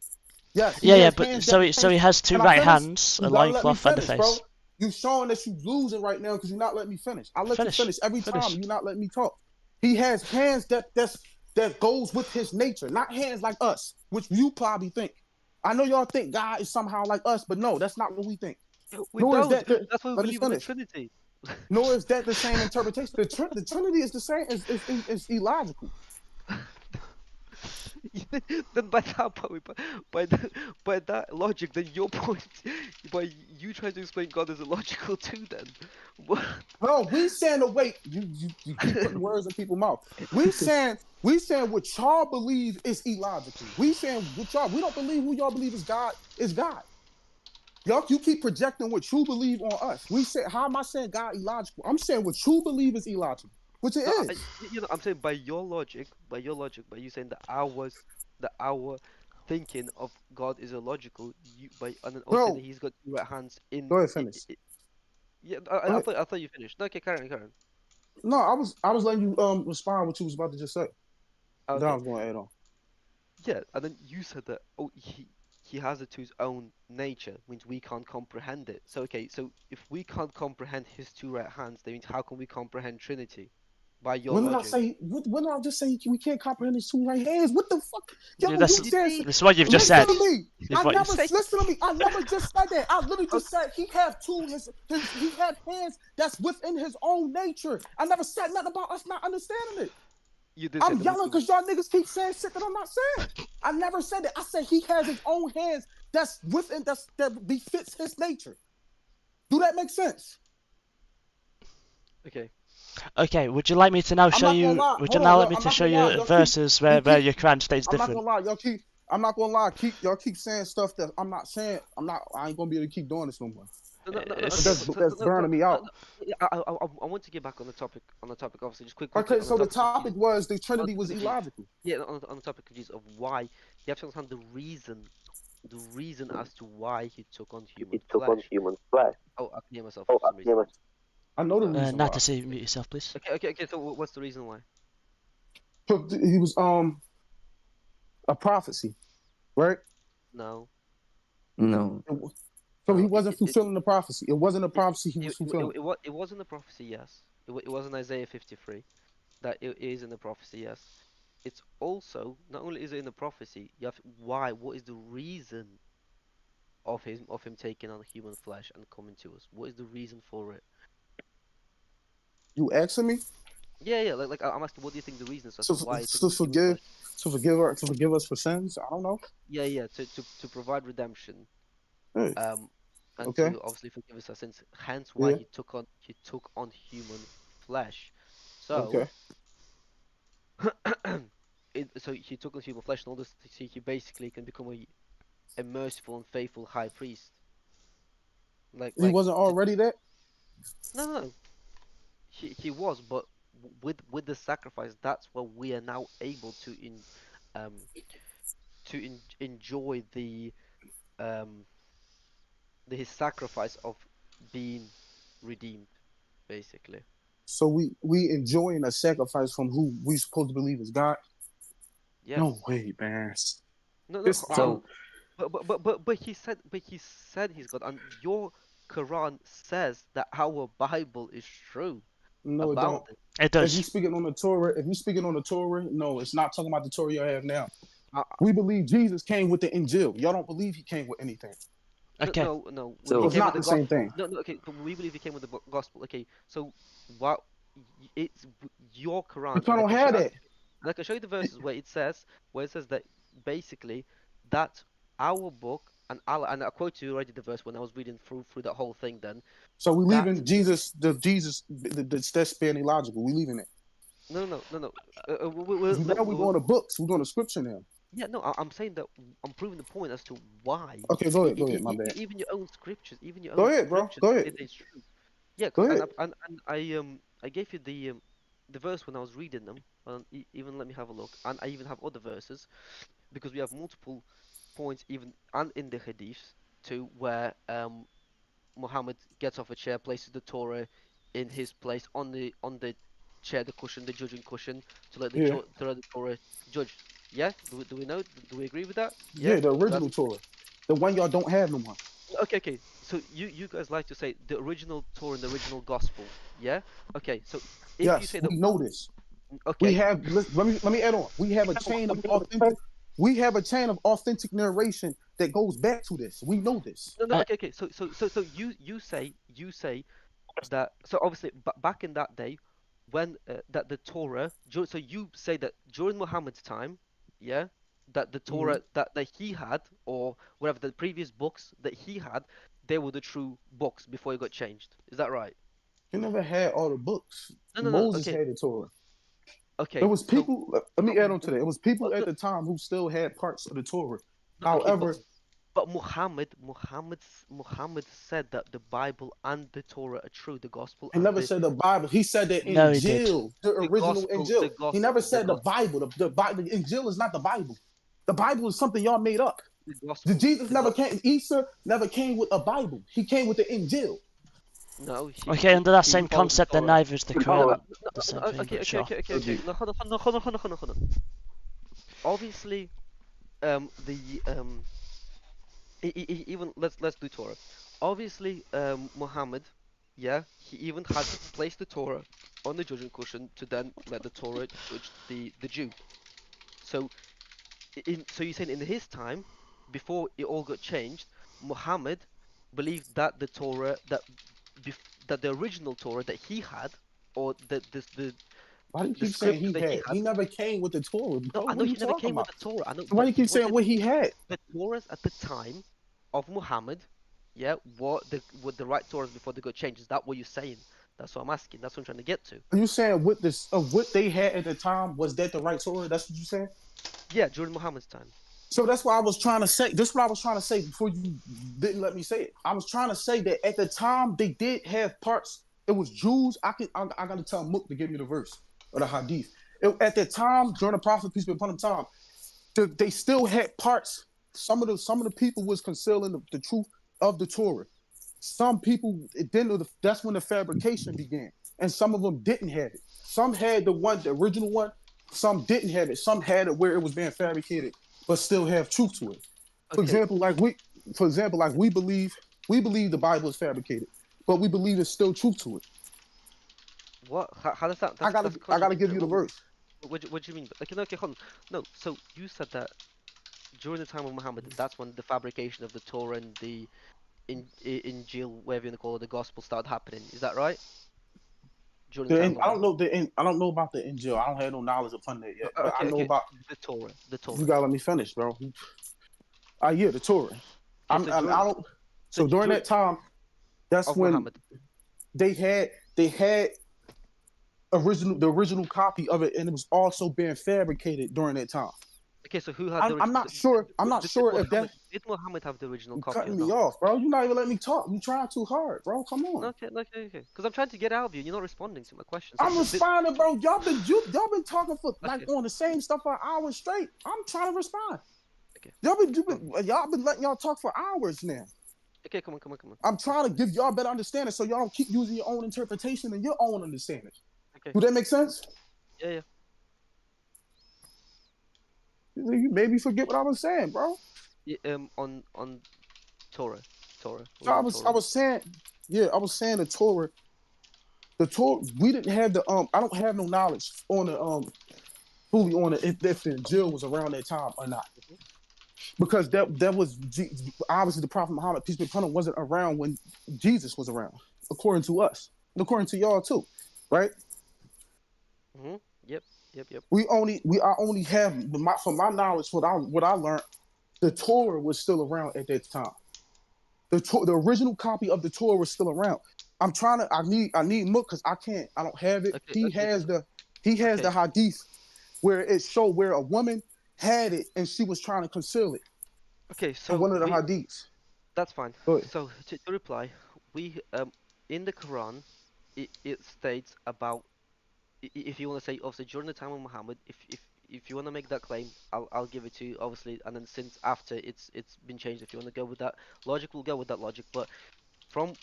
Yes. Yeah, but so he has two right hands, a loincloth, and a face. You showing that you losing right now because you're not letting me finish. I let Finish. you finish every Finish. time. You're not letting me talk. He has hands that goes with his nature, not hands like us, which you probably think. I know y'all think God is somehow like us, but no, that's not what we think. We Nor is don't. that That's why we let me believe in the finish. Trinity. Nor is that the same interpretation. The Trinity is the same. Is illogical. Then by that point, by that logic, then your point, by you trying to explain God is illogical too. Then what? No, we saying the wait. You keep putting words in people's mouth. We saying what y'all believe is illogical. We saying what y'all. We don't believe who y'all believe is God is God. Y'all, you keep projecting what you believe on us. We say, how am I saying God illogical? I'm saying what you believe is illogical, which it No, is. I'm saying by you saying that our thinking of God is illogical. And then also Bro, that he's got two right hands in. go ahead, finish. Yeah, Go ahead. I thought you finished. No, okay, carry on. No, I was letting you respond what you was about to just say. Okay. Then I was going to add on. Yeah, and then you said that he has it to his own nature, means we can't comprehend it. So okay, so if we can't comprehend his two right hands, that means how can we comprehend Trinity? By your When logic. when did I just say we can't comprehend his two right hands? What the fuck? Yo, Dude, this is what you've just said. Listen to me. You've Listen to me. I never just said that. I literally just said he have he have hands that's within his own nature. I never said nothing about us not understanding it. You did. I'm yelling because y'all niggas keep saying shit that I'm not saying. I never said it. I said he has his own hands that's within that befits his nature. Do that make sense? Okay. Okay, would you like me to now show you? Would you now let me to show you verses where your Quran states different? I'm not gonna lie, I'm not gonna lie. Y'all keep saying stuff that I'm not saying. I ain't gonna be able to keep doing this no more. That's burning me out. I want to get back on the topic. Obviously, just quick. Okay, so the topic was the Trinity was illogical. Yeah, on the topic of why you have to understand the reason as to why he took on human flesh. Oh, I can hear myself. For some reason. I know the reason. Not to say mute yourself, please. Okay. So what's the reason why? He was a prophecy, right? No. So he wasn't fulfilling the prophecy. It wasn't a prophecy he was fulfilling. It wasn't a prophecy, yes. It was in Isaiah 53. That it is in the prophecy, yes. It's also, not only is it in the prophecy, you have why. What is the reason of him taking on human flesh and coming to us? What is the reason for it? You asking me? Yeah. Like I'm asking, what do you think the reason is as to why? To forgive us for sins. I don't know. Yeah. To provide redemption. Hey. And okay. to obviously forgive us our sins. Hence why he took on human flesh. So. Okay. So he took on human flesh in order so he basically can become a merciful and faithful high priest. He wasn't already that? No. He was, but with the sacrifice, that's what we are now able to enjoy his sacrifice of being redeemed, basically. So we enjoying a sacrifice from who we supposed to believe is God? Yes. No way, man. No. So, but he said he's God, and your Quran says that our Bible is true. No, it don't. It does. If you speaking on the Torah, no, it's not talking about the Torah you have now. We believe Jesus came with the Injil. Y'all don't believe he came with anything. Okay. No. So it's not the same thing. No. Okay, but we believe he came with the gospel. Okay, so what? It's your Quran. But y'all don't have that. And I can show you the verses where it says that basically that our book and I quoted you already the verse when I was reading through that whole thing. Then. So we leaving Jesus that's being illogical. We leaving it. No. Now we're going to books. We're going to scripture now. Yeah, no, I'm saying that I'm proving the point as to why. Okay, go ahead, my bad. Even your own scriptures, Go ahead, bro. Go ahead. It's true. Yeah, go ahead. And I gave you the verse when I was reading them. Even let me have a look, and I even have other verses, because we have multiple points even and in the hadiths too, where Muhammad gets off a chair, places the Torah in his place on the chair, the cushion, the judging cushion, to let the Torah judge. Yeah, do we know? Do we agree with that? Yeah, the original Torah, the one y'all don't have no more. Okay. so you guys like to say the original Torah and the original gospel, yeah? Okay, so if you Yes, say that, we know this. okay, We have. Let me add on. We have a chain of authentic. We have a chain of authentic narration that goes back to this. We know this. no, okay. So you say that. So obviously, back in that day, when that the Torah. So you say that during Muhammad's time, yeah, that the Torah that he had, or whatever the previous books that he had, they were the true books before it got changed. Is that right? He never had all the books. No. Moses Okay, had the Torah. okay. It was So, people. Let me add on to that. It was people at no, the time who still had parts of the Torah. okay, However, but Muhammad said that the Bible and the Torah are true, the gospel he and never said the Bible. He said the No, he did. Injil, the original Injil. He never said the Bible. The Bible, the Injil is not the Bible. The Bible is something y'all made up. Jesus never came. Isa never came with a Bible. He came with the Injil. No. Okay, under that he same followed the concept, then Torah. neither is the Quran the same thing. Okay. But sure. No, hold on. Obviously, even let's do Torah. Obviously, Muhammad, yeah, he even had placed the Torah on the judging cushion to then let the Torah judge the Jew. So, so you're saying in his time, before it all got changed, Muhammad believed that the Torah that the original Torah that he had, or the Why do you the keep saying scripture he that he had? had. He never came with the Torah, bro. No, I know What are you he never talking came with about? the Torah. I know, Why do you keep but saying what he had? the Torahs at the time of Muhammad, yeah, what the right Torahs before they got changed. Is that what you're saying? That's what I'm asking. That's what I'm trying to get to. Are you saying what this of what they had at the time was that the right Torah? That's what you saying? Yeah, during Muhammad's time. So that's what I was trying to say. This is what I was trying to say before you didn't let me say it. I was trying to say that at the time they did have parts. It was Jews. I got to tell Mook to give me the verse or the hadith. At the time during the Prophet peace be upon him time, they still had parts. Some of the people was concealing the truth of the Torah. Some people it didn't. That's when the fabrication began, and some of them didn't have it. Some had the original one. Some didn't have it. Some had it where it was being fabricated, but still have truth to it. For example, we believe the Bible is fabricated, but we believe there's still truth to it. What? How does that? I gotta give you the verse. What do you mean? Okay, hold on. No, so you said that during the time of Muhammad, that's when the fabrication of the Torah and the Injil, whatever you want to call it, the gospel started happening. Is that right? During the time I don't know about the Injil. I don't have no knowledge upon that yet. But I know about the Torah. The Torah. You gotta let me finish, bro. Yeah, the Torah. So during that time, that's when Muhammad. they had the original copy of it, and it was also being fabricated during that time. Okay, so who had the? I'm not sure. I'm not sure if that. Did Muhammad have the original You copy? cutting me off, bro. You're not even letting me talk. You trying too hard, bro. Come on. Okay. Because I'm trying to get out of you. You're not responding to my questions. I'm responding, bro. Y'all been talking for like on the same stuff for hours straight. I'm trying to respond. Okay. Y'all been letting y'all talk for hours now. Okay, come on. I'm trying to give y'all better understanding so y'all don't keep using your own interpretation and your own understanding. Okay. Do that make sense? Yeah. You maybe forget what I was saying, bro. Yeah, on Torah. I was saying the Torah. The Torah, we didn't have the I don't have no knowledge on the fully on it if the Injil was around that time or not. Because that was obviously the Prophet Muhammad, peace be upon him, wasn't around when Jesus was around, according to us. And according to y'all too, right? Mm-hmm. Yep. I only have from my knowledge, what I learned, the Torah was still around at that time. The original copy of the Torah was still around. I need Mook because I don't have it. He has the hadith where it showed where a woman had it and she was trying to conceal it. Okay, so one of the hadiths. That's fine. So to reply, we in the Quran, it states about, if you want to say obviously during the time of Muhammad, if you want to make that claim, I'll give it to you obviously, and then since after it's been changed, if you want to go with that logic, we'll go with that logic. But from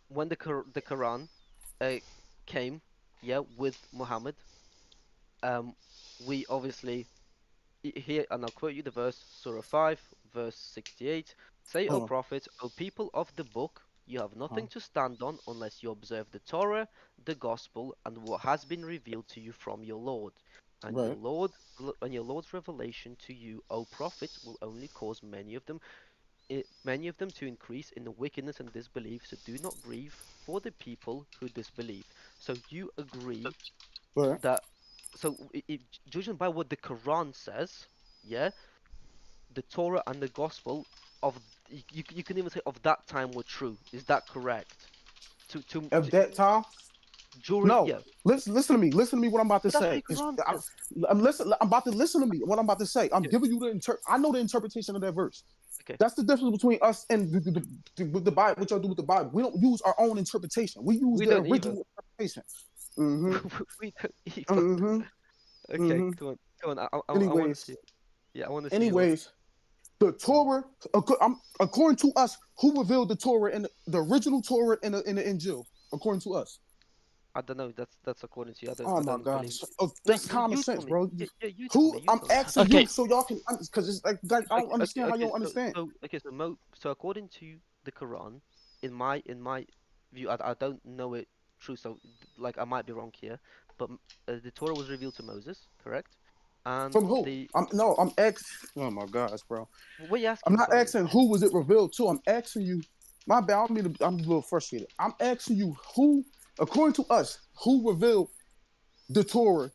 when the Quran came, yeah, with Muhammad, we obviously here, and I'll quote you the verse, Surah 5, verse 68. Say, O Prophet, O people of the book, You have nothing to stand on unless you observe the Torah, the Gospel, and what has been revealed to you from your Lord. And Right. your Lord's revelation to you, O prophet, will only cause many of them to increase in the wickedness and disbelief. So do not grieve for the people who disbelieve. So you agree Right. that, so judging by what the Quran says, yeah, the Torah and the Gospel of you can even say of that time were true. Is that correct? At that time, During, no. yeah. Listen to me. Listen to me. What I'm about to But that's say. what the Quran says. I'm about to listen to me. What I'm about to say. I'm Yeah. giving you the I know the interpretation of that verse. Okay. That's the difference between us and the Bible. What y'all do with the Bible? We don't use our own interpretation. We use the original interpretation. Mm-hmm. We don't either. Mm-hmm. Okay, Mm-hmm. come on. I want to Anyways, see. Yeah, I want to see. anyways, the Torah, according to us, who revealed the Torah and the original Torah in the Injil? According to us. I don't know. That's according to you. Oh my don't gosh, believe. that's No, common you tell sense, me. bro. Yeah, you tell Who me. I'm asking Okay. you so y'all can, because it's like I don't understand how you don't understand. So according to the Quran, in my view, I don't know it true. So like I might be wrong here, but the Torah was revealed to Moses, correct? And From who? I'm asking. Oh my gosh, bro. What are you asking? I'm not Sorry. asking who was it revealed to. I'm asking you. My bad. I'm a little frustrated. I'm asking you who, according to us, who revealed the Torah?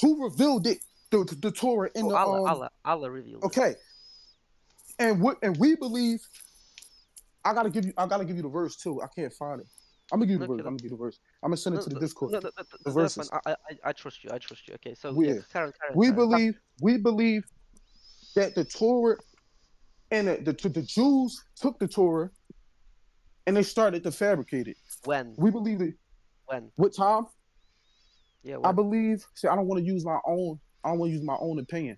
Who revealed it? The Torah in the Allah revealed it. Okay. And we believe. I gotta give you the verse too. I can't find it. I'm gonna give you the verse. I'm gonna give you the verse. I'm gonna send it to the Discord. No, the that's verses. fine. I trust you. I trust you. Okay, so Karen, we believe that the Torah and the Jews took the Torah and they started to fabricate it. When? We believe it. When? What time? Yeah. When? I believe. See, I don't want to use my own. I don't want to use my own opinion,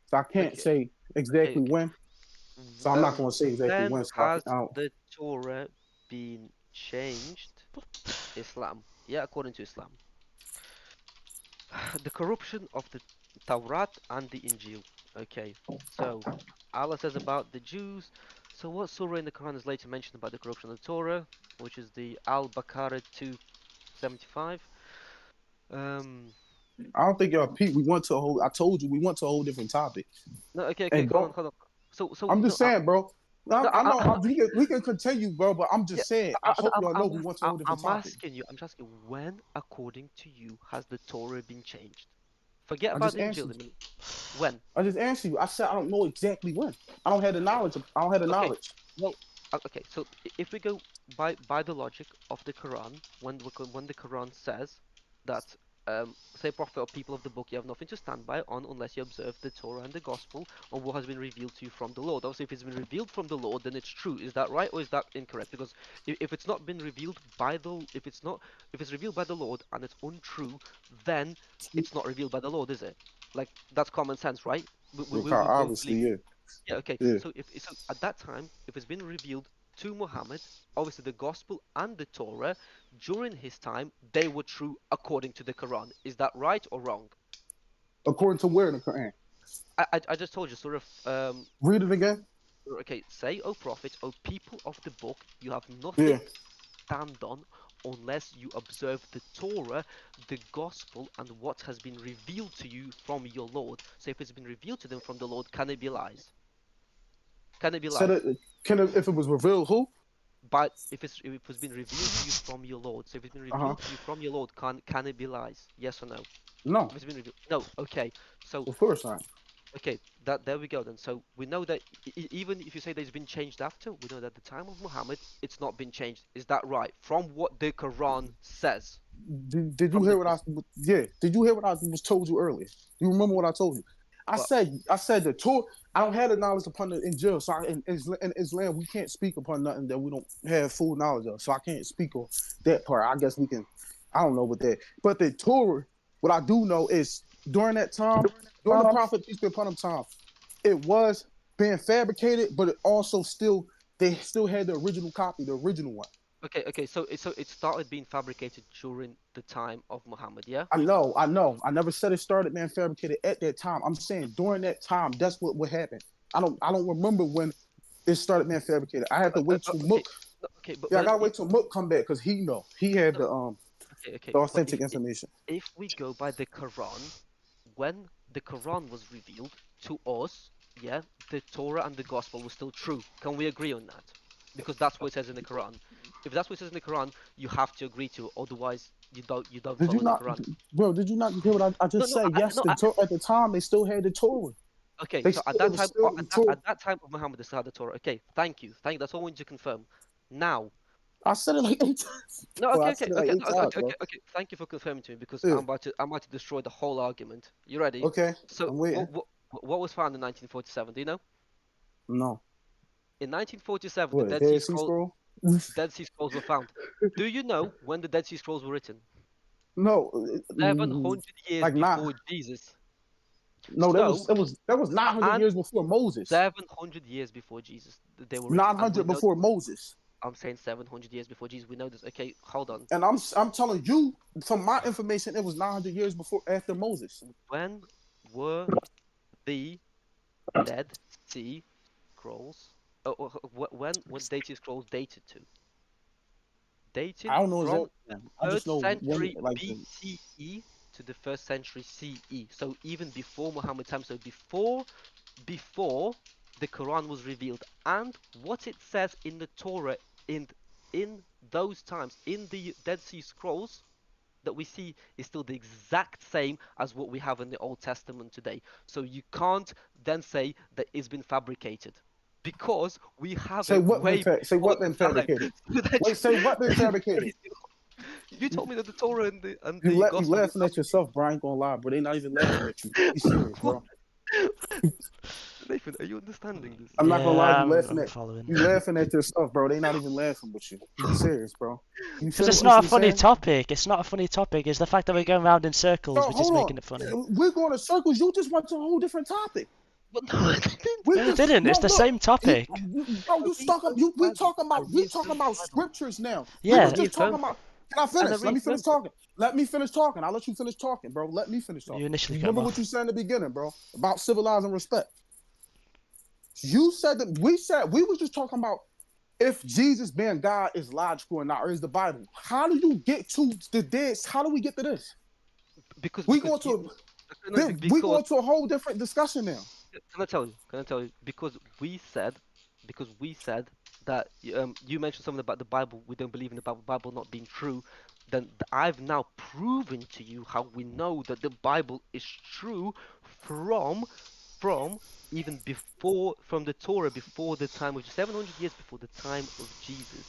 so I can't say exactly when. So I'm not going to say exactly when. So has the Torah been changed? Islam. Yeah, according to Islam. The corruption of the Tawrat and the Injil. Okay, so Allah says about the Jews. So what surah in the Quran is later mentioned about the corruption of the Torah, which is the Al-Baqarah 275. I don't think y'all peep. I told you we went to a whole different topic. No, okay, hold on. So I'm just saying, bro. I know we can continue, bro, but I'm just saying. I hope y'all know we went to a whole different topic. I'm just asking, when, according to you, has the Torah been changed? Forget about the Injil. When? I just answered you. I said I don't know exactly when. I don't have the knowledge. Well, okay. So if we go by the logic of the Quran, when the Quran says that say prophet or people of the book, you have nothing to stand by on unless you observe the Torah and the Gospel on what has been revealed to you from the Lord. Obviously, if it's been revealed from the Lord, then it's true. Is that right or is that incorrect? Because if it's not been revealed by if it's revealed by the Lord and it's untrue, then it's not revealed by the Lord, is it? Like that's common sense, right? Obviously, yeah. Yeah. Okay. Yeah. So at that time, if it's been revealed to Muhammad, obviously the Gospel and the Torah during his time, they were true according to the Quran. Is that right or wrong? According to where in the Quran? I just told you, sort of. Read it again. Okay, say, O Prophet, O people of the book, you have nothing to stand on unless you observe the Torah, the Gospel, and what has been revealed to you from your Lord. So if it's been revealed to them from the Lord, can it be lies? Can it be lies? If it was revealed, who? But if it was been revealed to you from your Lord, so if it's been revealed to you from your Lord, can it be lies? Yes or no? No. If it's been revealed, no. Okay, so of course not. Okay, there we go then. So we know that even if you say that it's been changed after, we know that at the time of Muhammad, it's not been changed. Is that right? From what the Quran says. Did you hear what I? Yeah. Did you hear what I was told you earlier? You remember what I told you? I said the Torah. I don't have the knowledge upon the Injil. So in Islam, we can't speak upon nothing that we don't have full knowledge of. So I can't speak on that part. I guess we can. I don't know what that. But the Torah, what I do know is during that time, during the Prophet peace be upon him time, it was being fabricated, but they still had the original copy, the original one. Okay. So it started being fabricated during the time of Muhammad, yeah? I know. I never said it started being fabricated at that time. I'm saying during that time, that's what happened. I don't remember when it started being fabricated. I have to wait to look. Okay, but Yeah, I but gotta if, wait till Mook come back because he had the okay, the but authentic information. if we go by the Quran, when the Quran was revealed to us, yeah, the Torah and the Gospel was still true. Can we agree on that? Because that's what it says in the Quran. If that's what it says in the Quran, you have to agree to it. Otherwise, you don't Did you follow the not, Quran. bro? Did you not hear what I No, just no, said? Yes, no. at the time they still had the Torah. Okay, They so still, at it that was time, still the Torah. at that time of Muhammad, they still had the Torah. Okay, thank you. That's all I wanted to confirm. Now, I said it like 8 times. no, Bro, okay, I okay, said it like okay, eight no, okay, times, okay, bro. okay. Thank you for confirming to me because Yeah. I'm about to destroy the whole argument. You ready? Okay, So, I'm waiting. what was found in 1947? Do you know? No. In 1947, What, the a Dead Sea Scroll? Dead Sea Scrolls were found. Do you know when the Dead Sea Scrolls were written? No. 700 years Like not. before Jesus. No, So, that was 900 and years before Moses. 700 years before Jesus, they were written. And we 900 know, before Moses. I'm saying 700 years before Jesus. We know this. Okay, hold on. And I'm telling you, from my information, it was 900 years before after Moses. When were the Dead Sea Scrolls? When was Dead Sea Scrolls dated to? Dated I don't know from exactly. I just know when, century like, BCE to the 1st century CE. So even before Muhammad's time. So before the Quran was revealed, and what it says in the Torah in those times in the Dead Sea Scrolls that we see is still the exact same as what we have in the Old Testament today. So you can't then say that it's been fabricated because we have say it what way say before what the been time. fabricated. So that Wait, say what been fabricated. you told me that the Torah and You the you Gospel. laughing at yourself, bro. I ain't gonna lie, bro. They not even laughing at you. Be serious, bro. Nathan, are you understanding this? I'm not gonna lie, Yeah, you laughing I'm at following. you laughing at yourself, bro. They not even laughing with you. Be serious, bro. You Because it's what not a you funny saying? topic. It's not a funny topic. It's the fact that we're going around in circles, No, which is hold making on. it funny. We're going in circles. You just went to a whole different topic. But no, I didn't. We No, you just didn't. no It's the look. same topic. Bro, you stuck up. We talking about Bible. scriptures now. We Yeah. was just talking about. Can I finish? Let me finish talking. Let me finish talking. I'll let you finish talking, bro. Let me finish talking. You initially cut Remember him what off. you said in the beginning, bro, about civilizing respect. You said that we was just talking about if Jesus being God is logical or not, or is the Bible. How do you get to the this? How do we get to this? Because We because going no, we going to a whole different discussion now. Can I tell you? Can I tell you? Because we said that you mentioned something about the Bible. We don't believe in the Bible not being true. Then I've now proven to you how we know that the Bible is true from even before from the Torah before the time of 700 years before the time of Jesus.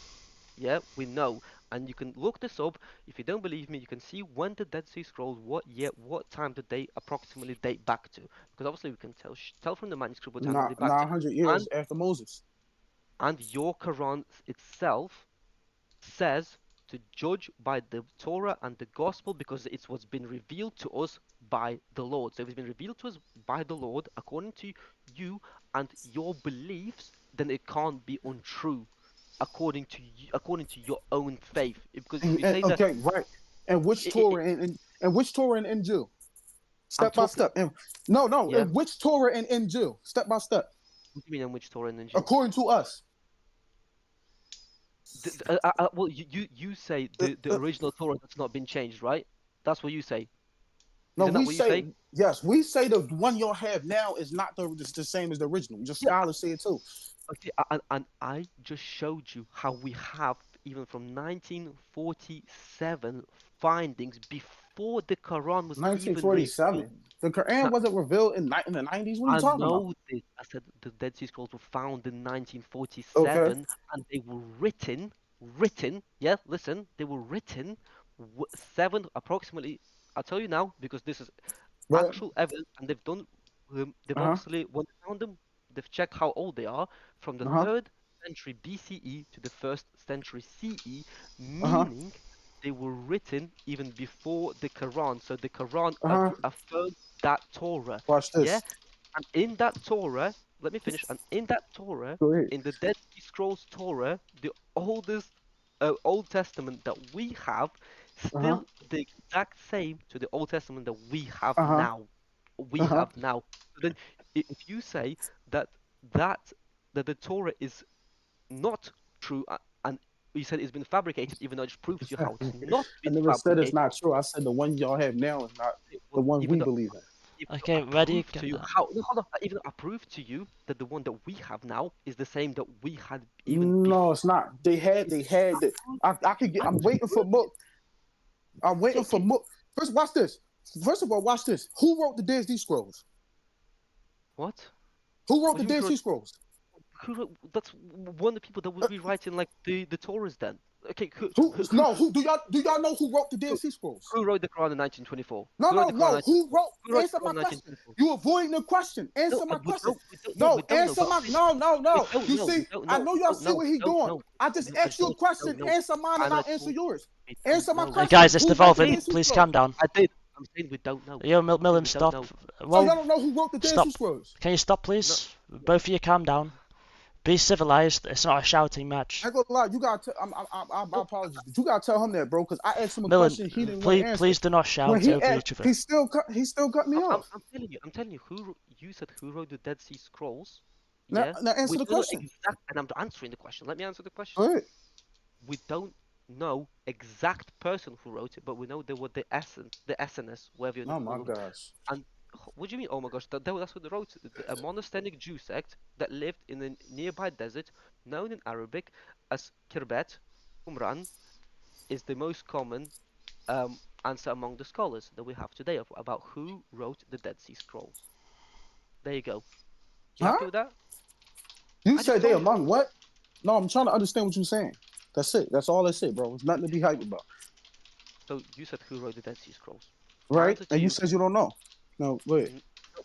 Yeah, we know, and you can look this up. If you don't believe me, you can see when the Dead Sea Scrolls, what year, what time did they approximately date back to? Because obviously we can tell from the manuscript what time they date back to. 900 years after Moses. And your Quran itself says to judge by the Torah and the Gospel because it's what's been revealed to us by the Lord. So if it's been revealed to us by the Lord according to you and your beliefs, then it can't be untrue according to your own faith. Because if you say that, Okay, right. And which Torah and which Torah and Injil? Step by step. And no. Yeah. And which Torah and Injil? Step by step. What do you mean in which Torah and Injil? According to us. Well, you say the original Torah that's not been changed, right? That's what you say. No, Isn't that we what you say? yes. We say the one y'all have now is not the same as the original. Just scholars say it too. Okay, and I just showed you how we have even from 1947 findings before the Quran was 1947. even revealed. The Quran wasn't revealed in the 90s. What are you talking about? I know this. I said the Dead Sea Scrolls were found in 1947, and they were written. Yeah, listen, they were written approximately. I'll tell you now because this is actual evidence, and they've done. They've obviously when they found them, they've checked how old they are from the 3rd century BCE to the 1st century CE, meaning they were written even before the Quran. So the Quran affirmed that Torah. Watch this. Yeah, and in that Torah, let me finish. And in that Torah, in the Dead Sea Scrolls Torah, the oldest Old Testament that we have, still the exact same to the Old Testament that we have now. We have now. So then, if you say that the Torah is not true, and you said it's been fabricated, even though it just proves to you how it's not I been never said it's fabricated. not true. I said the one y'all have now is not the Well, one even we though- believe in. even Okay, though I ready? proved to you how, no, hold on, even though I proved to you that the one that we have now is the same that we had even before. No, it's not. They had the, I could get. I'm waiting for book. I'm waiting for book. First, watch this. First of all, watch this. Who wrote the Dead Sea Scrolls? What? Who wrote What the do you Dead mean Sea Scrolls? Who wrote, that's one of the people that would be writing like the Torahs then. Okay, Who do y'all know who wrote the Dead Sea Scrolls? who wrote the Quran in 1924? No, Who wrote no, the Quran in no. Who wrote? Who wrote Answer the my Quran in question. 1924? You avoiding the question. Answer my question. No, answer my. No, no, no. You see, I know y'all see what he doing. I just asked you a question. Answer mine, and I'll answer yours. Answer my question. Guys, it's Who wrote the devolving. Dead Sea Please Scrolls? calm down. I did. I'm saying we don't know. Yo, Millen, We stop. don't know. So Well, y'all don't know who wrote the Dead stop. Sea Scrolls? Can you stop, please? Both of you calm down. Be civilized. It's not a shouting match. I ain't gonna lie. You gotta. I apologize, but you gotta tell him that, bro. Because I asked him a Millen, question. He didn't want to answer. please do not When shout he over asked, each other. he still cut me off. I'm telling you, you said who wrote the Dead Sea Scrolls? Now- Yeah. now answer We the don't know question. and I'm answering the question. Let me answer the question. Go ahead. We don't know exact person who wrote it, but we know they were the essence, whatever you Oh want my to call them. gosh. And what do you mean? Oh my gosh, that's what they wrote. A monastic Jew sect that lived in a nearby desert, known in Arabic as Kirbet, Qumran, is the most common answer among the scholars that we have today about who wrote the Dead Sea Scrolls. There you go. You Huh? happy with that? You I said just they told you. among what? No, I'm trying to understand what you're saying. That's it. That's all that's it, bro. It's nothing to be hyped about. So you said who wrote the Dead Sea Scrolls? Right? Answer to And you you. said you don't know. No, wait. No,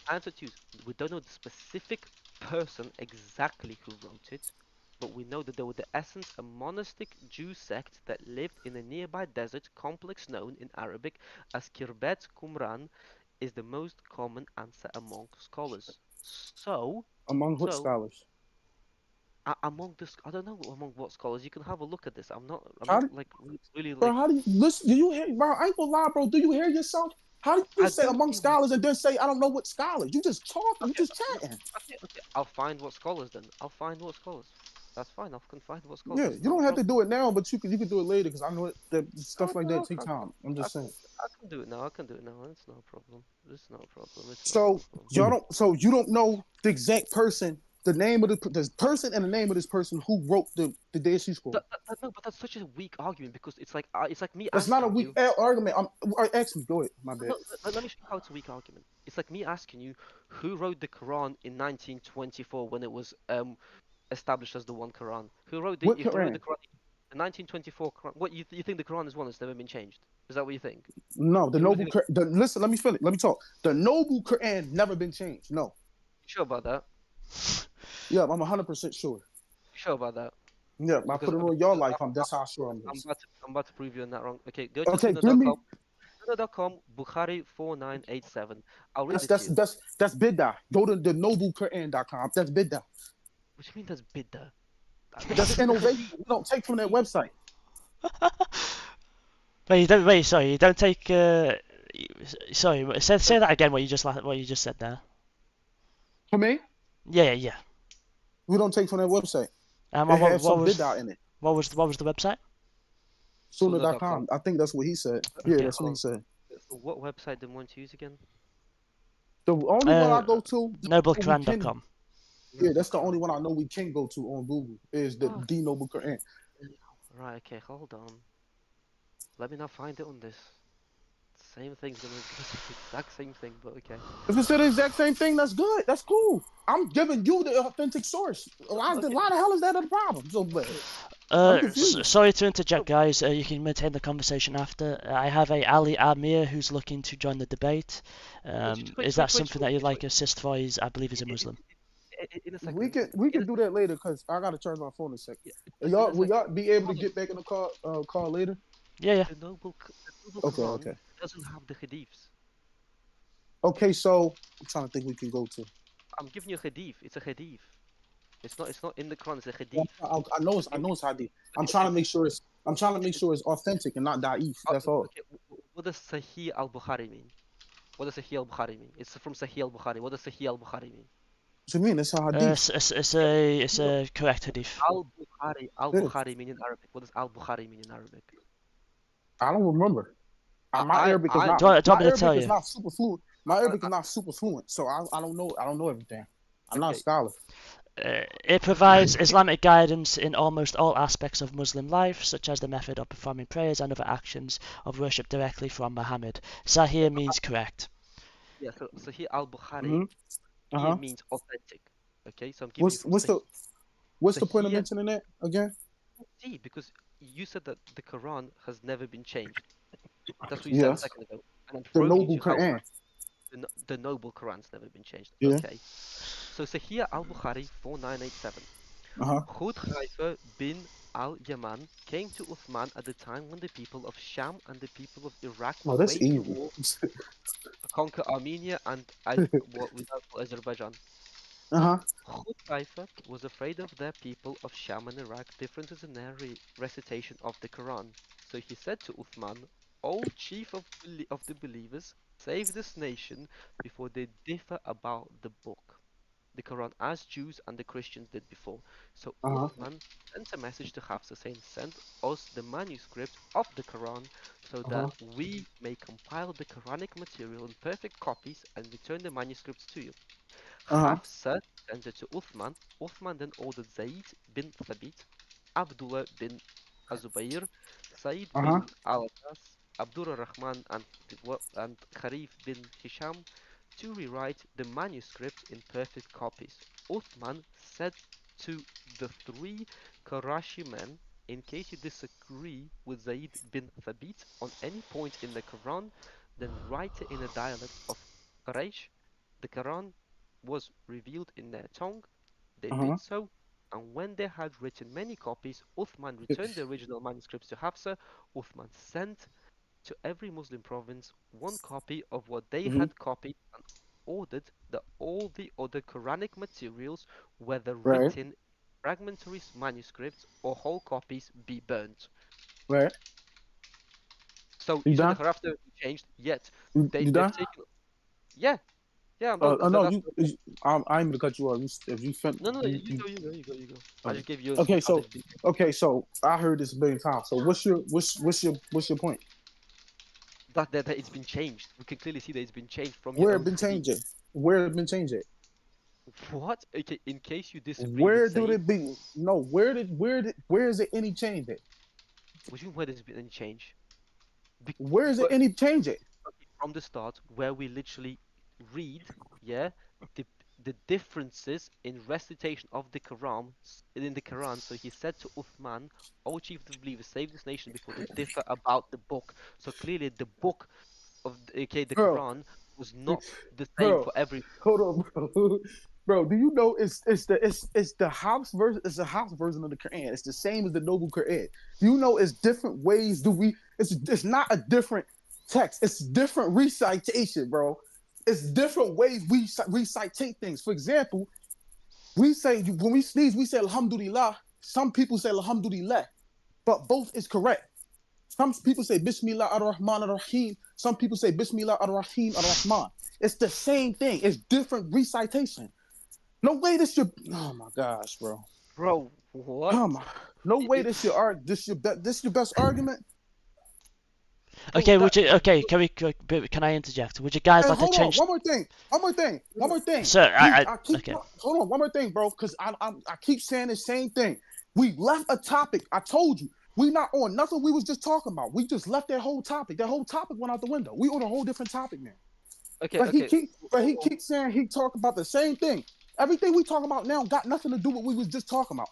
answer to you. We don't know the specific person exactly who wrote it, but we know that they were the essence, a monastic Jew sect that lived in a nearby desert complex known in Arabic as Kirbet Qumran is the most common answer among scholars. So, Among what so scholars? among this, I don't know among what scholars. You can have a look at this. I'm How not do- like really Bro, like. how do you listen? Do you hear, bro? I ain't gonna lie, bro. Do you hear yourself? How do you I say do among hear scholars and then say I don't know what scholars? You just talking. You Okay, just chatting. okay. I'll find what scholars then. I'll find what scholars. That's fine. I can find what scholars. Yeah, It's you not a don't have to problem. do it now, but you can do it later because I know that stuff like No, that take time. I'm just saying. I can do it now. I can do it now. It's not a problem. It's not a problem. It's not a So problem. y'all don't. So you don't know the exact person, the name of the person, and the name of this person who wrote the Dead Sea Scroll. No, but that's such a weak argument because it's like me That's asking not a weak you. argument. Ask me. Go ahead. My bad. No, let me show you how it's a weak argument. It's like me asking you who wrote the Quran in 1924 when it was established as the one Quran. Who wrote the What if they wrote Quran? the Quran? The 1924 Quran. What you think the Quran is one that's never been changed? Is that what you think? No, the You really noble. think Listen, let me finish. Let me talk. The noble Quran never been changed. No. you sure about that? Yeah, I'm 100% sure. You sure about that? Yeah, I Because put it on your life. That's how sure I'm. I'm about to prove you that wrong. Okay, go to Okay, give me. Sunnah.com, Bukhari 4987. I'll read That's it to you. that's biddah. Go to the noblequran.com. That's biddah. What do you mean that's biddah? That's innovation. You don't take from that website. Wait, you don't. Wait, sorry, you don't take. Sorry, say that again. What you just said there. For me, Yeah. we don't take from that website. And It has what some was biddah in it. what was the website? Sunnah.com. I think that's what he said. Yeah, Okay, that's what he said. So what website do you want to use again? The only one I go to, Noblequran.com. yeah, that's the only one I know we can go to on Google is the Noble Quran. Right, okay, hold on. Let me not find it on this. Same thing's gonna be the exact same thing, but okay. If it's the exact same thing, that's good. That's cool. I'm giving you the authentic source. Why the hell is that a problem? So, I'm confused. Sorry to interject, guys. You can maintain the conversation after. I have a Ali Amir who's looking to join the debate. Is that something that you'd like to assist for? I believe he's a Muslim. In a second. We can do that later because I gotta charge my phone in a second. Will y'all be able to get back in the call later? Yeah. The noble Quran doesn't have the hadiths. Okay, so I'm trying to think we can go to. I'm giving you a hadith. It's a hadith. It's not in the Quran. It's a hadith. I know it's hadith. I'm trying to make sure it's authentic and not da'if. That's all. Okay. What does Sahih al-Bukhari mean? What does Sahih al-Bukhari mean? It's from Sahih al-Bukhari. What does Sahih al-Bukhari mean? What you mean? It's a hadith. It's a correct hadith. Al-Bukhari mean in Arabic. What does Al-Bukhari mean in Arabic? I don't remember. My Arabic is not. Do you want My me to tell Arabic is you? not super fluent. My Arabic is not super fluent, so I don't know. I don't know everything. I'm not a scholar. It provides Islamic guidance in almost all aspects of Muslim life, such as the method of performing prayers and other actions of worship directly from Muhammad. Sahih means correct. Yeah, so here Al-Bukhari Mm-hmm. here means authentic. Okay, so I'm giving you from What's So the point of here- mentioning that again? See, because you said that the Quran has never been changed. That's what you said a Yes. second ago. And I'm The throwing noble you how Quran. the noble Quran's never been changed. Yeah. Okay. So Sahih Al-Bukhari 4987. Uh-huh. Khud Khalifa bin al-Yaman came to Uthman at the time when the people of Sham and the people of Iraq Oh, were that's waging evil. war to conquer Armenia and what we now call Azerbaijan. Uh-huh. Khud Khalifa was afraid of their people of Sham and Iraq differences in their recitation of the Quran. So he said to Uthman, O chief of the believers, save this nation before they differ about the book, the Quran, as Jews and the Christians did before. So Uh-huh. Uthman sent a message to Hafsa saying, send us the manuscript of the Quran so that we may compile the Quranic material in perfect copies and return the manuscripts to you. Hafsa sent it to Uthman. Uthman then ordered Zayd bin Thabit, Abdullah bin Azubair, Said bin Al-Atas, Abdul Rahman, and Kharif bin Hisham to rewrite the manuscript in perfect copies. Uthman said to the three Qurashi men, in case you disagree with Zayd bin Thabit on any point in the Quran, then write it in a dialect of Quraysh. The Quran was revealed in their tongue. They did so, and when they had written many copies, Uthman returned the original manuscripts to Hafsa. Uthman sent to every Muslim province one copy of what they had copied and ordered that all the other Quranic materials, whether written fragmentary manuscripts or whole copies, be burnt. Right. So You you said done? the Quran never changed yet. You They've done? taken. Yeah, I'm done. Oh no, I'm gonna cut you off. If you fin- No, you go. I just gave you. Okay, so I heard this a billion times. So what's your point? That it's been changed. We can clearly see that it's been changed from Where your it own been hadith. changed? Where it been changed? What? Okay, in case you disagree Where with do Sayyid, it be? No, where is it any change at? what do you mean where there's been any change? Where is it any change at? From the start, where we literally read, yeah, the differences in recitation of the Quran in the Quran. So he said to Uthman, "O chief of the believers, save this nation before they differ about the book." So clearly, the book of the Quran was not the same for every. Hold on, bro. Bro, do you know it's the house version? It's the house version of the Quran. It's the same as the noble Quran. Do you know it's different ways? It's not a different text. It's different recitation, bro. It's different ways we recitate things. For example, we say when we sneeze, we say Alhamdulillah. Some people say Alhamdulillah, but both is correct. Some people say Bismillah ar-Rahman ar-Rahim. Some people say Bismillah ar-Rahim ar-Rahman. It's the same thing. It's different recitation. No way this should. Oh my gosh, bro. Bro, what? Come on. No way this your best argument. Okay, can I interject? Would you guys like to change? One more thing. Sir, hold on, one more thing, bro, because I keep saying the same thing. We left a topic. I told you. We not on nothing we was just talking about. We just left that whole topic. That whole topic went out the window. We on a whole different topic now. He keeps saying he talked about the same thing. Everything we talking about now got nothing to do with what we was just talking about.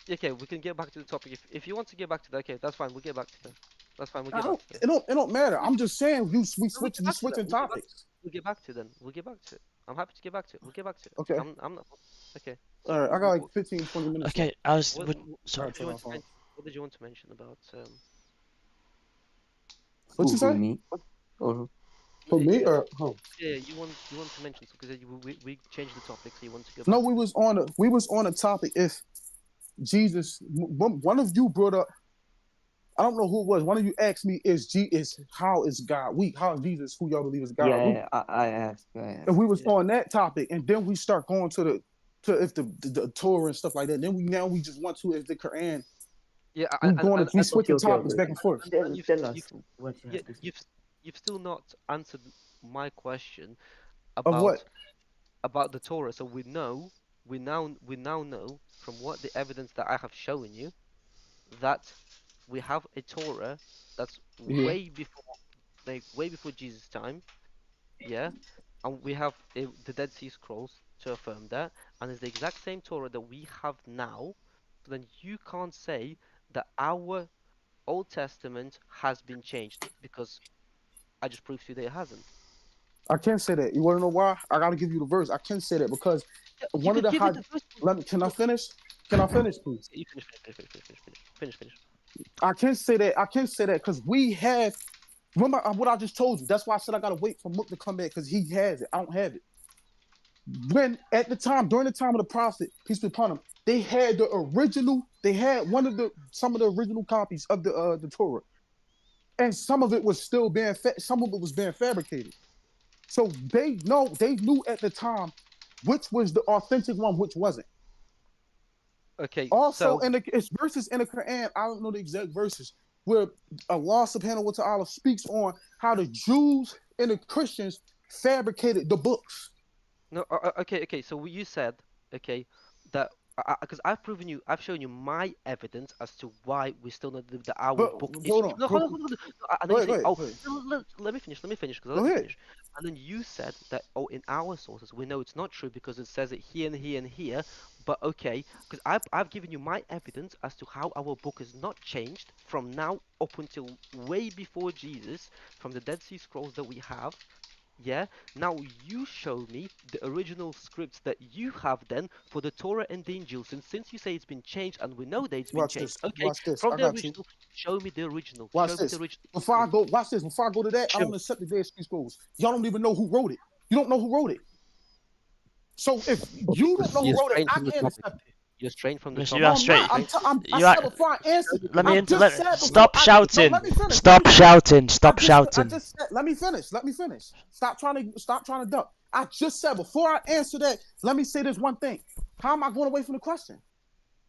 Okay, we can get back to the topic. If you want to get back to that, okay, that's fine. We'll get back to that. That's fine. We'll get back to that. It don't matter. I'm just saying we switching topics. We'll get back to it then. We'll get back to it. I'm happy to get back to it. We'll get back to it. Okay. I'm not. Okay. All right. I got like 15, 20 minutes. Okay. Sorry. What did you want to mention about? What you say? Me? Or for me or who? Yeah, you want to mention because we changed the topic, so you want to go. No, we was on a topic. If Jesus, one of you brought up I don't know who it was. One of you asked me, how is God weak? How is Jesus who y'all believe is God weak? Yeah, I asked. And we was on that topic, and then we start going to the Torah and stuff like that. Then we just want to is the Quran. Yeah, We switching topics back and forth. Tell us what you have to say. you've still not answered my question Of about what? the Torah. So we now know from what the evidence that I have shown you that we have a Torah that's Yeah. way before Jesus' time, yeah, and we have the Dead Sea Scrolls to affirm that, and it's the exact same Torah that we have now. So then you can't say that our Old Testament has been changed, because I just proved to you that it hasn't. I can't say that. You want to know why? I got to give you the verse. I can say that because You one of could the give high. me the first Can I finish? Can I finish, please? You finish. I can't say that. I can't say that because we have. Remember what I just told you. That's why I said I gotta wait for Mook to come back because he has it. I don't have it. During the time of the prophet, peace be upon him, they had the original. They had some of the original copies of the Torah, and some of it was still being some of it was being fabricated. So they knew at the which was the authentic one, which wasn't. Okay. Also, so, it's verses in the Quran. I don't know the exact verses where Allah Subhanahu wa Taala speaks on how the Jews and the Christians fabricated the books. no. Okay. So you said that because I've shown you my evidence as to why we still know that our But book is. hold on. No, hold on. And then you say, Go ahead. let me finish because Go ahead. And then you said that, in our sources we know it's not true because it says it here and here and here. But okay, because I've given you my evidence as to how our book is not changed from now up until way before Jesus, from the Dead Sea Scrolls that we have. Yeah, now you show me the original scripts that you have then for the Torah and the Injil. Since you say it's been changed and we know that it's been Watch changed, this. okay, Watch this. from I the got you. original, show me the original. Watch Show this. me the original. Before I go to that, I Sure. don't accept the Dead Sea Scrolls. Y'all don't even know who wrote it. You don't know who wrote it. So if you don't know who You're wrote it, straying I from the can't topic. accept it. You're straying from the Listen, topic. you are I'm straight. not. I You are- said before I answered. Let me Stop shouting. Let me finish. Stop shouting. Stop I shouting. just said, let me finish. Stop trying to duck. I just said before I answer that, let me say this one thing. How am I going away from the question?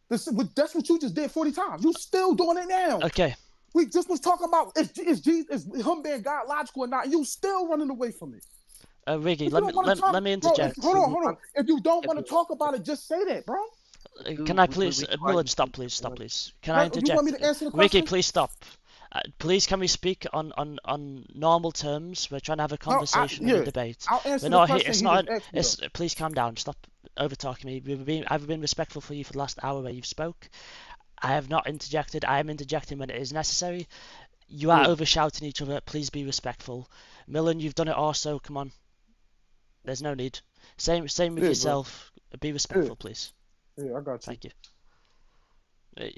That's what you just did 40 times. You still doing it now. Okay. We just was talking about is him being God logical or not. You still running away from it. Riggy, If let you me don't wanna talk- let me bro, interject. hold on. If you don't want to talk about it, just say that, bro. Can I we please, tried Mullen, to stop, speak please, to stop, one. please. Can No, I you interject? want me to answer the Ricky, question? please stop. Please, can we speak on normal terms? We're trying to have a conversation and a debate. I'll answer We're the not question. here. It's he not. just asked me, It's please calm down. Stop over talking me. I've been respectful for you for the last hour where you've spoke. I have not interjected. I am interjecting when it is necessary. You are Yeah. over shouting each other. Please be respectful. Millen, you've done it also. Come on. There's no need. Same with Yeah, bro. yourself. Be respectful, please. Yeah, I got you. Thank you.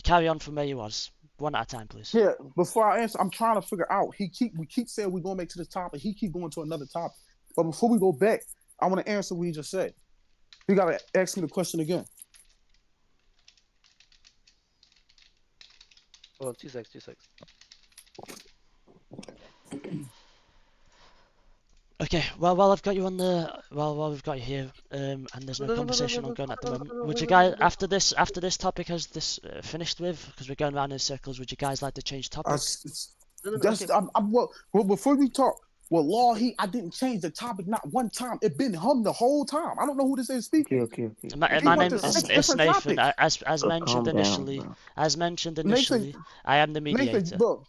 Carry on from where you was. One at a time, please. Yeah, before I answer, I'm trying to figure out. We keep saying we're gonna make to this topic. He keep going to another topic. But before we go back, I want to answer what he just said. You gotta ask me the question again. Hold on, 2 seconds. Okay. Well, while I've got you on the while we've got you here, and there's no conversation ongoing at the moment. Would you guys after this topic has this finished with, because we're going around in circles? Would you guys like to change topic? Well, before we talk, law, I didn't change the topic not one time. It been him the whole time. I don't know who this is speaking. Okay. My went name to is 6 different Nathan. topics. As mentioned calm down, initially, bro. I am the mediator. Nathan, bro.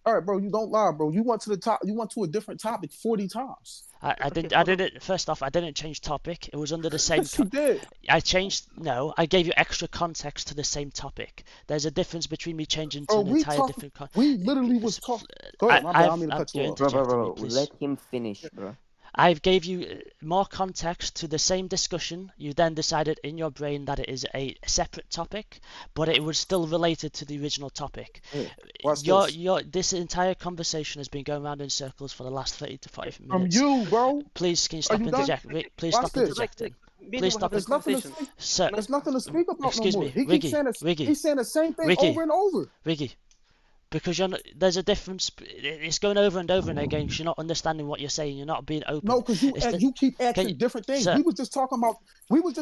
All right, bro. You don't lie, bro. You went to the top. You went to a different topic 40 times. I didn't. First off, I didn't change topic. It was under the same. Yes, you did. I gave you extra context to the same topic. There's a difference between me changing to Bro, an we entire talk- different. We literally was talking. Go ahead. My bad. I don't mean to cut you off. Bro, Please. let him finish, bro. I gave you more context to the same discussion. You then decided in your brain that it is a separate topic, but it was still related to the original topic. Hey, watch this. This entire conversation has been going around in circles for the last 30 to 40 From minutes. you, bro. Please, can you stop you done? interjecting? Please Watch stop this. interjecting. Me and Please you stop have this There's nothing to conversation. speak. Sir, There's nothing to speak about Excuse no more. me, He Riggy, keeps saying Riggy. he's saying the same thing Riggy. over and over. Riggy, Because there's a difference. It's going over and over and again because you're not understanding what you're saying. You're not being open. No, because you keep asking different things. Sir, we was just talking about.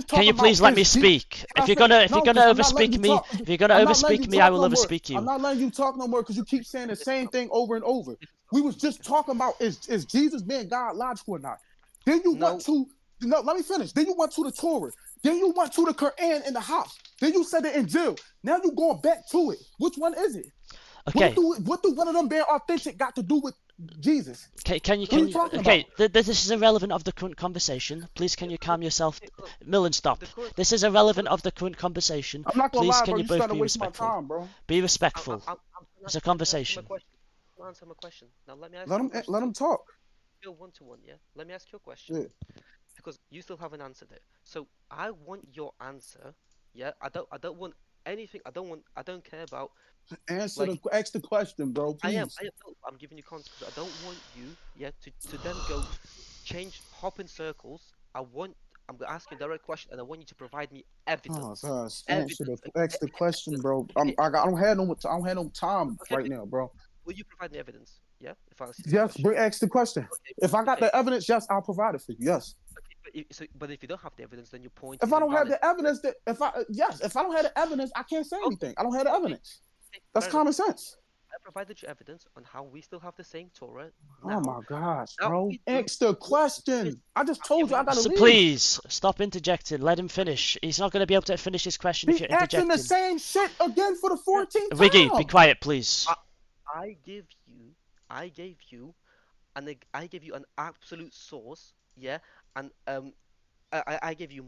Can you please let me speak? If you're gonna overspeak me, I will overspeak you. I'm not letting you talk no more because you keep saying the same thing over and over. We was just talking about is Jesus being God logical or not? Then you went to let me finish. Then you went to the Torah. Then you went to the Quran in the house. Then you said the Injil. Now you going back to it. Which one is it? Okay. What do one of them being authentic got to do with Jesus? Okay, this is irrelevant of the current conversation. Please, can you calm yourself? Millen, stop. This is irrelevant of the current conversation. I'm not gonna Please, lie, can bro. you You both starting be to waste my respectful? time, bro. Be respectful. It's a conversation. Answer my question. Now let me ask Let him talk. Go one-to-one, yeah? Let me ask you a question. Yeah. Because you still haven't answered it. So I want your answer. Yeah, I don't want anything. I don't care about. Ask the question, bro. Please. I'm giving you context. I don't want you, to then go hop in circles. I'm gonna ask you a direct question, and I want you to provide me evidence. Oh gosh, ask the question, bro. I don't have no time right now, bro. Will you provide me evidence? Yeah. If I ask you yes, ask the question. Okay. If I got the evidence, yes, I'll provide it for you. Yes. Okay, but if you don't have the evidence, then your point. If I don't have the evidence, if I don't have the evidence, I can't say anything. I don't have the evidence. That's common sense. I provided you evidence on how we still have the same Torah. Oh my gosh, bro! Ask the question. I just told you I gotta leave. Please stop interjecting. Let him finish. He's not going to be able to finish his question if you're interjecting. Asking the same shit again for the 14th time. Wiggy, be quiet, please. I gave you an absolute source, yeah, and I gave you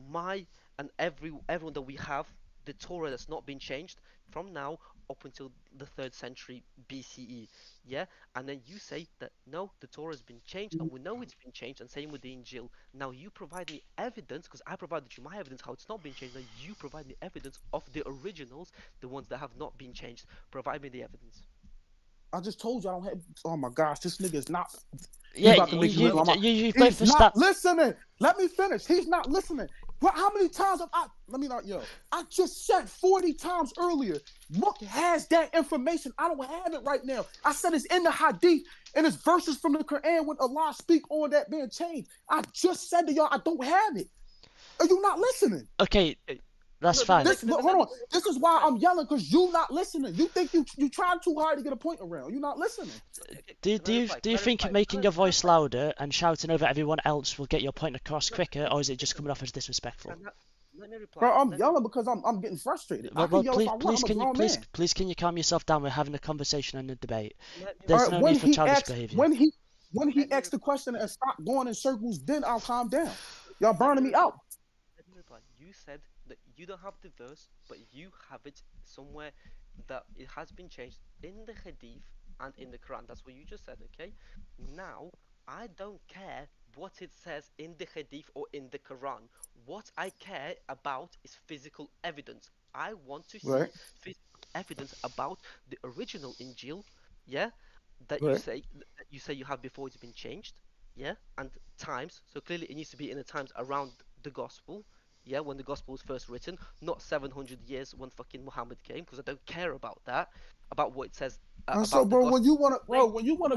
everyone that we have, the Torah that's not been changed from now up until the 3rd century BCE, yeah, and then you say that no, the Torah has been changed, and we know it's been changed, and same with the Injil. Now you provide me evidence, because I provided you my evidence how it's not been changed. Now you provide me evidence of the originals, the ones that have not been changed. Provide me the evidence. I just told you I don't have. Oh my gosh, this nigga is not. Yeah, he's not listening. Let me finish. He's not listening. Well, how many times have I? Let me not yo. I just said 40 times earlier. Mook has that information. I don't have it right now. I said it's in the Hadith and it's verses from the Quran when Allah speak on that being changed. I just said to y'all, I don't have it. Are you not listening? Okay. That's fine. Hold on. This is why I'm yelling, because you not listening. You think you trying too hard to get a point around. You're not listening. Do you think making your voice louder and shouting over everyone else will get your point across quicker, or is it just coming off as disrespectful? Let me reply. Bro, I'm yelling because I'm getting frustrated. Well, please, can you calm yourself down? We're having a conversation and a debate. There's no need for childish behavior. When he asks the question and stop going in circles, then I'll calm down. Y'all burning me out. Let me reply. You said that you don't have the verse, but you have it somewhere that it has been changed in the Hadith and in the Quran. That's what you just said, okay? Now, I don't care what it says in the Hadith or in the Quran. What I care about is physical evidence. I want to see physical evidence about the original Injil, yeah, that you say you have before it's been changed, yeah, and times. So clearly it needs to be in the times around the Gospel. Yeah, when the gospel was first written, not 700 years when fucking Muhammad came, because I don't care about that, about what it says. So, bro, when you wanna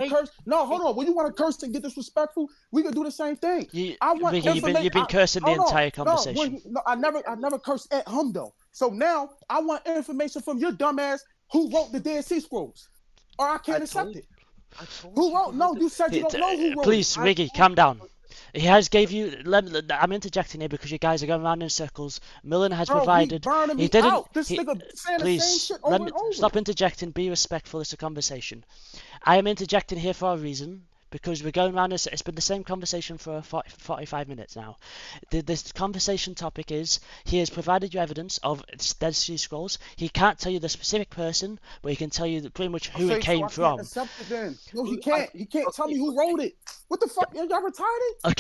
curse, no, hold on. When you wanna curse and get disrespectful, we can do the same thing. You've been cursing the entire conversation. I never cursed at him though. So now I want information from your dumbass who wrote the Dead Sea Scrolls, or I can't accept it. Who wrote? No, you said you don't know who wrote. Please, Wiggy, calm down. He has gave you. I'm interjecting here because you guys are going around in circles. Millen has provided. He didn't. This nigga saying the same shit over and over. Stop interjecting. Be respectful. It's a conversation. I am interjecting here for a reason. Because we're going around, it's been the same conversation for 45 minutes now. This conversation topic is, he has provided you evidence of Dead Sea Scrolls. He can't tell you the specific person, but he can tell you pretty much who it came from. No, he can't. He can't tell me who wrote it. What the fuck? Y'all retarded?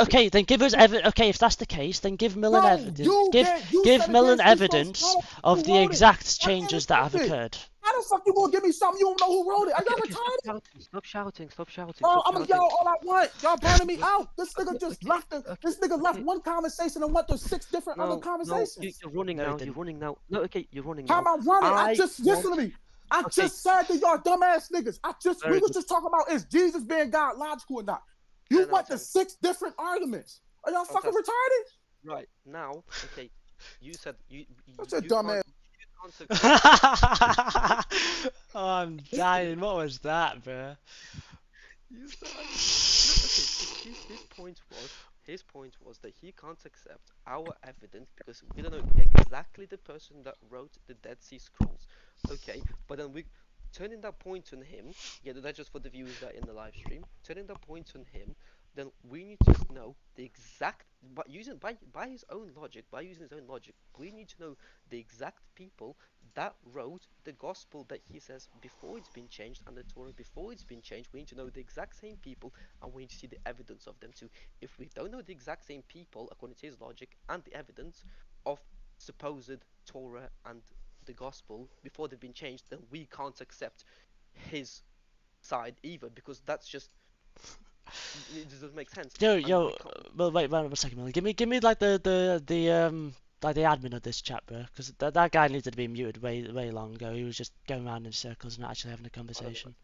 Okay, then give us evidence. Okay, if that's the case, then give Millen evidence. Give Millen evidence of the exact changes that have occurred. How the fuck you gonna give me something you don't know who wrote it? Are y'all retarded? Stop shouting. Oh, I'm gonna yell all I want. Y'all burning me out. This nigga just left. This nigga left one conversation and went to 6 different other conversations. You're running now. No, okay, you're running now. How am I running? Listen to me. I Okay. just said to y'all dumbass niggas. Very We was good. just talking about is Jesus being God logical or not? You 10 out went of to 10. 6 different arguments. Are y'all fucking Fantastic. retarded? Right now, okay. You said you That's a you dumbass. can't accept. Oh, I'm dying. What was that, bro? You said no, okay. His point was that he can't accept our evidence because we don't know exactly the person that wrote the Dead Sea Scrolls. Okay, but then we turning that point on him. Yeah, that's just for the viewers that are in the live stream. Turning that point on him, then we need to know the exact by his own logic, by using his own logic, we need to know the exact people that wrote the gospel that he says before it's been changed and the Torah before it's been changed. We need to know the exact same people and we need to see the evidence of them too. If we don't know the exact same people according to his logic and the evidence of supposed Torah and the gospel before they've been changed, then we can't accept his side either because that's just it doesn't make sense. Yo, well, wait, one second, Millie. Give me like like the admin of this chat, bro, because that guy needed to be muted way long ago. He was just going around in circles and not actually having a conversation.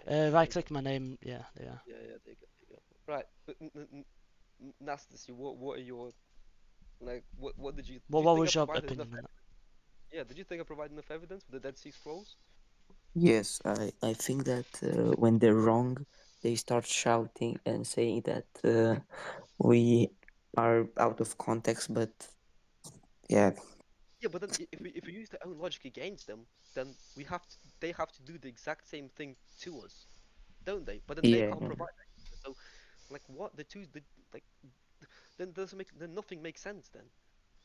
Right click my name. Yeah, there you are. Yeah, there you go. Right, Nastasy, what are your like? What did you? Well, Did you what think was I your provided opinion enough? on that? Yeah, did you think I provided enough evidence for the Dead Sea Scrolls? Yes, I think that when they're wrong, they start shouting and saying that we are out of context. But yeah, Yeah, but then if we use their own logic against them, then they have to do the exact same thing to us, don't they? But then they yeah, can't provide that. So, like, what like then nothing makes sense then.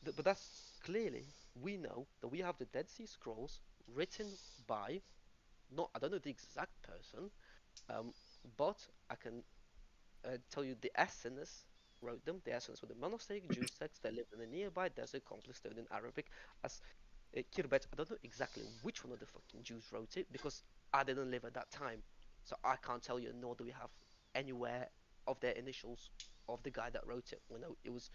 But that's clearly we know that we have the Dead Sea Scrolls written by not I don't know the exact person, but I can tell you the Essenes wrote them. The Essenes were the monastic Jew sects that lived in the nearby desert complex known in Arabic as Kirbet. I don't know exactly which one of the fucking Jews wrote it because I didn't live at that time, so I can't tell you. Nor do we have anywhere of their initials of the guy that wrote it. We know it was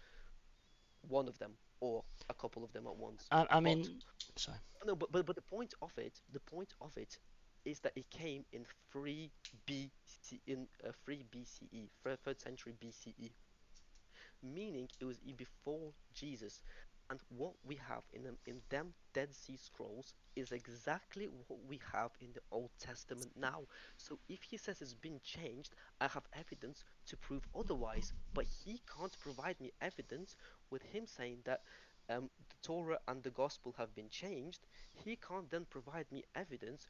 one of them or a couple of them at once. I mean, sorry. No, but the point of it is that it came in 3 BC in 3 BCE, third century BCE, meaning it was before Jesus. And what we have in them Dead Sea Scrolls is exactly what we have in the Old Testament now. So if he says it's been changed, I have evidence to prove otherwise. But he can't provide me evidence with him saying that the Torah and the Gospel have been changed. He can't then provide me evidence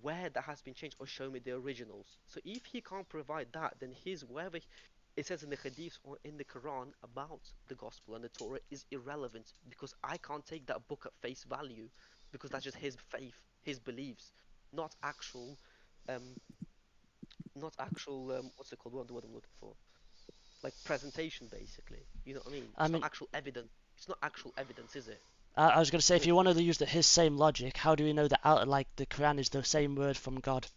where that has been changed or show me the originals. So if he can't provide that, then his wherever it says in the Hadith or in the Quran about the Gospel and the Torah is irrelevant because I can't take that book at face value because that's just his faith, his beliefs, not actual, um, what's it called? What the word I'm looking for? Like presentation, basically. You know what I mean? I It's not mean, actual evidence. It's not actual evidence, is it? I was gonna say if So you wanted to use his same logic, how do we know that like the Quran is the same word from God?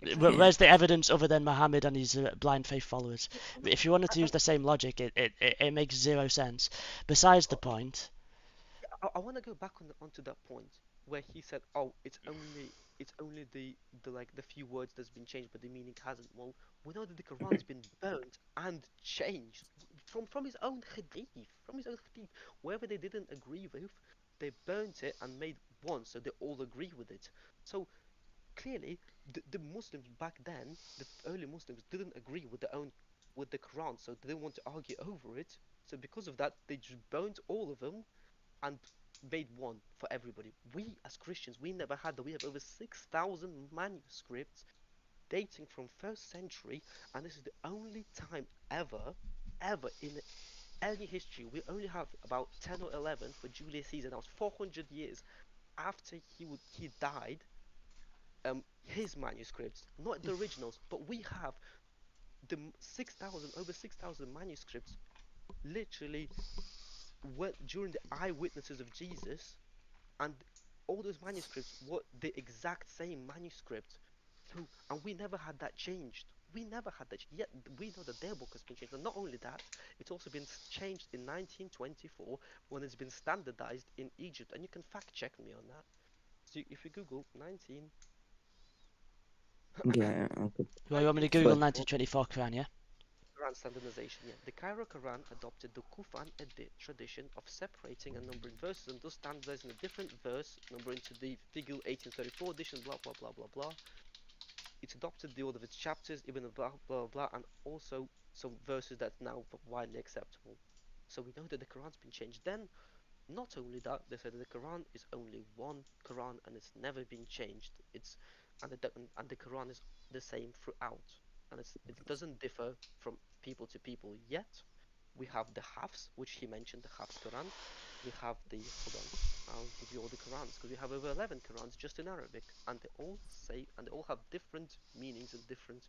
exactly. Where's the evidence other than Muhammad and his blind faith followers? If you wanted to use the same logic, it makes zero sense. Besides the point. I want to go back onto that point where he said, "Oh, it's only the like the few words that's been changed, but the meaning hasn't." Well, we know that the Quran's been burnt and changed from his own hadith, wherever they didn't agree with, they burnt it and made one, so they all agree with it. So clearly, the Muslims back then, the early Muslims, didn't agree with their own with the Quran, so they didn't want to argue over it. So because of that, they just burnt all of them and made one for everybody. We as Christians, we never had that. We have over 6,000 manuscripts dating from first century, and this is the only time ever in any history. We only have about 10 or 11 for Julius Caesar. That was 400 years after he died. His manuscripts, not the originals, but we have the 6,000 over 6,000 manuscripts literally during the eyewitnesses of Jesus, and all those manuscripts were the exact same manuscript. So, and we never had that changed. We never had that. Yet we know that their book has been changed. And not only that, it's also been changed in 1924 when it's been standardized in Egypt. And you can fact check me on that. So if you Google 19, Yeah, okay. Well, you want me to Google But 1924 Quran, yeah? Quran standardization, yeah. The Cairo Quran adopted the Kufan tradition of separating and numbering verses and thus standardizing a different verse number into the Figure 1834 edition, blah blah blah blah blah. It adopted the order of its chapters, Ibn blah blah blah, and also some verses that's now widely acceptable. So we know that the Quran's been changed. Then, not only that, they said that the Quran is only one Quran and it's never been changed. And the Quran is the same throughout, and it doesn't differ from people to people yet. We have the Hafs, which he mentioned, the Hafs Quran. We have the, hold on, I'll give you all the Qurans, because we have over 11 Qurans just in Arabic, and they all have different meanings and different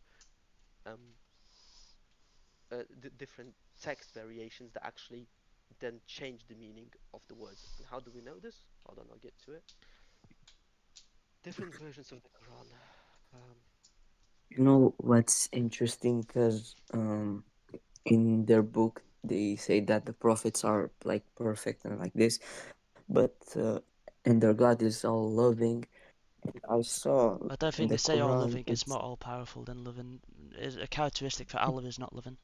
different text variations that actually then change the meaning of the words. And how do we know this? Hold on, I'll get to it. Different versions of the Quran. you know what's interesting? Because in their book they say that the prophets are like perfect and like this, but and their God is all loving. I saw I don't in think the they say all Quran loving is more all powerful than loving. Is a characteristic for Allah is not loving.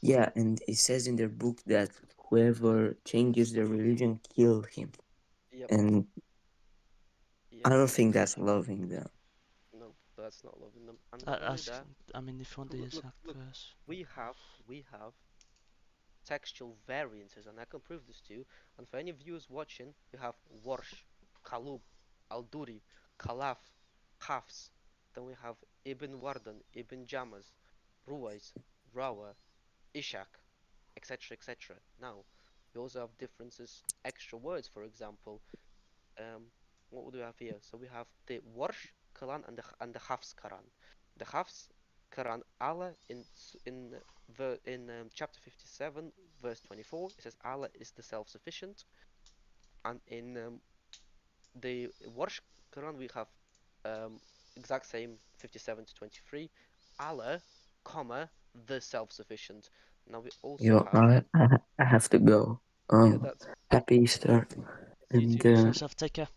yeah, and it says in their book that whoever changes their religion kill him, Yep, and I yep. don't think that's loving them. No, that's not loving them. And not only That's, that, I mean, if you want the look, exact verse. we have textual variances, and I can prove this to you. And for any viewers watching, we have Warsh, Kalub, Al-Duri, Khalaf, Hafs. Then we have Ibn Wardan, Ibn Jamas, Ruwais, Rawa, Ishak, etc., etc. Now, we also have differences, extra words, for example. What do we have here? So we have the Warsh Quran and the Hafs Quran. The Hafs Quran, Allah in chapter 57, verse 24, it says Allah is the self-sufficient, and in the Warsh Quran we have exact same 57 to 23, Allah, comma the self-sufficient. Now we also Yo, have I have to go. yeah, that's Happy Easter, you and too, bro. Yourself, take care.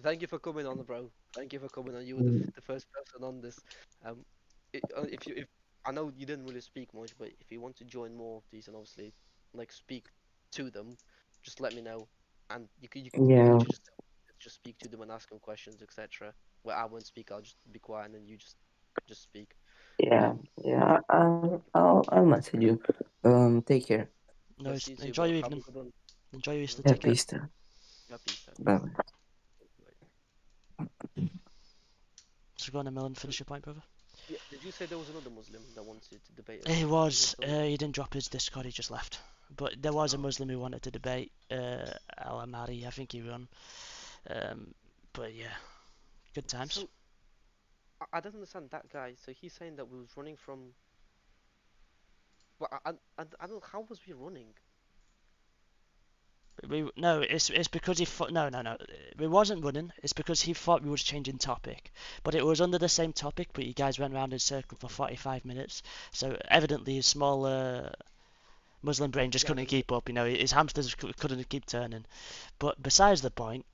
Thank you for coming on, bro. Thank you for coming on. You were the first person on this. Um, if I know you didn't really speak much, but if you want to join more of these and obviously like speak to them, just let me know, and you can yeah, literally just speak to them and ask them questions, etc. Where I won't speak, I'll just be quiet and then you just speak. yeah, Um, yeah. I'll message you. Take care. No, yes, you too, enjoy bro. your Have a evening. good one. Enjoy your Easter. Take Happy care. Easter. Happy Easter. Bye. So go on, Melon. Finish your point, brother. Yeah, did you say there was another Muslim that wanted to debate? He was. Someone? He didn't drop his Discord. He just left. But there was a Muslim who wanted to debate. Al Amari. I think he won. But yeah, good times. So I don't understand that guy. So he's saying that we was running from. Well, I don't. How was we running? No, it's because he thought no. We wasn't running. It's because he thought we was changing topic, but it was under the same topic. But you guys went around in a circle for 45 minutes. So evidently his small Muslim brain just Yeah, couldn't keep up. You know, his hamsters couldn't keep turning. But besides the point,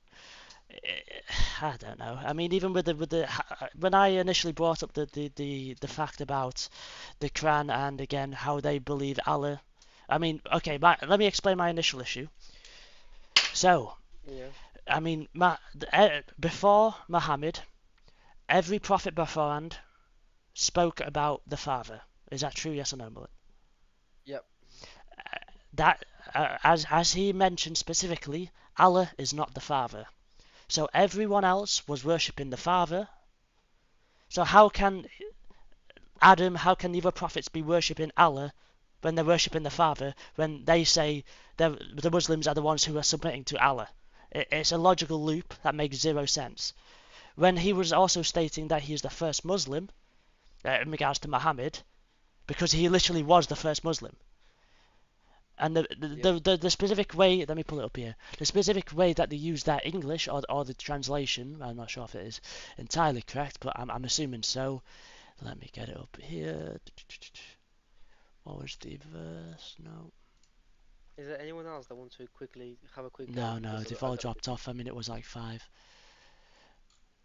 I don't know. I mean, even with the when I initially brought up the fact about the Quran and again how they believe Allah. I mean, okay, let me explain my initial issue. So, yeah, I mean, before Muhammad, every prophet beforehand spoke about the Father. Is that true? Yes or no, Mullen? yep, That, as he mentioned specifically, Allah is not the Father. So everyone else was worshipping the Father. So how can how can the other prophets be worshipping Allah when they're worshipping the Father when they say the Muslims are the ones who are submitting to Allah? It's a logical loop that makes zero sense. When he was also stating that he is the first Muslim in regards to Muhammad, because he literally was the first Muslim. And the specific way, let me pull it up here, the specific way that they use that English or the translation, I'm not sure if it is entirely correct, but I'm assuming so. Let me get it up here. What was the verse? No. Is there anyone else that wants to quickly have a quick No, go? no, Because they've I all got dropped off. I mean, it was like 5.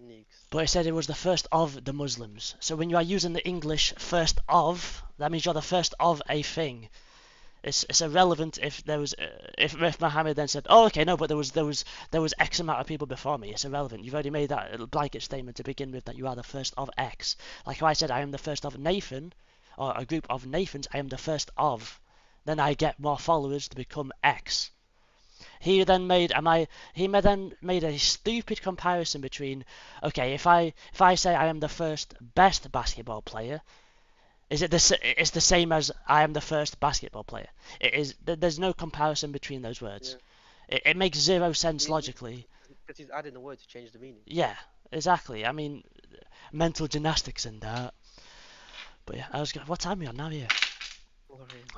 Neeks. But it said it was the first of the Muslims. So when you are using the English first of, that means you're the first of a thing. It's irrelevant if there was if Muhammad then said, oh, okay, no, but there was X amount of people before me. It's irrelevant. You've already made that blanket statement to begin with that you are the first of X. Like how I said I am the first of Nathan, or a group of Nathans. I am the first of. Then I get more followers to become X. He then made a stupid comparison between, okay, if I say I am the first best basketball player, it's the same as I am the first basketball player. It is. There's no comparison between those words. Yeah. It makes zero sense logically. Because he's adding a word to change the meaning. Yeah, exactly. I mean, mental gymnastics and that. But yeah, what time are we on now here?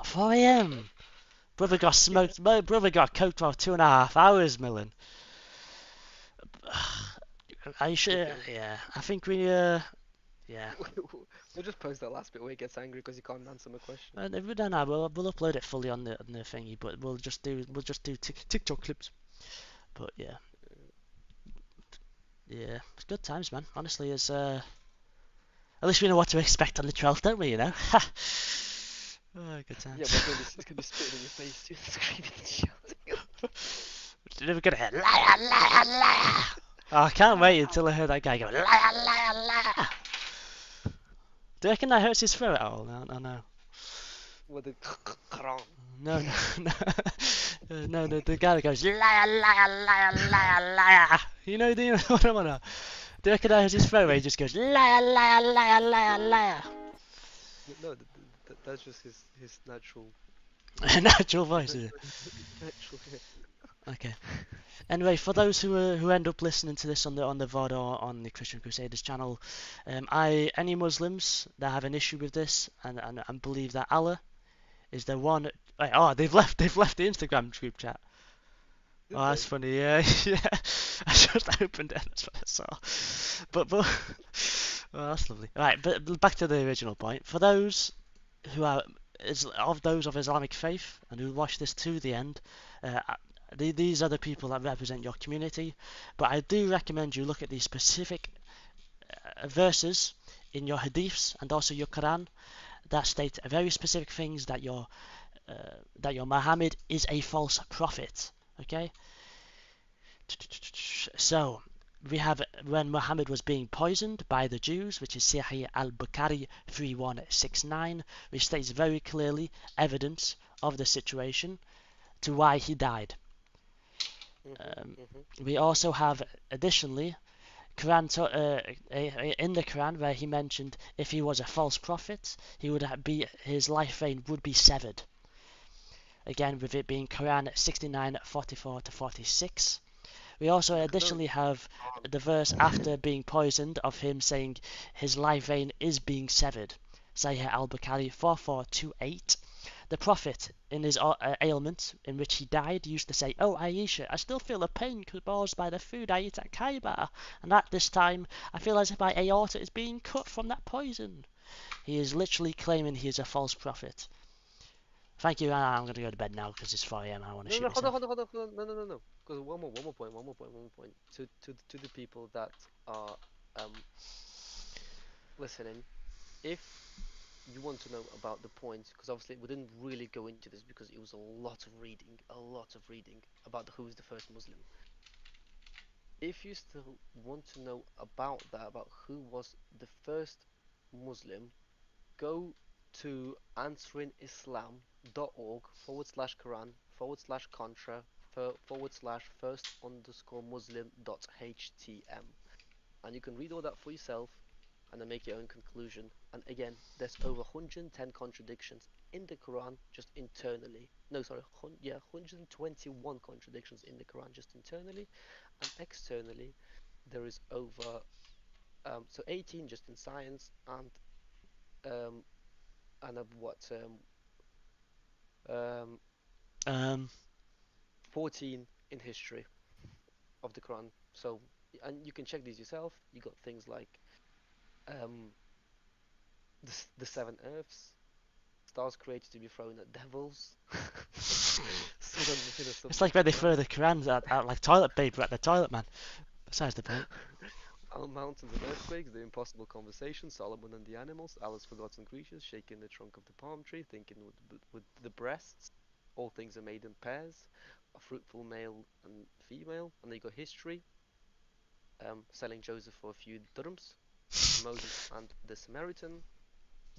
4 a.m. Brother got smoked. My brother got coked for 2.5 hours, Millen. Are you sure? Okay. Yeah, I think we yeah. We'll just post that last bit where he gets angry because he can't answer my question. If we don't know, we'll upload it fully on the thingy, but we'll just do TikTok clips. But yeah, it's good times, man. Honestly, it's at least we know what to expect on the 12th, don't we? You know. Oh, good times. Yeah, but it's gonna be spitting in your face too, screaming and shouting. We're gonna hear liar, liar, liar. Oh, I can't wait until I hear that guy go liar, liar, liar. Do you reckon that hurts his throat at all? No. With the Quran. No. No, the guy that goes liar, liar, liar, liar, liar. You know what I'm on about? Do you reckon that hurts his throat where he just goes liar, liar, liar, liar, liar? No, that's just his natural. Natural voice, is it? Natural. Okay. Anyway, for those who end up listening to this on the VOD or on the Christian Crusaders channel, any Muslims that have an issue with this and believe that Allah is the one. Oh, they've left the Instagram group chat. Oh, that's funny. Yeah. I just opened it. That's what I saw. But well, that's lovely. Right, but back to the original point. For those who are of Islamic faith and who watch this to the end, these are the people that represent your community. But I do recommend you look at these specific verses in your hadiths and also your Quran that state very specific things that your Muhammad is a false prophet. Okay. So we have when Muhammad was being poisoned by the Jews, which is Sahih al-Bukhari 3169, which states very clearly evidence of the situation to why he died. We also have additionally Quran in the Quran where he mentioned if he was a false prophet, his life vein would be severed. Again, with it being Quran 69:44 to 46. We also additionally have the verse after being poisoned of him saying his life vein is being severed. Sahih al-Bukhari 4428. The Prophet, in his ailment in which he died, used to say, "Oh Aisha, I still feel a pain caused by the food I eat at Kaaba, and at this time I feel as if my aorta is being cut from that poison." He is literally claiming he is a false prophet. Thank you. I'm going to go to bed now because it's 4 a.m. I want to shoot myself. Hold on. No. Because one more point. To the people that are listening, if you want to know about the points, because obviously we didn't really go into this because it was a lot of reading about who is the first Muslim. If you still want to know about that, about who was the first Muslim, go to answeringislam.org/Contra/first_Muslim.htm, and you can read all that for yourself and then make your own conclusion. And again, there's over 110 contradictions in the Quran just internally. 121 contradictions in the Quran just internally, and externally there is over 18 just in science and 14 in history of the Quran. So, and you can check these yourself. You got things like the 7 earths, stars created to be thrown at devils. Southern Minnesota It's like when they Quran. throw the Qurans out like toilet paper at the toilet, man. Besides the point. On mountains and earthquakes, the impossible conversation, Solomon and the animals, Allah's forgotten creatures, shaking the trunk of the palm tree, thinking with the breasts. All things are made in pairs, a fruitful male and female. And then you got history, selling Joseph for a few dirhams, Moses and the Samaritan,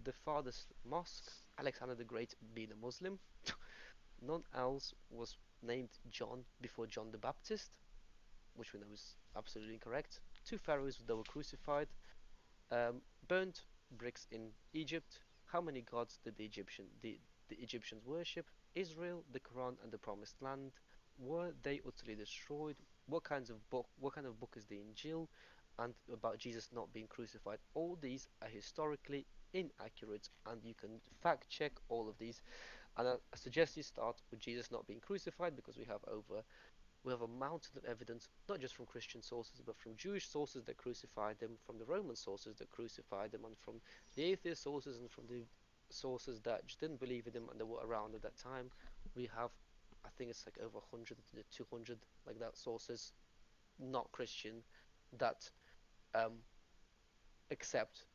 the farthest mosque, Alexander the Great being a Muslim. None else was named John before John the Baptist, which we know is absolutely incorrect. 2 pharaohs that were crucified, burnt bricks in Egypt. How many gods did the Egyptians worship? Israel, the Quran, and the Promised Land. Were they utterly destroyed? What kind of book is the Injil? And about Jesus not being crucified. All these are historically inaccurate, and you can fact check all of these. And I suggest you start with Jesus not being crucified, because we have a mountain of evidence, not just from Christian sources, but from Jewish sources that crucified them, from the Roman sources that crucified them, and from the atheist sources, and from the sources that just didn't believe in them and that were around at that time. We have, I think it's like over 100 to 200 like that sources, not Christian, that accept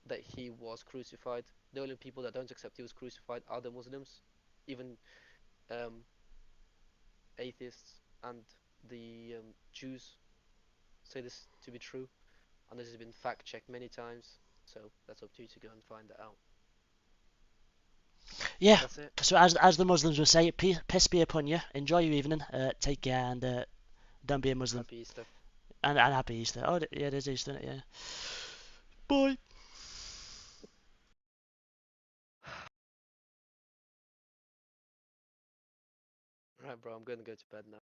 that he was crucified. The only people that don't accept he was crucified are the Muslims, even atheists and the Jews say this to be true, and this has been fact checked many times. So that's up to you to go and find that out. Yeah. That's it. So as the Muslims would say, piss be upon you. Enjoy your evening. Take care and don't be a Muslim. Happy Easter. And happy Easter. Oh yeah, it is Easter, isn't it? Yeah. Bye. Right, bro. I'm gonna go to bed now.